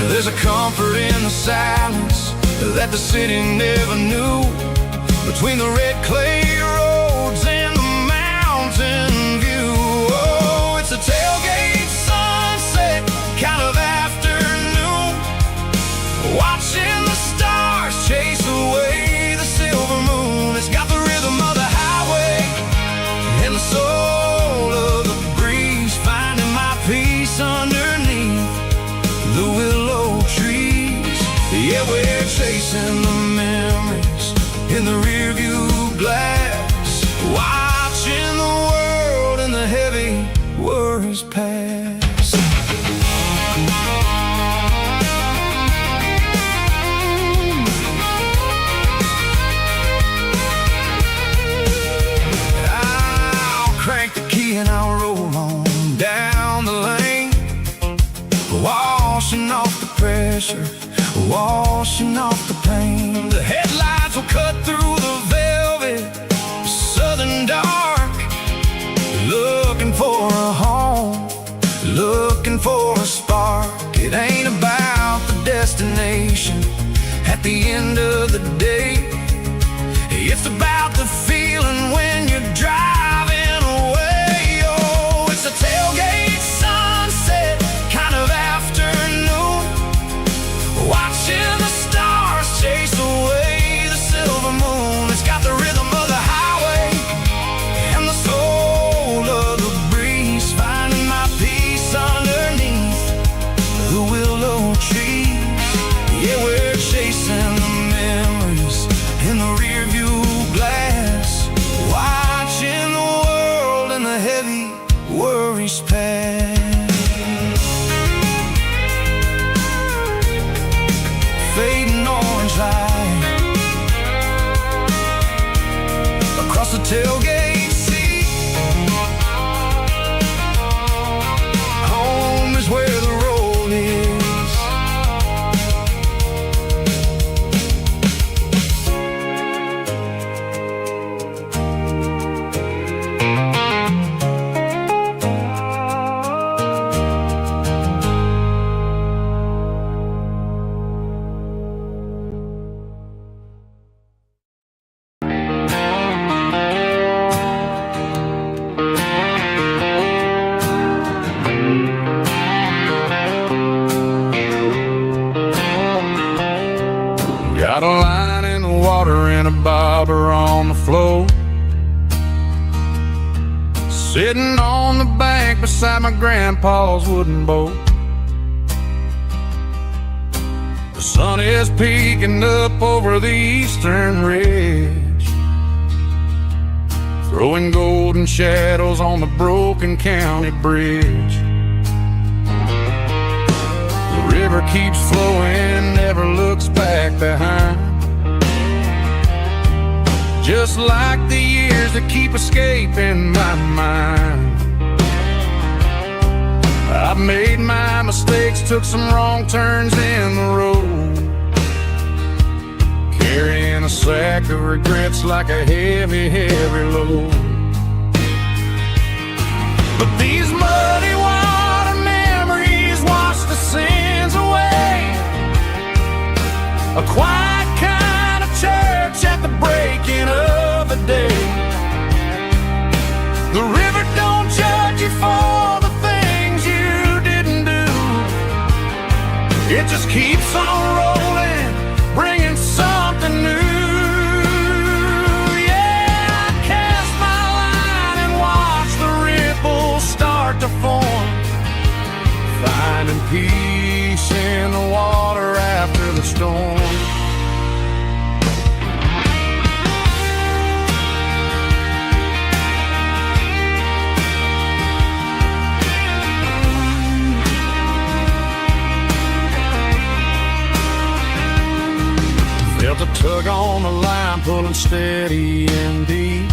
There's a comfort in the silence that the city never knew, between the red clay roads and the mountain view. Oh, it's a tailgate sunset kind of afternoon, watching the stars chase away the silver moon. It's got the rhythm of the highway and the soul of the breeze, finding pressure washing off the pain. The headlights will cut through the velvet southern dark, looking for a home, looking for a spark. It ain't about the destination at the end of the day. It's about the feeling when you're driving away. Oh, it's a tailgate sunset kind of afternoon, watching the stars chase away the silver moon. It's got the rhythm of the highway and the soul of the breeze, finding my peace underneath the willow trees. Yeah, we're chasing the memories in the rear view glass, watching the world and the heavy worries pass. Fading orange light across the tailgate seat. Home is where the road is. Got a line in the water and a bobber on the floor, sitting on the bank beside my grandpa's wooden boat. The sun is peeking up over the eastern ridge, throwing golden shadows on the broken county bridge. The river keeps flowing, never looks back behind, just like the years that keep escaping my mind. I've made my mistakes, took some wrong turns in the road, carrying a sack of regrets like a heavy, heavy load. But these muddy water memories wash the sins away. A quiet kind of church at the breaking of the day. The river don't judge you for the things you didn't do. It just keeps on rolling, bringing something new. Yeah, I cast my line and watch the ripples start to form, finding peace in the water after the storm. Felt a tug on the line, pulling steady and deep.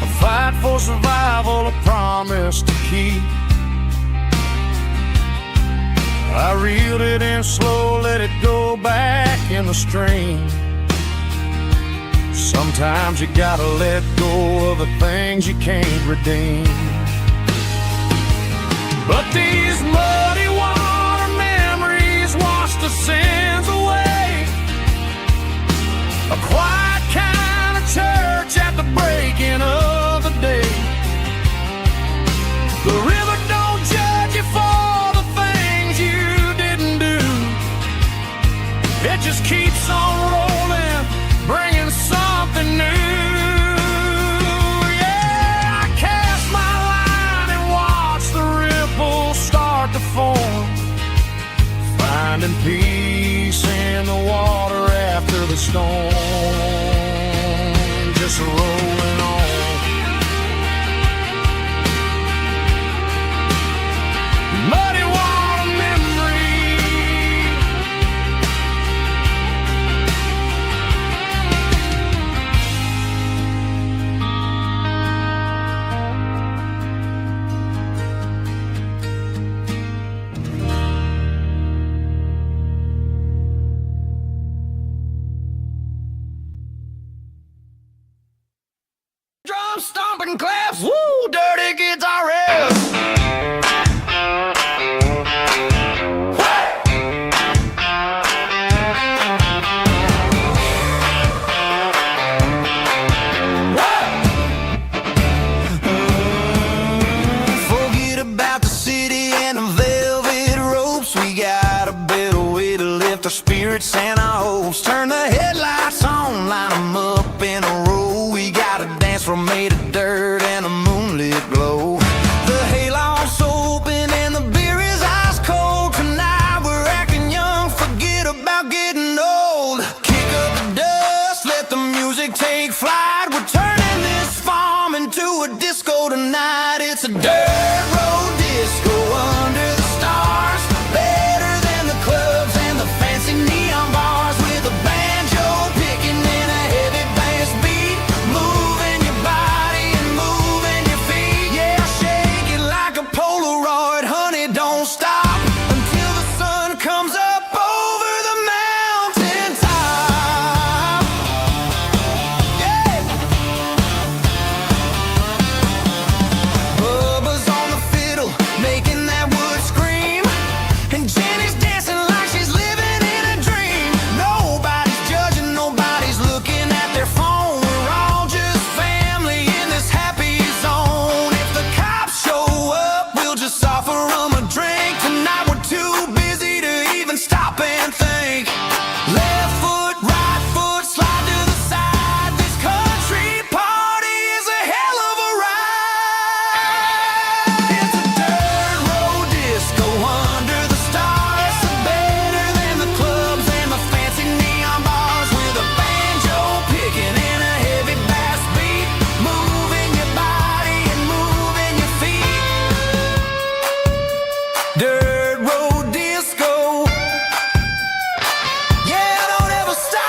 A fight for survival, a promise to keep. I reeled it in slow, let it go back in the stream. Sometimes you gotta let go of the things you can't redeem. But these muddy water memories wash the sins away. A quiet kind of church at the breaking of the day. The river don't judge you for the things you didn't do. It just keeps on rolling, bringing something new. Yeah, I cast my line and watch the ripples start to form, finding peace in the water after the storm. Just rolling on. Muddy water memory. drum stomping claps. Woo, dirty guitar riffs. Forget about the city and the velvet ropes. We got a better way to lift our spirits and our hopes. Turn the headlights on, line them up in a row. We got a dance floor made of dirt and a moonlit glow. The hayloft's open and the beer is ice cold. Tonight we're acting young, forget about getting old. Kick up the dust, let the music take flight. We're turning this farm into a disco tonight. It's a dirt road disco under the stars. Better than the clubs and the fancy neon bars. With a banjo picking in a heavy bass beat. Moving your body and moving your feet. Yeah, shake it like a Polaroid, honey, don't stop until the sun comes up over the mountain top. Yeah. Bubba's on the fiddle, making that wood scream. And Jenny's dancing like she's living in a dream. Nobody's judging, nobody's looking at their phone. We're all just family in this happy zone. If the cops show up, we'll just offer them a drink. Tonight we're too busy to even stop and think. Left foot, right foot, slide to the side. This country party is a hell of a ride. It's a dirt road disco under the stars. Better than the clubs and the fancy neon bars. With a banjo picking in a heavy bass beat. Moving your body and moving your feet. Dirt road disco. Yeah, don't ever stop.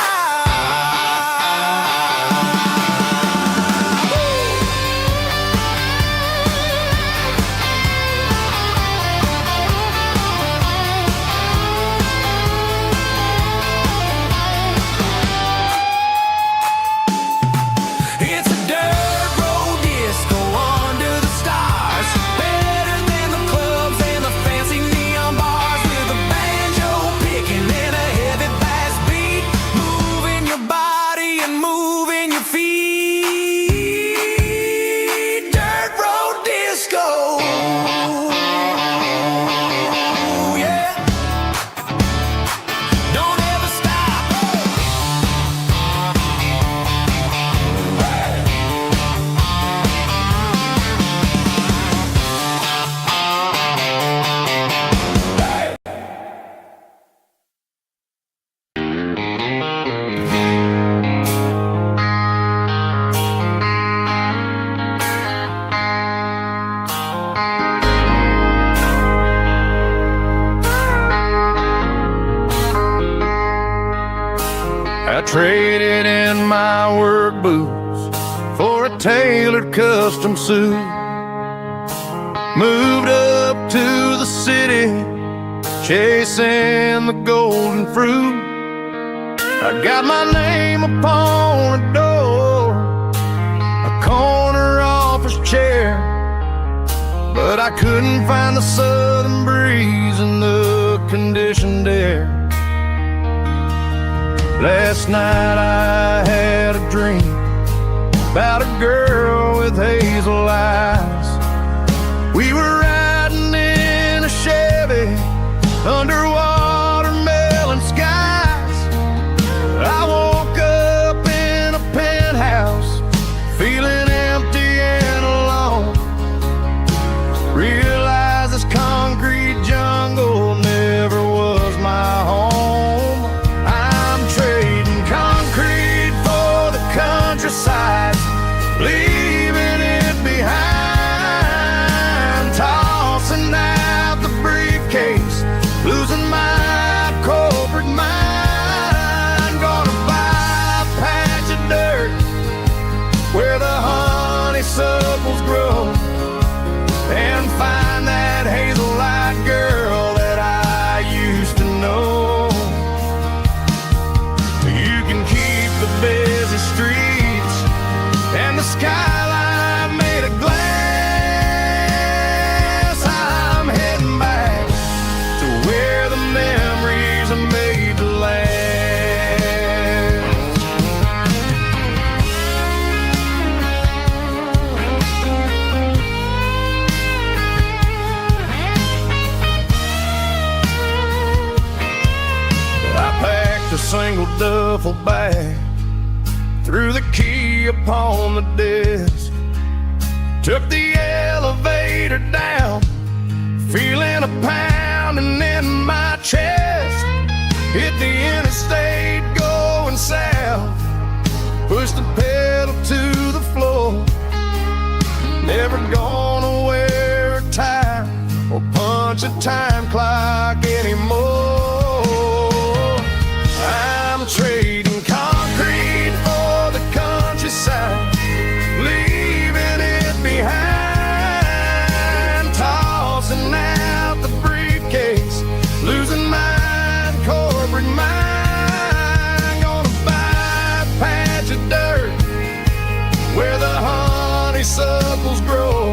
It's a dirt road disco under the stars. Better than the clubs and the fancy neon bars. With a banjo picking in a heavy bass beat. Moving your body and moving your feet. Dirt road disco. Yeah. Don't ever stop. I traded in my work boots for a tailored custom suit. Moved up to the city, chasing the golden fruit. I got my name upon a door, a corner office chair, but I couldn't find the southern breeze in the conditioned air. Last night I had a dream about a girl with hazel eyes. We were riding in a Chevy under watermelon skies. I woke up in a penthouse, feeling empty and alone. Realized this concrete jungle never was my home. I'm trading concrete for the countryside, leaving it behind. Tossing out the briefcase, losing my corporate mind. Gonna buy a patch of dirt where the honeysuckles grow, and find that hazel-eyed girl that I used to know. You can keep the busy streets and the skyline duffel bag, threw the key upon the desk, took the elevator down, feeling a pounding in my chest. Hit the interstate going south, pushed the pedal to the floor. Never gonna wear a tie or punch a time clock anymore. I'm trading concrete for the countryside, leaving it behind, tossing out the briefcase, losing my corporate mind. Gonna buy a patch of dirt where the honeysuckles grow,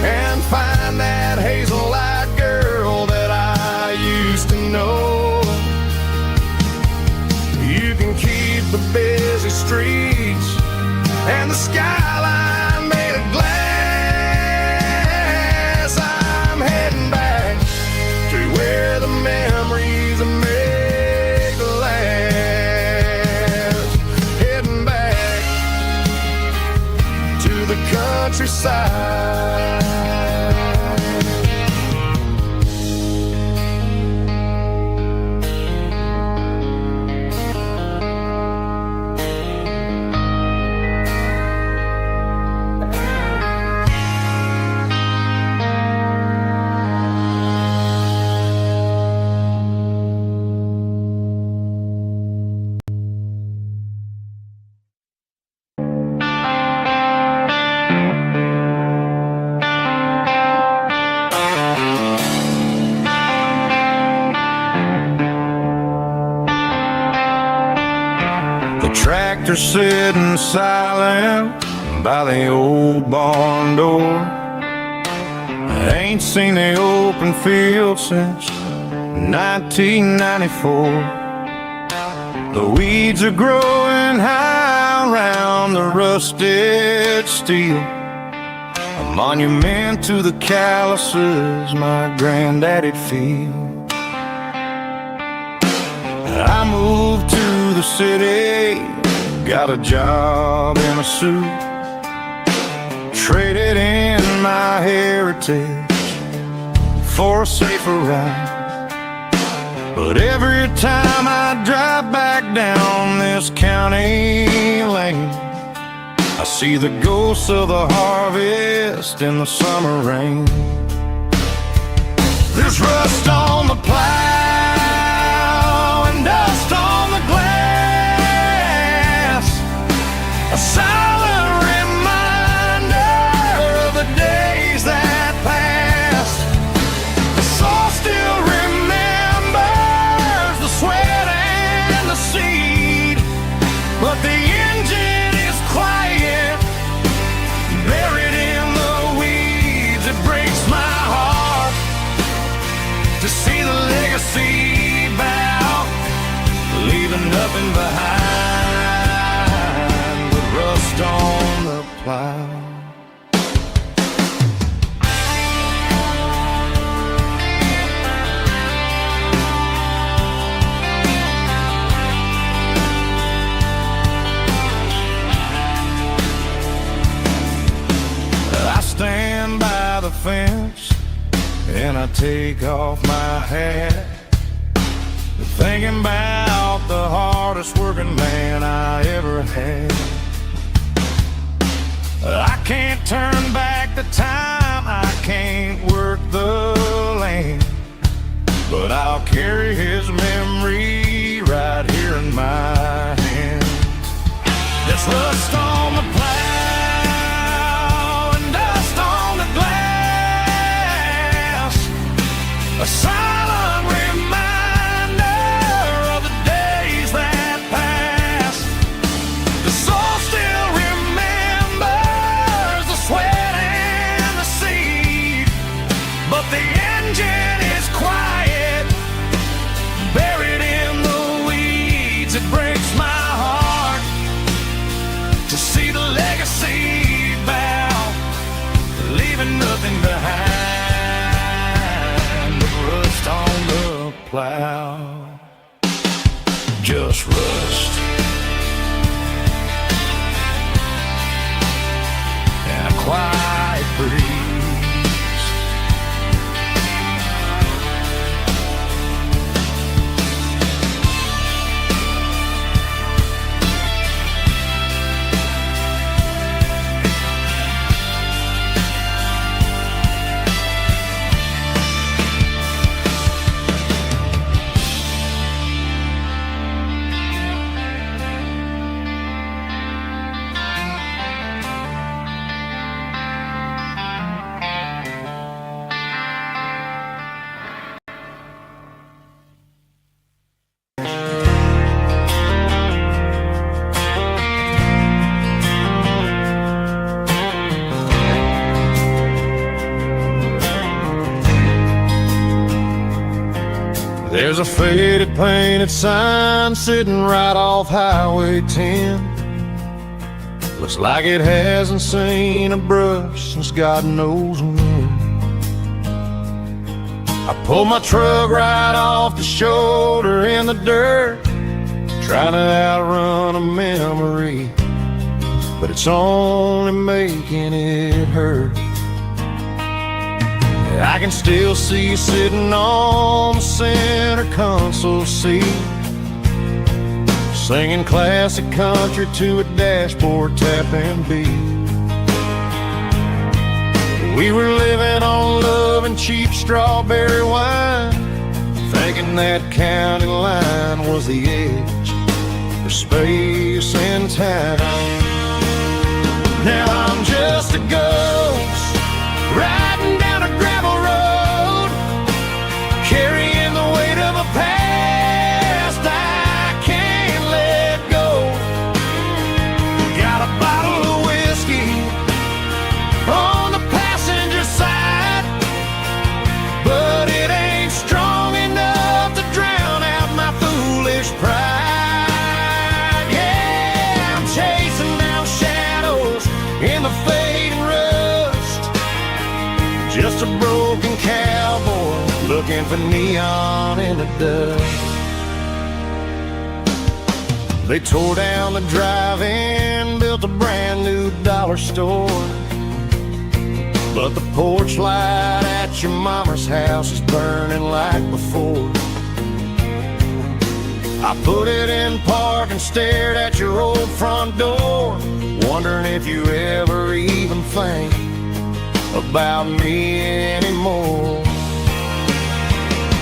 and find that hazel-eyed girl that I used to know. You can keep the busy streets and the skyline made of glass. I'm heading back to where the memories are made to last. Heading back to the countryside. Tractor sitting silent by the old barn door. I ain't seen the open field since 1994. The weeds are growing high around the rusted steel, a monument to the calluses my granddaddy'd feel. I moved to the city, got a job in a suit, traded in my heritage for a safer ride. But every time I drive back down this county lane, I see the ghosts of the harvest in the summer rain. There's rust on the plow and dust on the glass, a silent reminder of the days that passed. The soul still remembers the sweat and the seed, but the engine is quiet, buried in the weeds. It breaks my heart to see the legacy bow, leaving nothing behind but rust on the plow. I stand by the fence and I take off my hat, thinking about the hardest working man I ever had. I can't turn back the time, I can't work the land, but I'll carry his memory right here in my hand. There's rust on the plow and dust on the glass, a silent reminder of the days that passed. The soul still remembers the sweat and the seed, but the engine is quiet, buried in the weeds. It breaks my heart to see the legacy bow, leaving nothing behind but rust on the plow. Just rust. quiet breeze. There's a faded painted sign sitting right off Highway 10. Looks like it hasn't seen a brush since God knows when. I pulled my truck right off the shoulder in the dirt, trying to outrun a memory, but it's only making it hurt. I can still see you sitting on the center console seat, singing classic country to a dashboard tapping beat. We were living on love and cheap strawberry wine, thinking that county line was the edge for space and time. Now I'm just a ghost riding down a gravel road, carrying the weight of a past I can't let go. Got a bottle of whiskey on the passenger side, but it ain't strong enough to drown out my foolish pride. Yeah, I'm chasing down shadows in the fading rust, just a broken cowboy looking for neon in the dust. They tore down the drive-in, built a brand new dollar store, but the porch light at your mama's house is burning like before. I put it in park and stared at your old front door, wondering if you ever even think about me anymore.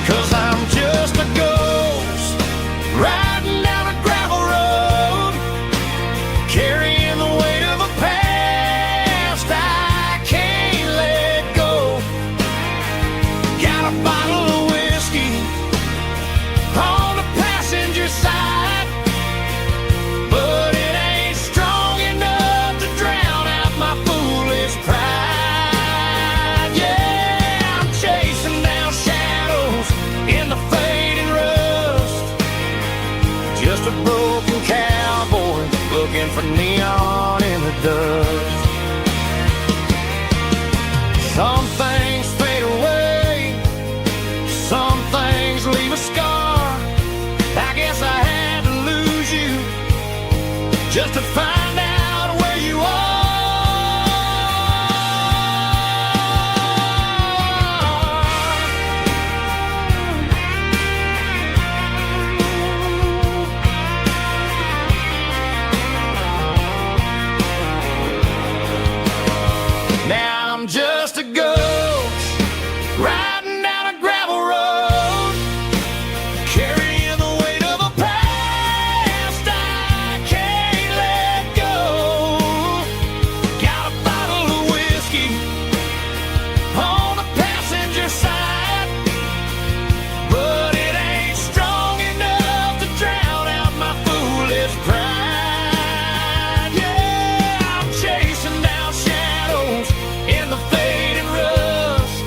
'Cause I'm just a ghost riding down a gravel road, carrying the weight of a past I can't let go. Got a bottle of whiskey on the passenger side, but it ain't strong enough to drown out my foolish pride. Yeah, I'm chasing down shadows in the fading rust, just a broken cowboy looking for neon in the dust. Some things fade away, some things leave a scar. I guess I had to lose you just to find out where you are. Now I'm just a ghost riding down a gravel road, carrying the weight of a past I can't let go. Got a bottle of whiskey on the passenger side, but it ain't strong enough to drown out my foolish pride. Yeah, I'm chasing down shadows in the fading rust,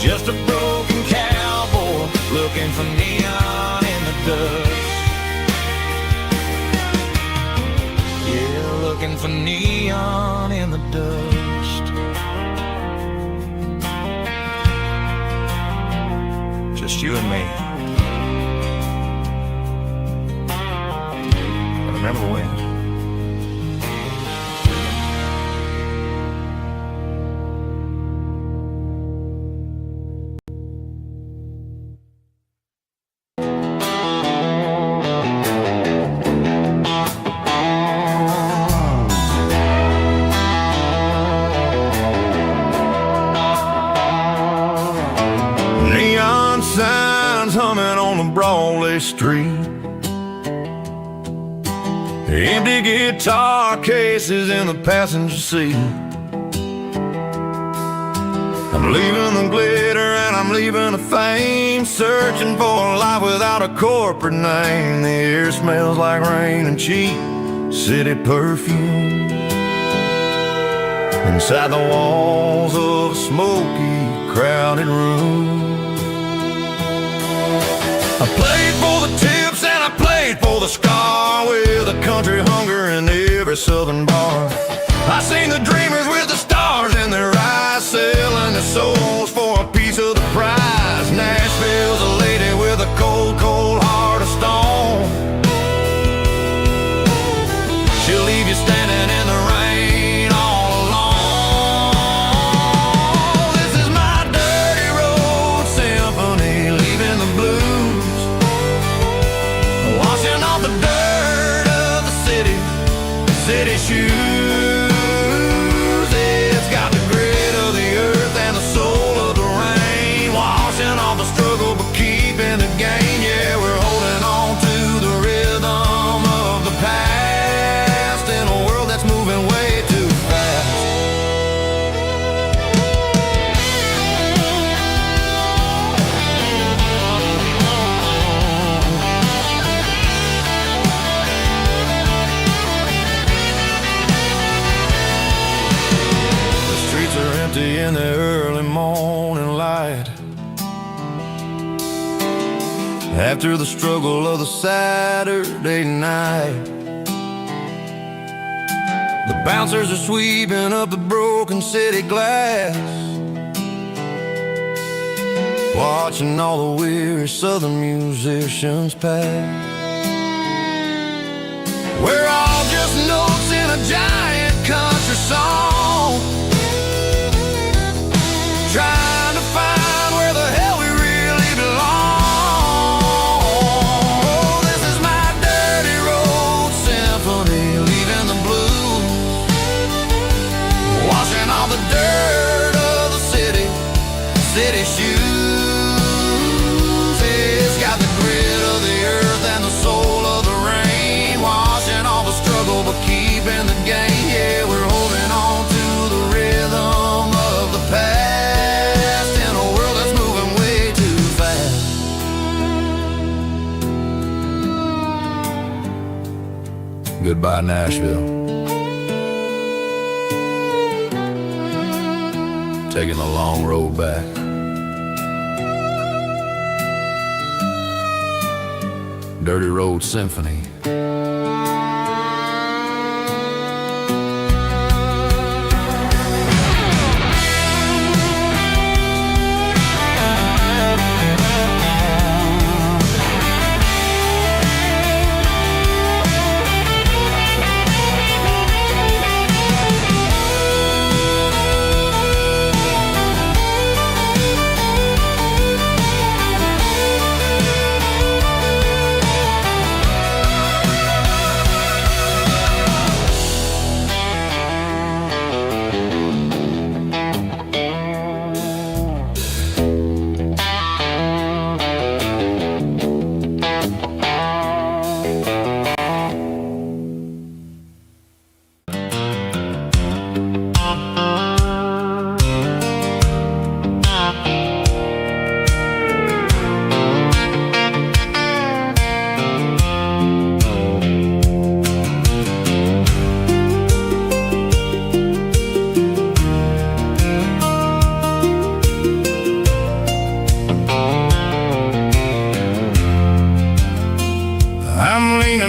just a broken cowboy looking for neon in the dust. Yeah, looking for neon in the dust. Just you and me. But remember when? one-way street. Empty guitar cases in the passenger seat. I'm leaving the glitter and I'm leaving the fame, searching for a life without a corporate name. The air smells like rain and cheap city perfume. Inside the walls of a smoky, crowded room. I played for the tips and I played for the scar, with a country hunger in every southern bar. I seen the dreamers with the stars in their eyes, selling their souls for a piece of the prize. Nashville's a lady with a cold, cold heart of stone. She'll leave you standing in the rain all alone. This is my dirty road symphony, leaving the blues, washing off the dirt of the city shoes. It's got the grit of the earth and the soul of the rain, washing off the struggle but keeping the gain. Yeah, we're holding on to the rhythm of the past in a world that's moving way too fast. The streets are empty in the early morning light, after the struggle of the Saturday night. The bouncers are sweeping up the broken city glass, watching all the weary southern musicians pass. We're all just notes in a giant country song, trying to find where the hell we really belong. Oh, this is my dirty road symphony, leaving the blues, washing all the dirt of the city shoes. It's got the grit of the earth and the soul of the rain, washing all the struggle but keeping the gain. Yeah, we're holding on to the rhythm of the past in a world that's moving way too fast. Goodbye, Nashville. Taking the long road back. Dirty Road Symphony.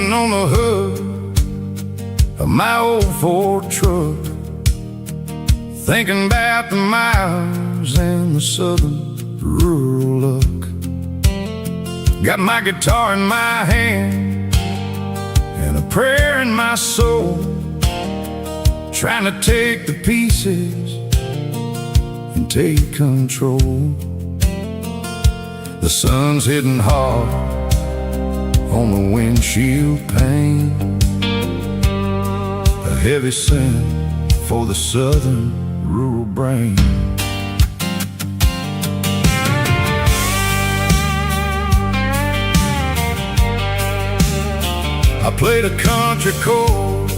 On the hood of my old Ford truck, thinking about the miles and the southern rural look. Got my guitar in my hand and a prayer in my soul, trying to take the pieces and take control. The sun's hitting hard on the windshield pane, a heavy scent for the southern rural brain. I played a country chord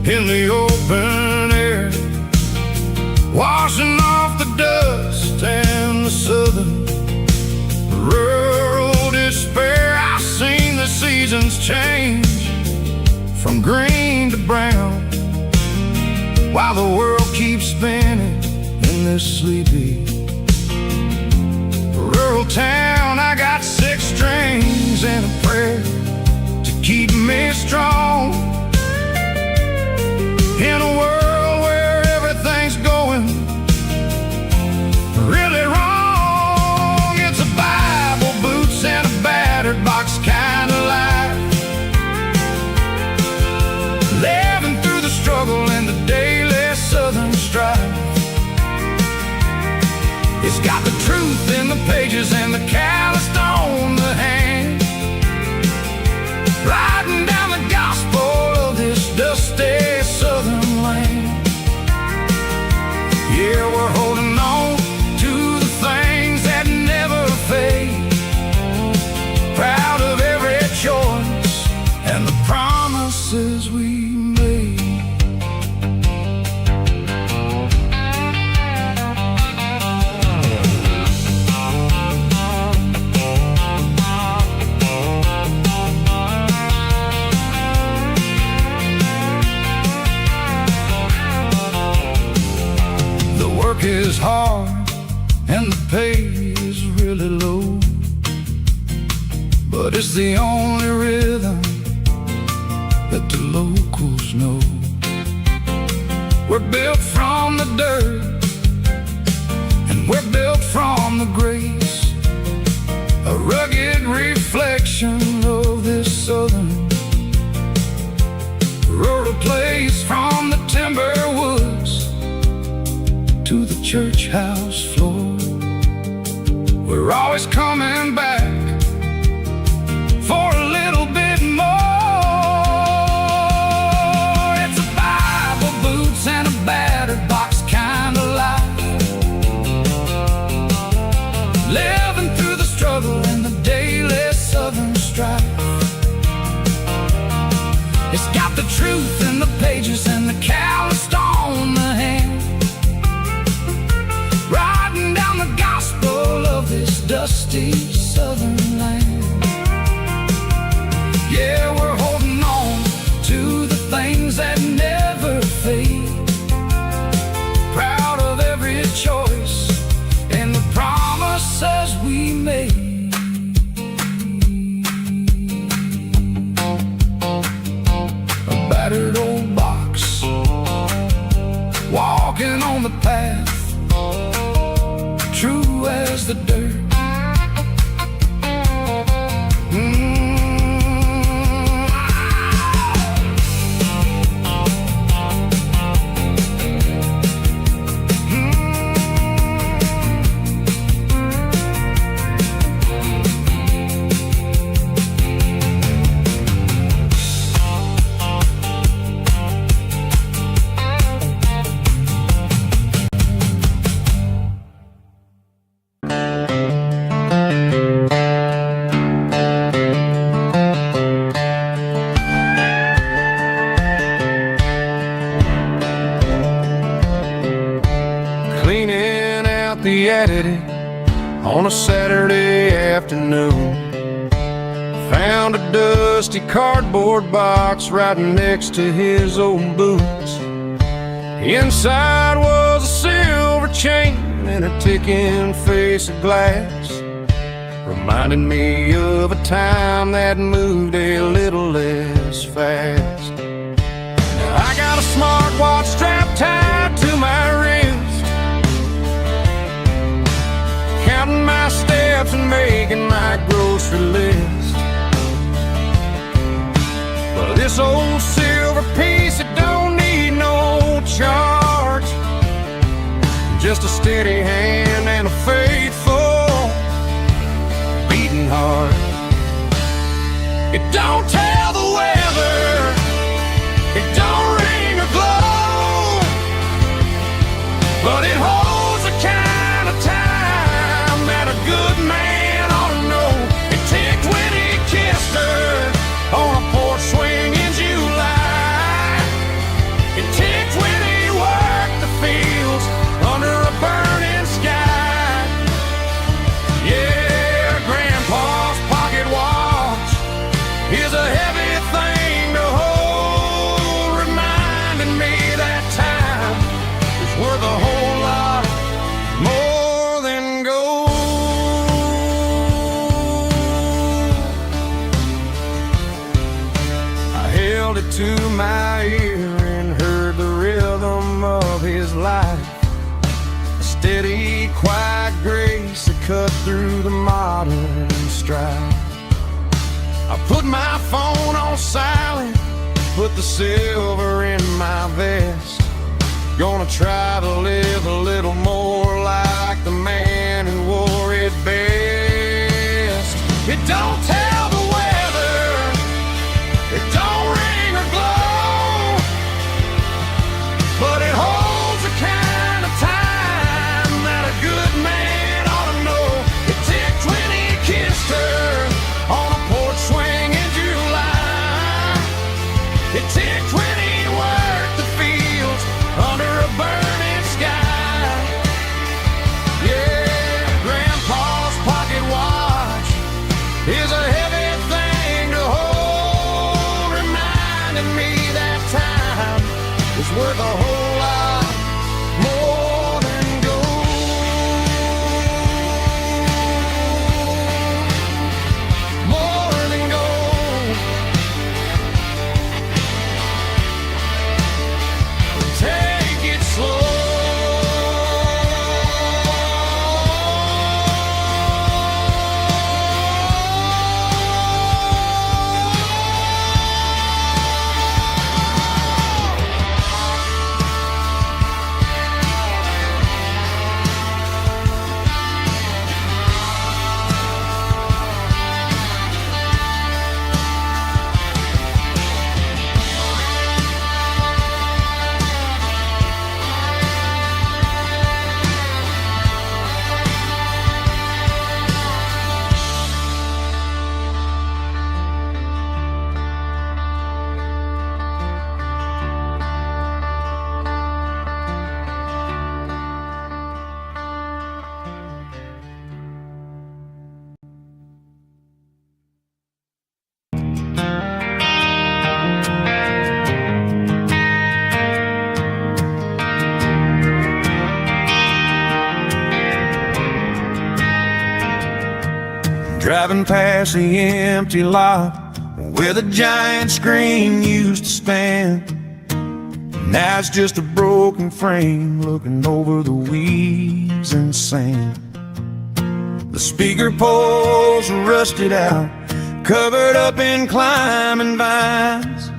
in the open air, washing off the dust and the southern rural despair. I've seen the seasons change from green to brown, while the world keeps spinning in this sleepy rural town. I got 6 strings and a prayer to keep me strong in a world where everything's going really wrong. It's a Bible, boots, and a battered box kind of life, living through the struggle and the daily southern strife. It's got the truth in the pages and the calloused on the hand, writing down the gospel of this dusty southern land. Yeah, we're holding on to the things that never fade, proud of every choice and the promises we made. Work is hard and the pay is really low, but it's the only rhythm that the locals know. We're built from the dirt and we're built from the grace, a rugged reflection of this southern rural place. From the timber woods to the church house floor, we're always coming back for a little bit more. It's a Bible, boots, and a battered box kind of life, living through the struggle and the daily southern strife. It's got the truth in the pages and the calloused on the hand, riding down the gospel of this dusty southern land. Yeah, we're holding on to the things that never fade, proud of every choice and the promises we made. A battered old box, walking on the path, true as the dirt. On a Saturday afternoon, found a dusty cardboard box right next to his old boots. Inside was a silver chain and a ticking face of glass, reminding me of a time that moved a little less fast. Now I got a smartwatch strapped tied to my wrist, counting my steps and making my grocery list. But this old silver piece, it don't need no charge, just a steady hand and a faithful beating heart. It don't tell the weather, it don't ring or glow, but it holds the kind of time that a good man ought to know. It ticked when he kissed her on a my ear and heard the rhythm of his life. A steady, quiet grace that cut through the modern strife. I put my phone on silent, put the silver in my vest. Gonna try to live a little more like the man who wore it best. It don't tell the weather, it don't ring or glow, but it holds the kind of time that a good man ought to know. It ticked when he kissed her on a porch swing in July. It ticked when he worked the fields under a burning sky. Yeah, Grandpa's pocket watch is a heavy thing to hold, reminding me that time is worth a whole lot more than gold. More than gold. Take it slow. Driving past the empty lot where the giant screen used to stand. Now it's just a broken frame looking over the weeds and sand. The speaker poles are rusted out, covered up in climbing vines.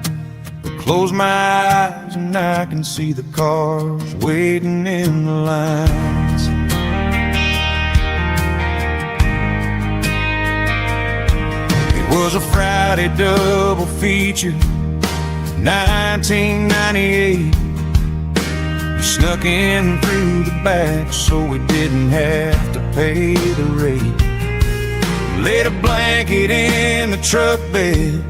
I close my eyes and I can see the cars waiting in the lines. It was a Friday double feature, 1998. We snuck in through the back so we didn't have to pay the rate. Laid a blanket in the truck bed,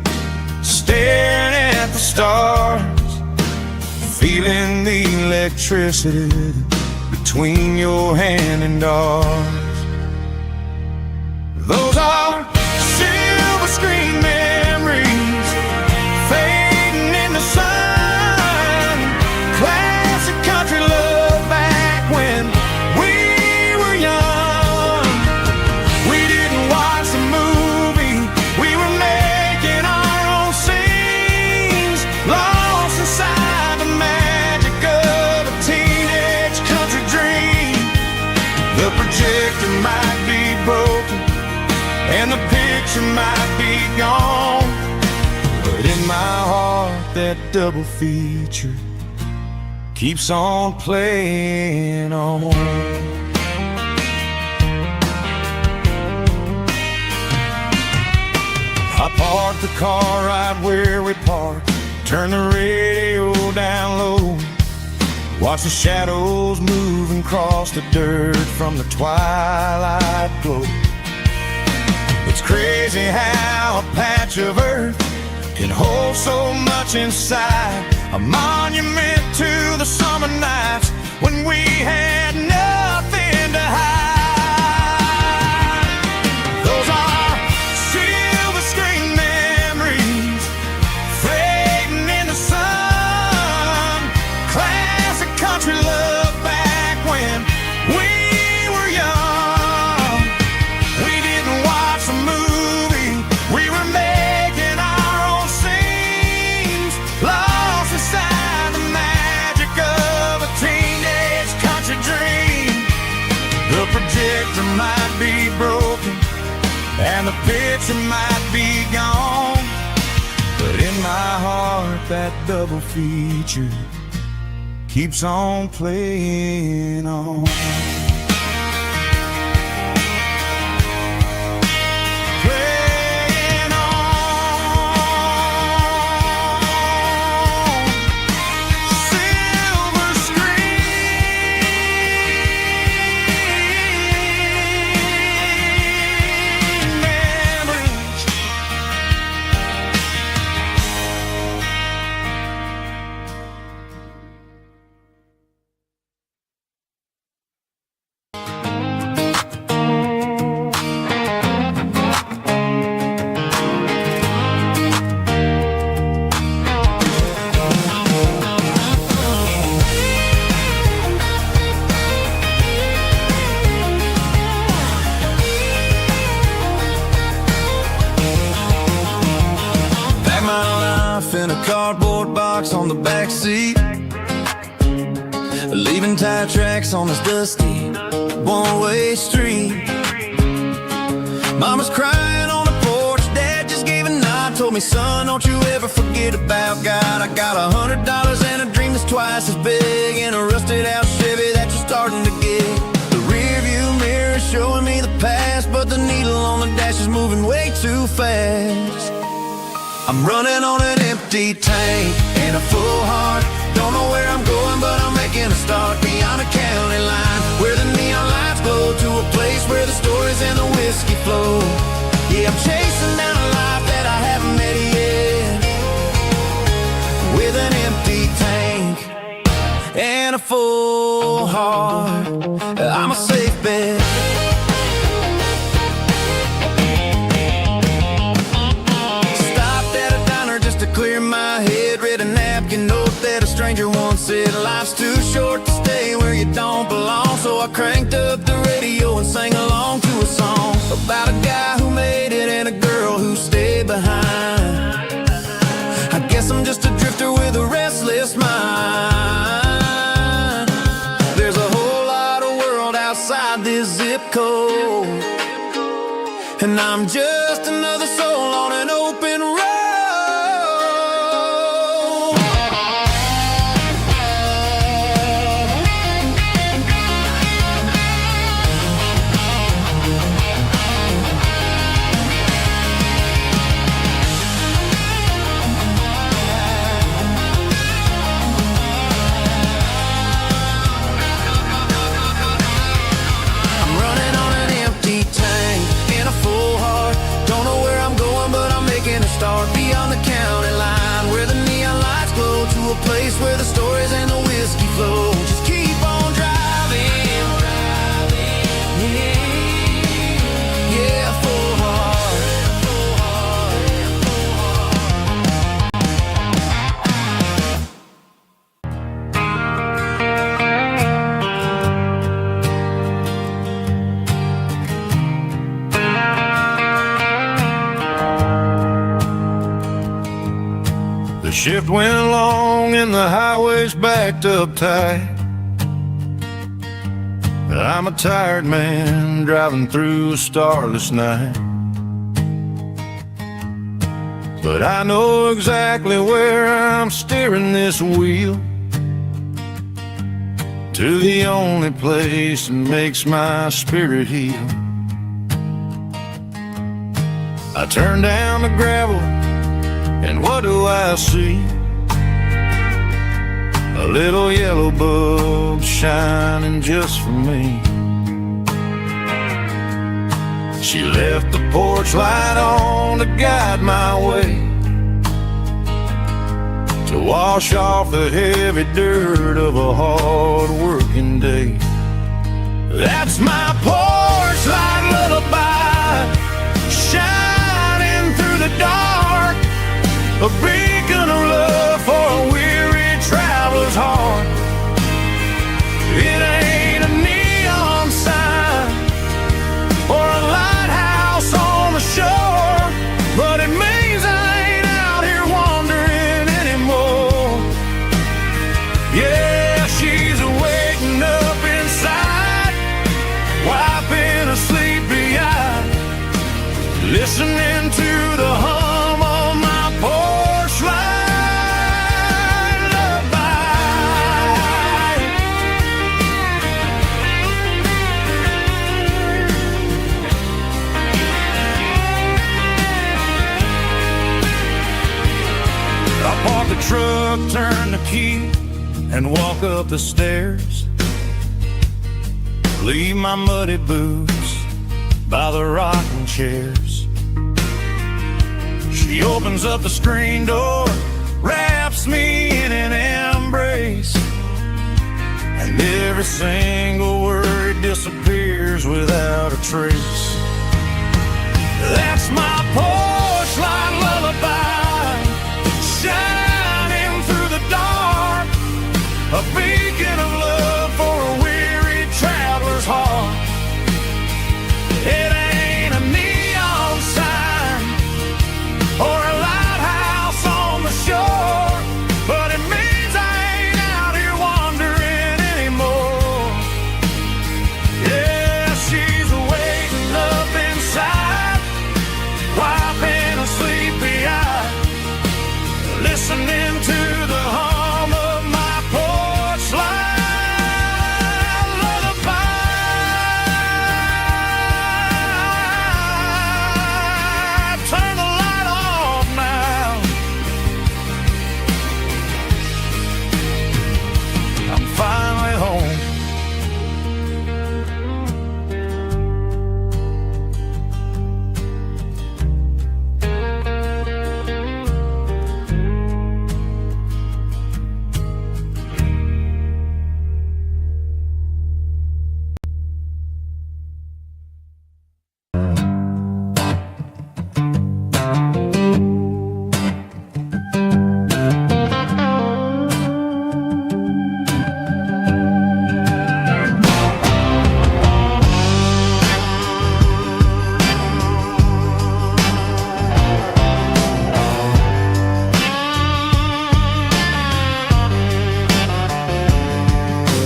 staring at the stars, feeling the electricity between your hand and ours. Those are silver screen memories fading in the sun. Classic country love back when we were young. We didn't watch the movie, we were making our own scenes, lost inside the magic of a teenage country dream. The projector might be broken and the picture might be gone, but in my heart that double feature keeps on playing on. I parked the car right where we parked, turned the radio down low, watched the shadows moving across the dirt from the twilight glow. It's crazy how a patch of earth can hold so much inside, a monument to the summer nights when we had nothing to hide. Those are silver screen memories fading in the sun. Classic country love back when we were young. We didn't watch the movie, we were making our own scenes, lost you might be gone, but in my heart that double feature keeps on playing on. In a cardboard box on the back seat, leaving tire tracks on this dusty one-way street. Mama's crying on the porch, Dad just gave a nod, told me, son, don't you ever forget about God. I got $100 and a dream that's twice as big, and a rusted out Chevy that you're starting to get. The rear view mirror is showing me the past, but the needle on the dash is moving way too fast. I'm running on an empty tank and a full heart. Don't know where I'm going, but I'm making a start beyond a county line, where the neon lights glow, to a place where the stories and the whiskey flow. Yeah, I'm chasing down a life that I haven't met yet, with an empty tank and a full heart. I'm a safe bet. Clear my head, read a napkin note that a stranger once said, life's too short to stay where you don't belong. So I cranked up the radio and sang along to a song about a guy who made it and a girl who stayed behind. I guess I'm just a drifter with a restless mind. There's a whole lot of world outside this zip code, and I'm just another soul on an open road. Start beyond the county line, where the neon lights glow, to a place where the stories and the whiskey flow. Just keep on driving, yeah, full heart, full The shift went along and the highway's backed up tight. I'm a tired man driving through a starless night, but I know exactly where I'm steering this wheel, to the only place that makes my spirit heal. I turn down the gravel, and what do I see? A little yellow bulb shining just for me. She left the porch light on to guide my way, to wash off the heavy dirt of a hard-working day. That's my porch light lullaby, shining through the dark, a beacon of love for a weary traveler's heart. It ain't a neon sign or a lighthouse on the shore, but it means I ain't out here wandering anymore. Yeah, she's waking up inside, wiping a sleepy eye, listening and walk up the stairs. Leave my muddy boots by the rocking chairs. She opens up the screen door, wraps me in an embrace, and every single word disappears without a trace. That's my porch light lullaby, shining through the dark, a beacon of love for a weary traveler's heart. It ain't a neon sign or a lighthouse on the shore, but it means I ain't out here wandering anymore. Yeah, she's waiting up inside, wiping a sleepy eye, listening to the hum of my porch light lullaby. Turn the light off now. I'm finally home.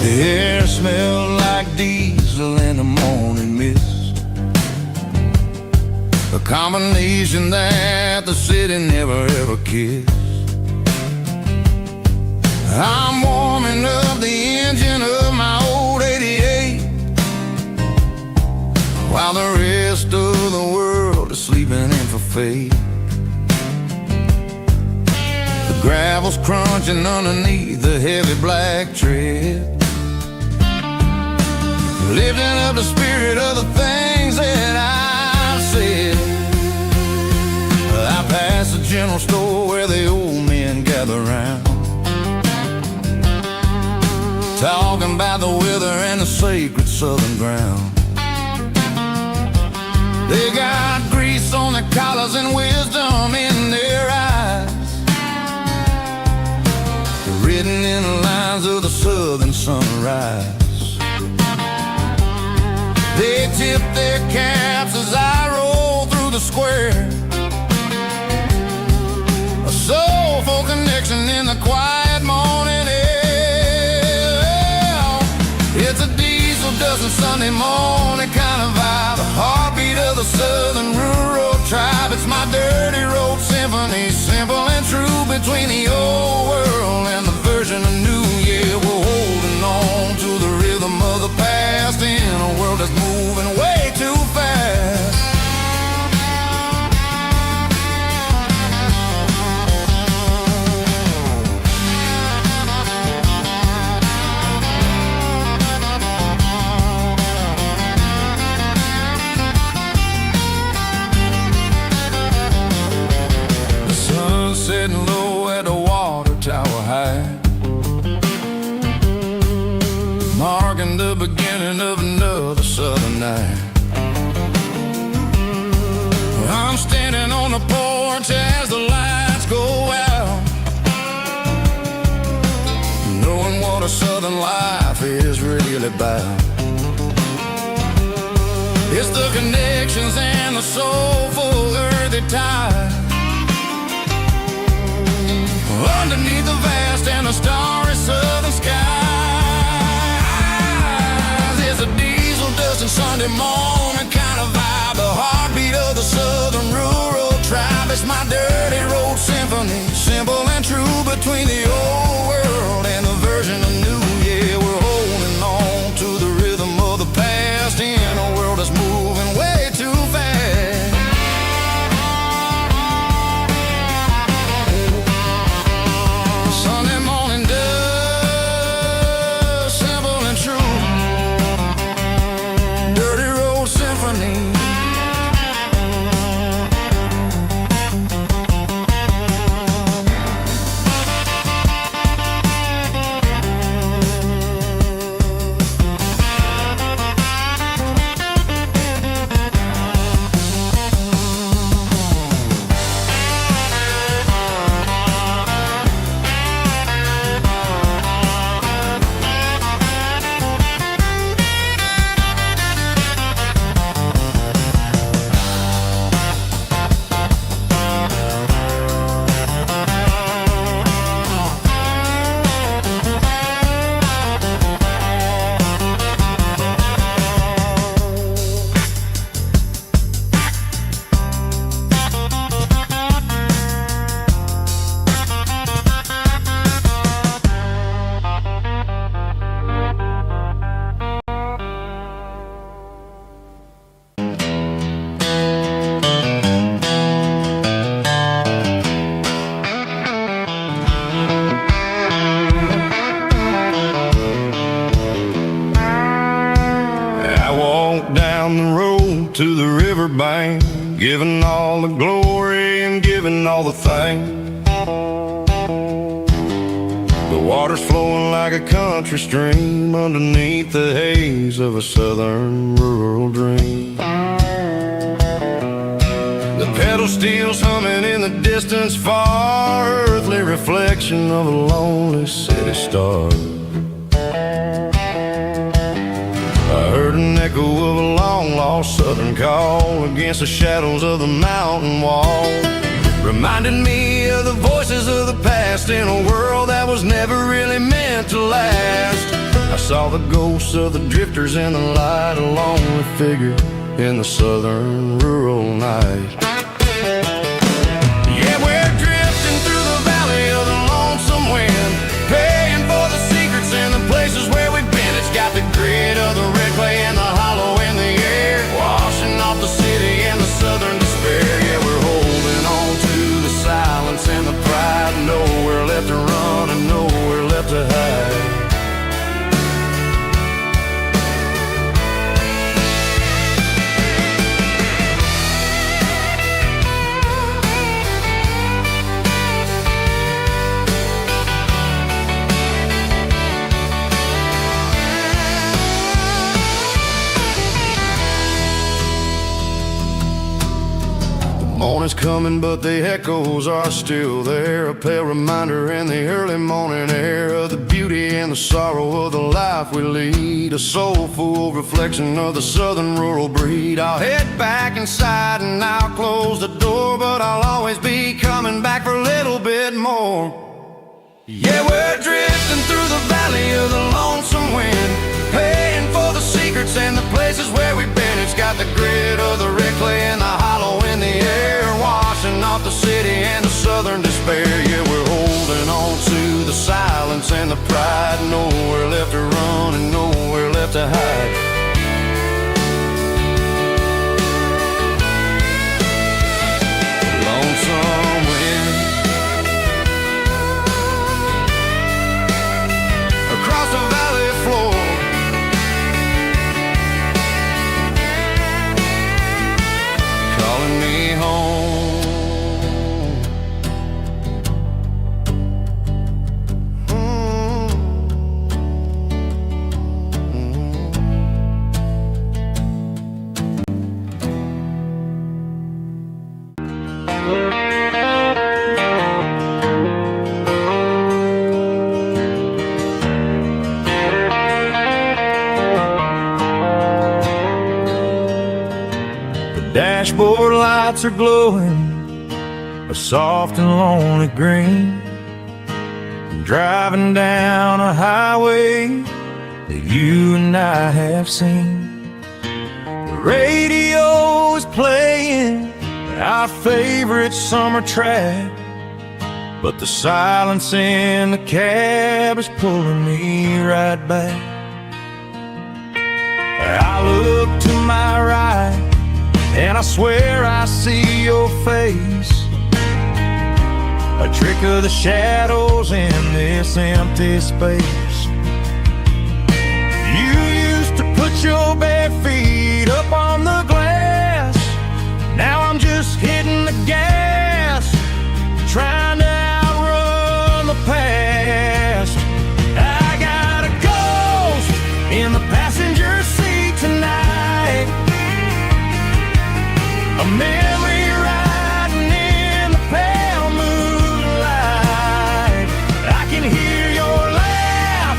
The air smelled like diesel in the morning mist, a combination that the city never ever kissed. I'm warming up the engine of my old 88, while the rest of the world is sleeping in for fate. The gravel's crunching underneath the heavy black tread, lifting up the spirit of the things that I've said. I pass the general store where the old men gather round, talking about the weather and the sacred southern ground. They got grease on their collars and wisdom in their eyes, written in the lines of the southern sunrise. They tip their caps as I roll through the square, a soulful connection in the quiet morning air. It's a diesel dozen Sunday morning kind of vibe, the heartbeat of the southern rural tribe. It's my dirty road symphony, simple and true, between the old world and the version of new. Yeah, we're holding on to the rhythm of the past in a world that's moving way too fast. The sun's setting low at the water tower high, marking the beginning of another southern night. I'm standing on the porch as the lights go out, knowing what a southern life is really about. It's the connections and the soulful earthy tide, underneath the vast and the starry southern skies. It's a diesel dusting Sunday morning kind of vibe, the heartbeat of the southern rural tribe. It's my dirty road symphony, simple and true, between the old world and the version of new. Yeah, we're holding on to the rhythm of the past in a world that's moving way too fast. Sunday morning riverbank, giving all the glory and giving all the thanks. The water's flowing like a country stream underneath the haze of a southern rural dream. The pedal steel's humming in the distance far, earthly reflection of a lonely city star. I heard an echo of a long-lost southern call against the shadows of the mountain wall. Reminded me of the voices of the past in a world that was never really meant to last. I saw the ghosts of the drifters in the light, a lonely figure in the southern rural night. Yeah, we're drifting through the valley of the lonesome wind, paying for the secrets and the places where we've been. It's got the grit of the red clay and the hollow in the air, washing off the city and the southern despair. Yeah, we're holding on to the silence and the pride, nowhere left to run and nowhere left to hide. Morning's coming, but the echoes are still there. A pale reminder in the early morning air of the beauty and the sorrow of the life we lead. A soulful reflection of the southern rural breed. I'll head back inside and I'll close the door, but I'll always be coming back for a little bit more. Yeah, we're drifting through the valley of the lonesome wind, paying for the secrets and the places where we've been. It's got the grit of the red clay and the hollow in the air, washing off the city and the southern despair. Yeah, we're holding on to the silence and the pride, nowhere left to run and nowhere left to hide. Lonesome wind across the valley floor, calling me home. Dashboard lights are glowing a soft and lonely green. I'm driving down a highway that you and I have seen. The radio is playing our favorite summer track, but the silence in the cab is pulling me right back. I look to my right and I swear I see your face, a trick of the shadows in this empty space. You used to put your bare feet up on the glass, now I'm just hitting the gas, trying to outrun the past. I got a ghost in the passenger seat tonight, a memory riding in the pale moonlight. I can hear your laugh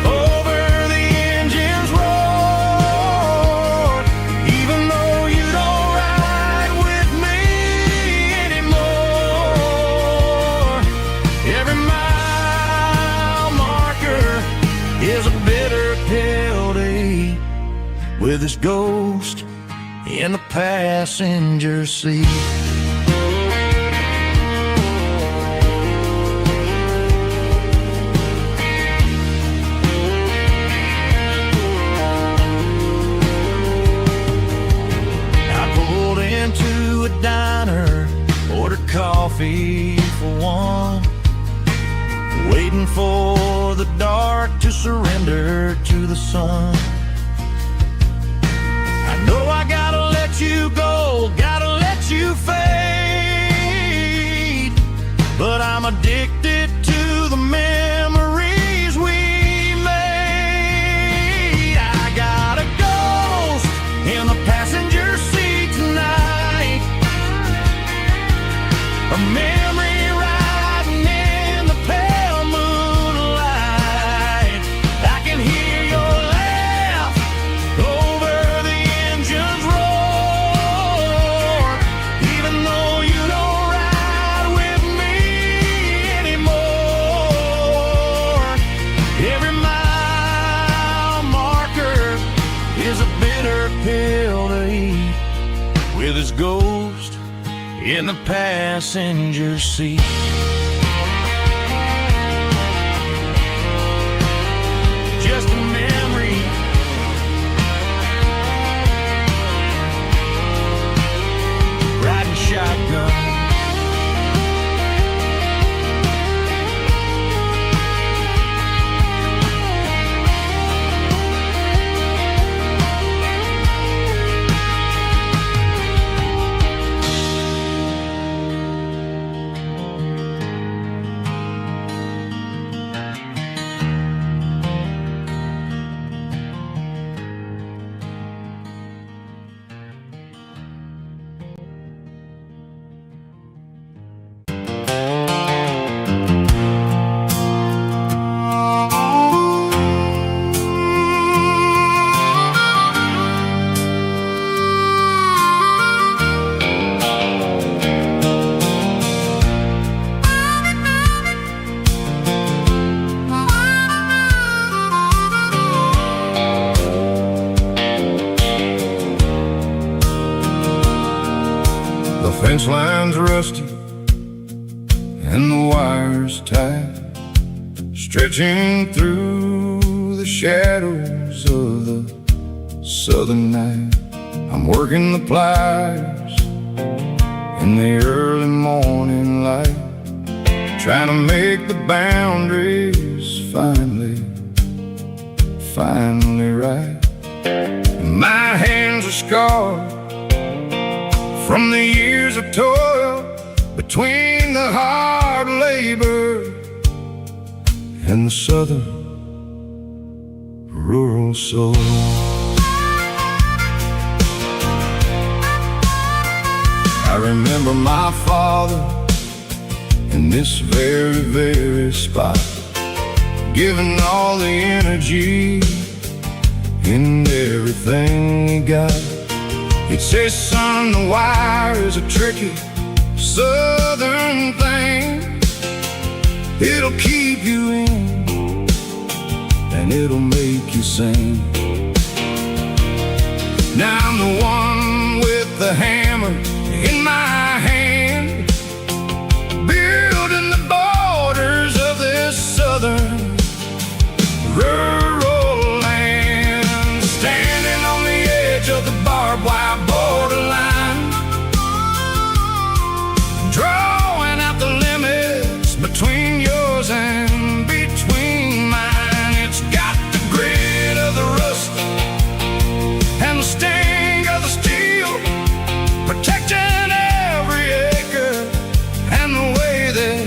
over the engine's roar, even though you don't ride with me anymore. Every mile marker is a bitter pill to eat, with this ghost in the passenger seat. I pulled into a diner, ordered coffee for one, waiting for the dark to surrender to the sun. I know I gotta let you go, with his ghost in the passenger seat. Just a memory, riding shotgun. Fence line's rusty and the wires tight, stretching through the shadows of the southern night. I'm working the pliers in the early morning light, trying to make the boundaries finally right. My hands are scarred from the years of toil, between the hard labor and the southern rural soul. I remember my father in this very spot, giving all the energy in everything he got. He'd say, son, the wire is a tricky southern thing. It'll keep you in and it'll make you sing. Now I'm the one with the hammer in my hand, building the borders of this southern rural land, standing on the edge of the barbed wire borderline, drawing out the limits between yours and between mine. It's got the grit of the rust and the sting of the steel, protecting every acre and the way that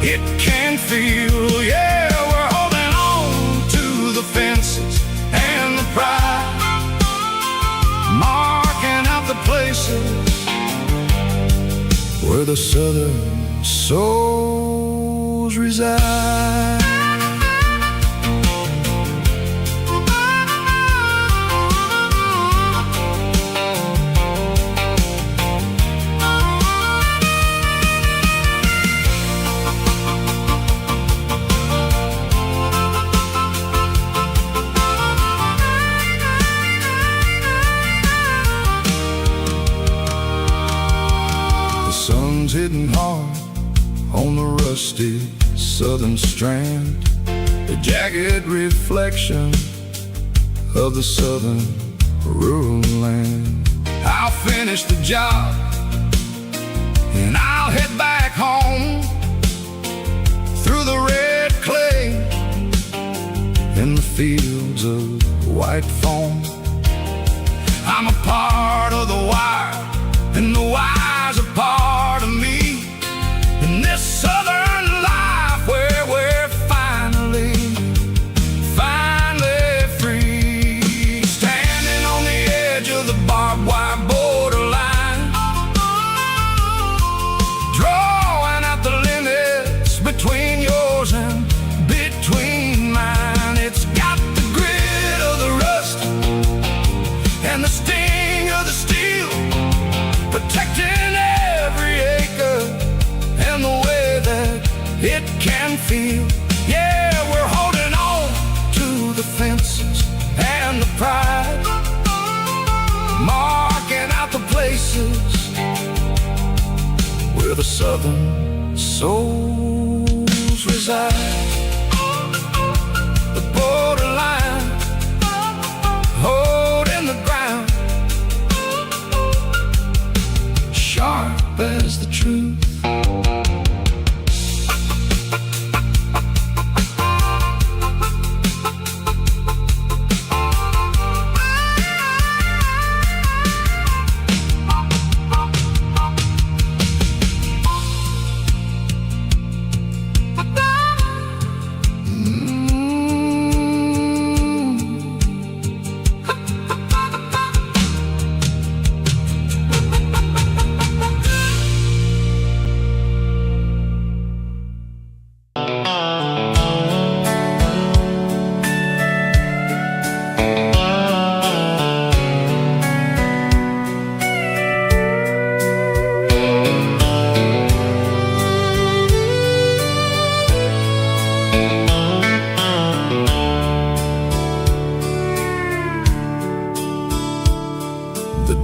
it can feel. Yeah, we're holding on to the fences and the pride, marking out the places where the southern souls reside. Hitting hard on the rusty southern strand, the jagged reflection of the southern rural land. I'll finish the job and I'll head back home through the red clay in the fields of white foam. I'm a part of the wire and the wire's a part of me in this southern life where we're finally free, standing on the edge of the barbed wire borderline, drawing out the limits between yours and between mine. It's got the grit of the rust and the sting of the steel, protecting southern souls reside. The borderline, holding the ground, sharp as the truth.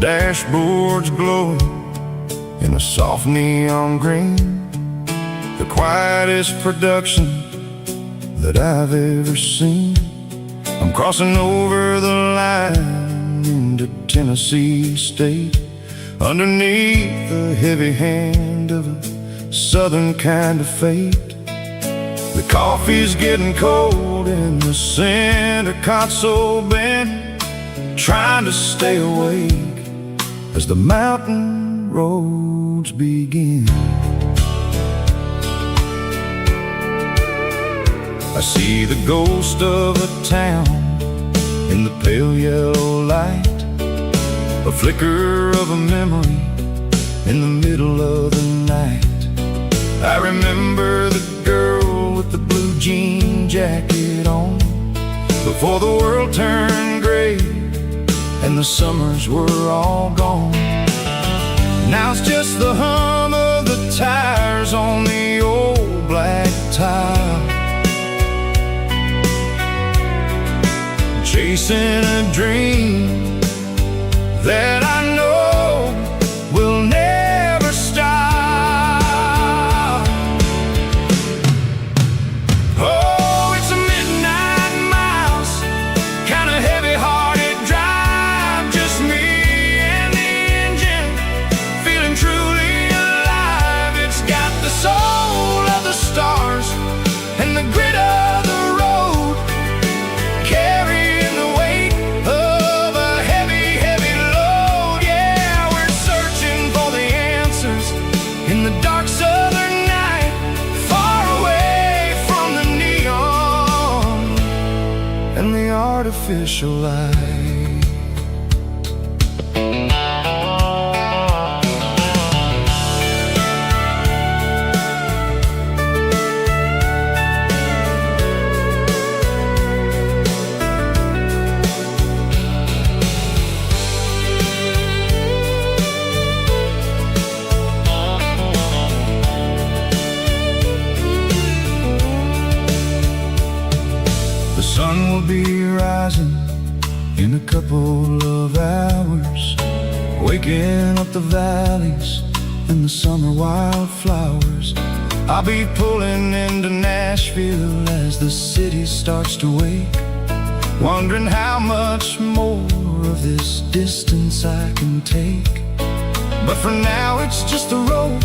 Dashboard's glowing in a soft neon green, the quietest production that I've ever seen. I'm crossing over the line into Tennessee State, underneath the heavy hand of a southern kind of fate. The coffee's getting cold in the center console bin, trying to stay awake as the mountain roads begin. I see the ghost of a town in the pale yellow light, a flicker of a memory in the middle of the night. I remember the girl with the blue jean jacket on, before the world turned gray and the summers were all gone. Now it's just the hum of the tires on the old black tile, chasing a dream that I know will never stop. Oh, it's a midnight miles, kinda heavy-hearted drive, just me and the engine, feeling truly alive. It's got the soul of the stars and the grit of the road, carrying the weight of a heavy, heavy load. Yeah, we're searching for the answers in the dark southern night, far away from the neon and the artificial light. The sun will be rising in a couple of hours, waking up the valleys and the summer wildflowers. I'll be pulling into Nashville as the city starts to wake, wondering how much more of this distance I can take. But for now it's just the road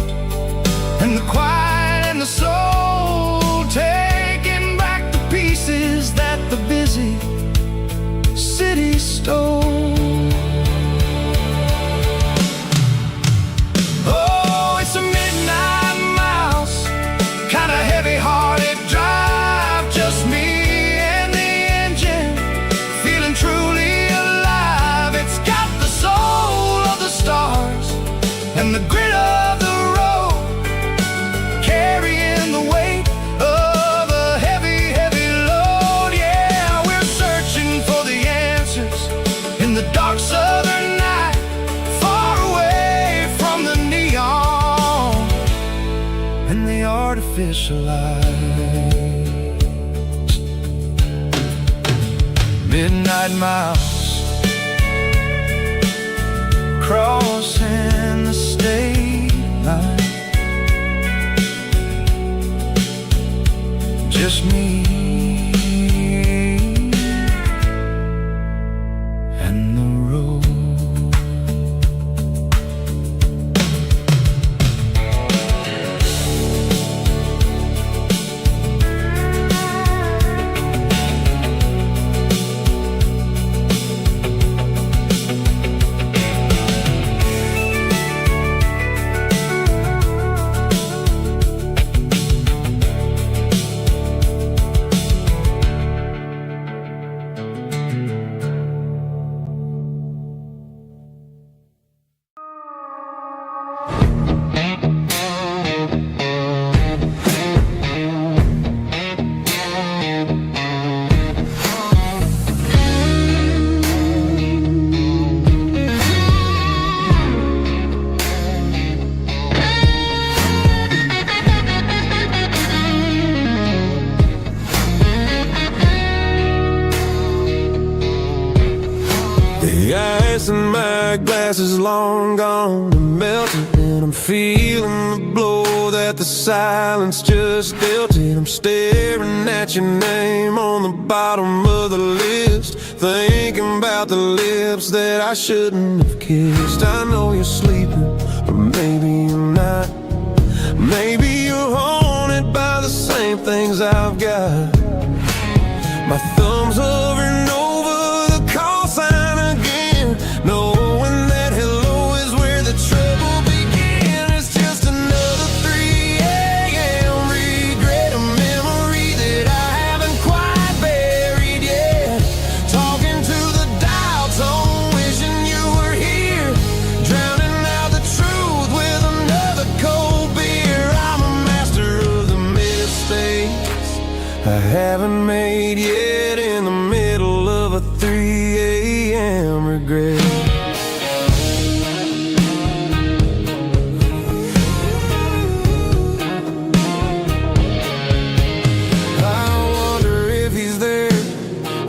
and the quiet and the soul, taking back the pieces that the busy city stole. Oh, it's a midnight miles, kinda heavy-hearted drive, just me and the engine, feeling truly alive. It's got the soul of the stars and the grit of the road, carrying the weight of a heavy, heavy load. Yeah, we're searching for the answers in the dark southern night, far away from the neon and the artificial light. Midnight miles, crossing the state line, just me and the road. The ice in my glass is long gone and melted, and I'm feeling the blow that the silence just dealt it. I'm staring at your name on the bottom of the list, thinking about the lips that I shouldn't have kissed. I know you're sleeping, but maybe you're not. Maybe you're haunted by the same things I've got. My thumb's hovering over the call sign again, knowing that hello is where the trouble began. It's just another 3 a.m. regret, a memory that I haven't quite buried yet. Talking to the dial tone, wishing you were here, drowning out the truth with another cold beer. I'm a master of the mistakes I haven't made yet, in the middle of a 3 a.m. regret. I wonder if he's there,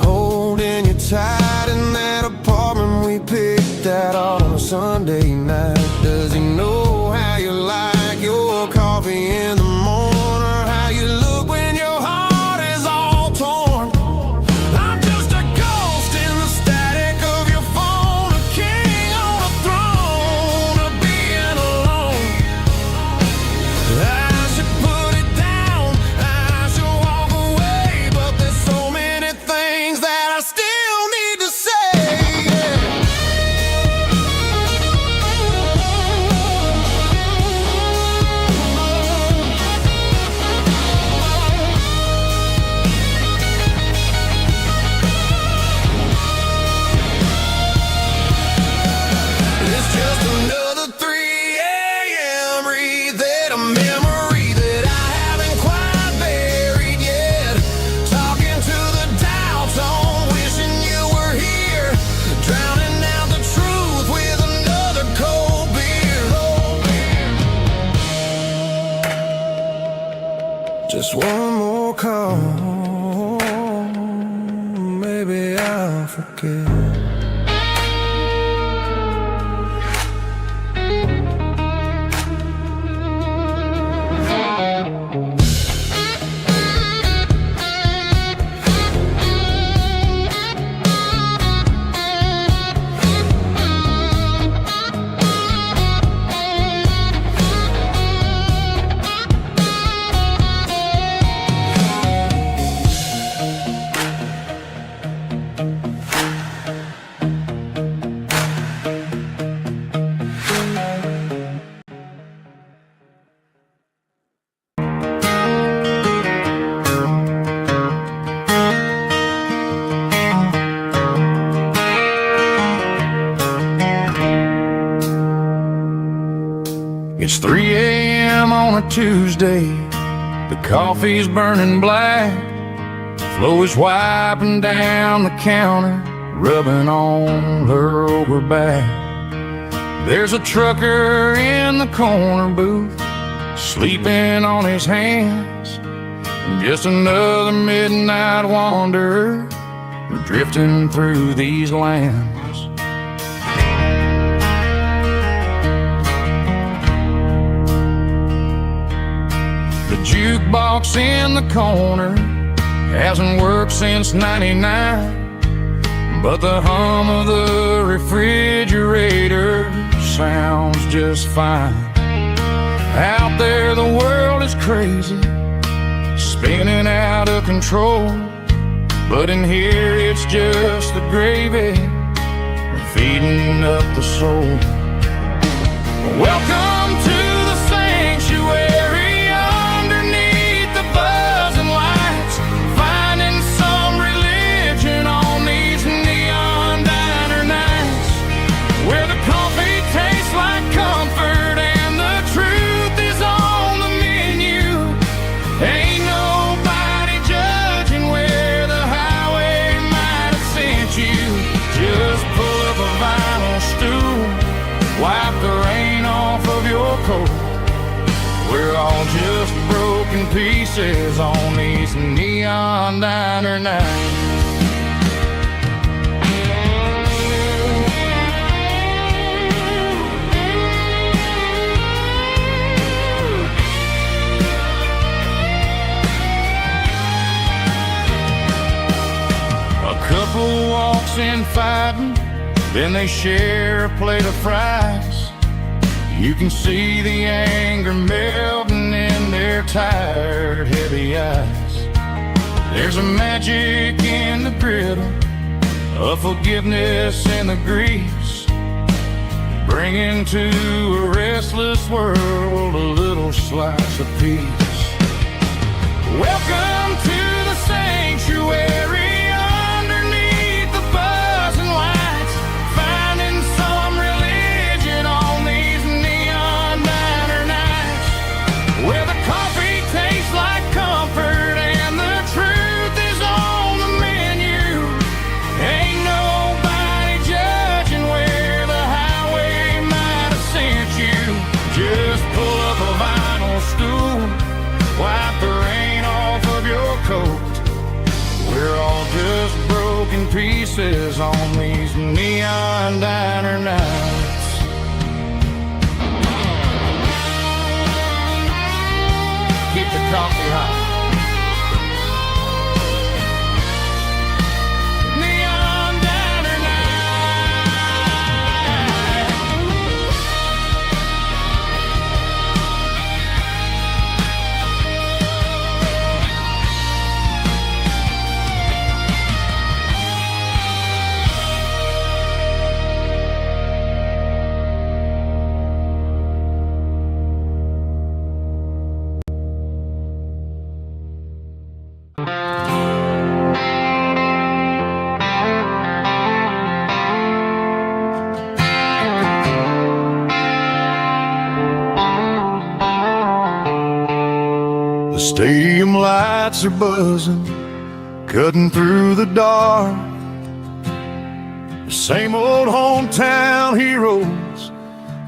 holding you tight in that apartment we picked out on a Sunday night. Does he know how you like your coffee in the morning, or how you look when your heart is all torn? I'm just a ghost in the static of your phone, a king on a throne of being alone. I should put it down, I should walk away, but there's so many things that I still need to say. It's just another 3 a.m. reset, a memory that I haven't quite buried yet. Talking to the dial tone, wishing you were here, drowning out the truth with another cold beer. Just one more call, maybe I'll forget. It's 3 a.m. on a Tuesday, the coffee's burning black, Flo is wiping down the counter, rubbing on her over back. There's a trucker in the corner booth, sleeping on his hands, just another midnight wanderer, drifting through these lands. The jukebox in the corner hasn't worked since '99, but the hum of the refrigerator sounds just fine. Out there the world is crazy, spinning out of control, but in here it's just the gravy feeding up the soul. Welcome to the sanctuary underneath the buzzing lights, finding some religion on these neon diner nights, where the coffee tastes like comfort and the truth is on the menu. Ain't nobody judging where the highway might have sent you. Just pull up a vinyl stool, wipe the rain off of your coat. We're all just broken pieces on these neon diner nights. A couple walks in fighting, then they share a plate of fries. You can see the anger melting in their tired, heavy eyes. There's a magic in the griddle, a forgiveness in the grease, bringing to a restless world a little slice of peace. Welcome to the sanctuary. We're all just broken pieces on these neon diner nights. Keep the coffee hot. Neon diner The stadium lights are buzzing, cutting through the dark. The same old hometown heroes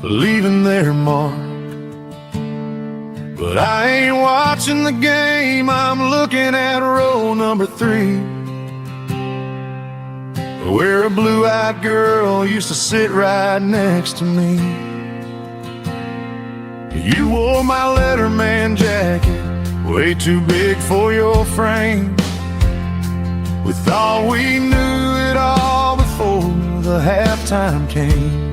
leaving their mark. But I ain't watching the game, I'm looking at row number 3, where a blue-eyed girl used to sit right next to me. You wore my Letterman jacket, way too big for your frame. We thought we knew it all before the halftime came.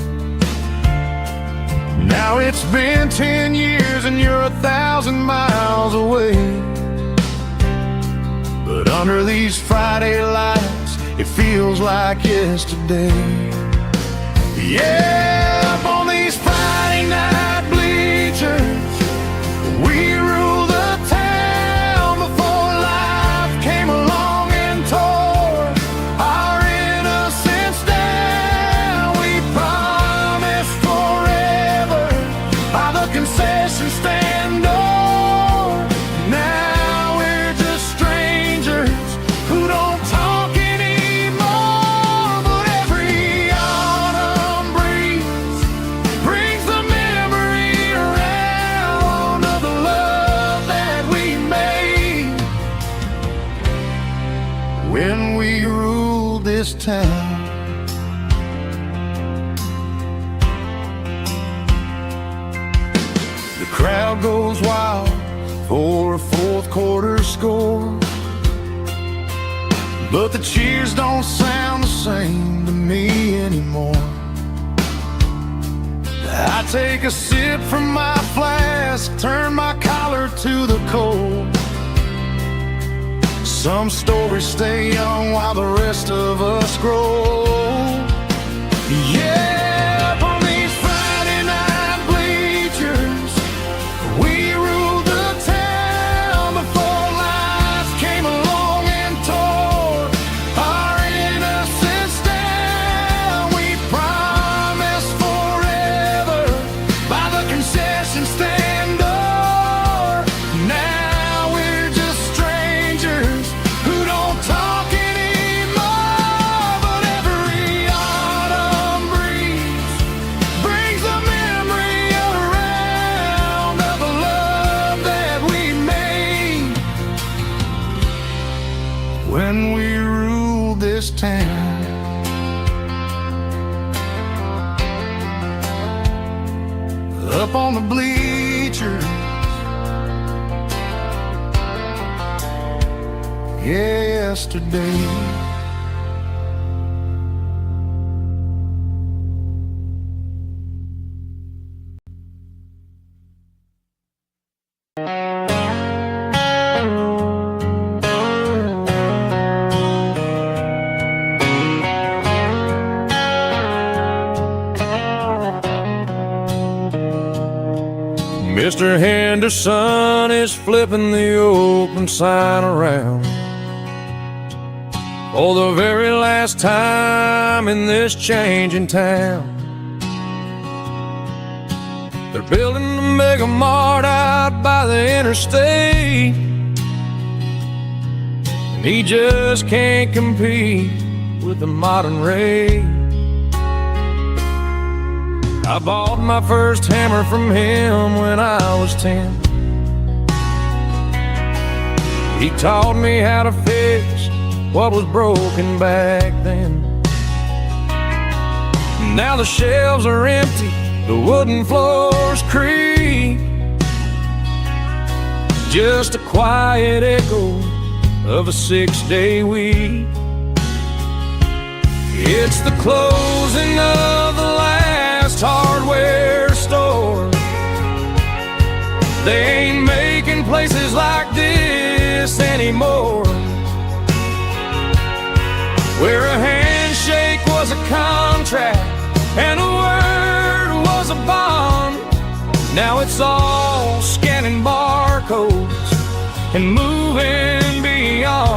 Now it's been 10 years and you're 1,000 miles away. But under these Friday lights, it feels like yesterday. Yeah, up on these Friday night bleachers, we rule the town before life came along and tore our innocence down. We promised forever by the concession stand door. Now we're just strangers who don't talk anymore. But every autumn breeze brings the memory around of the love that we made when we ruled this town. The crowd goes wild for a fourth quarter score. But the cheers don't sound the same to me anymore. I take a sip from my flask, turn my collar to the cold. Some stories stay young while the rest of us grow. Yeah, up on these Friday night bleachers, we ruled the town before life came along and tore our innocence down. We promised forever by the concession stand door. Now we're just strangers who don't talk anymore. But every autumn breeze brings the memory around of the love that we made when we ruled this town. Up on the bleachers, yesterday. Mr. Henderson is flipping the open sign around for the very last time in this changing town. They're building the mega mart out by the interstate, and he just can't compete with the modern rate. I bought my first hammer from him when I was 10. He taught me how to fix what was broken back then. Now the shelves are empty, the wooden floors creak, just a quiet echo of a 6-day week. It's the closing of the last hardware store. They ain't making places like this anymore, where a handshake was a contract and a word was a bond. Now it's all scanning barcodes and moving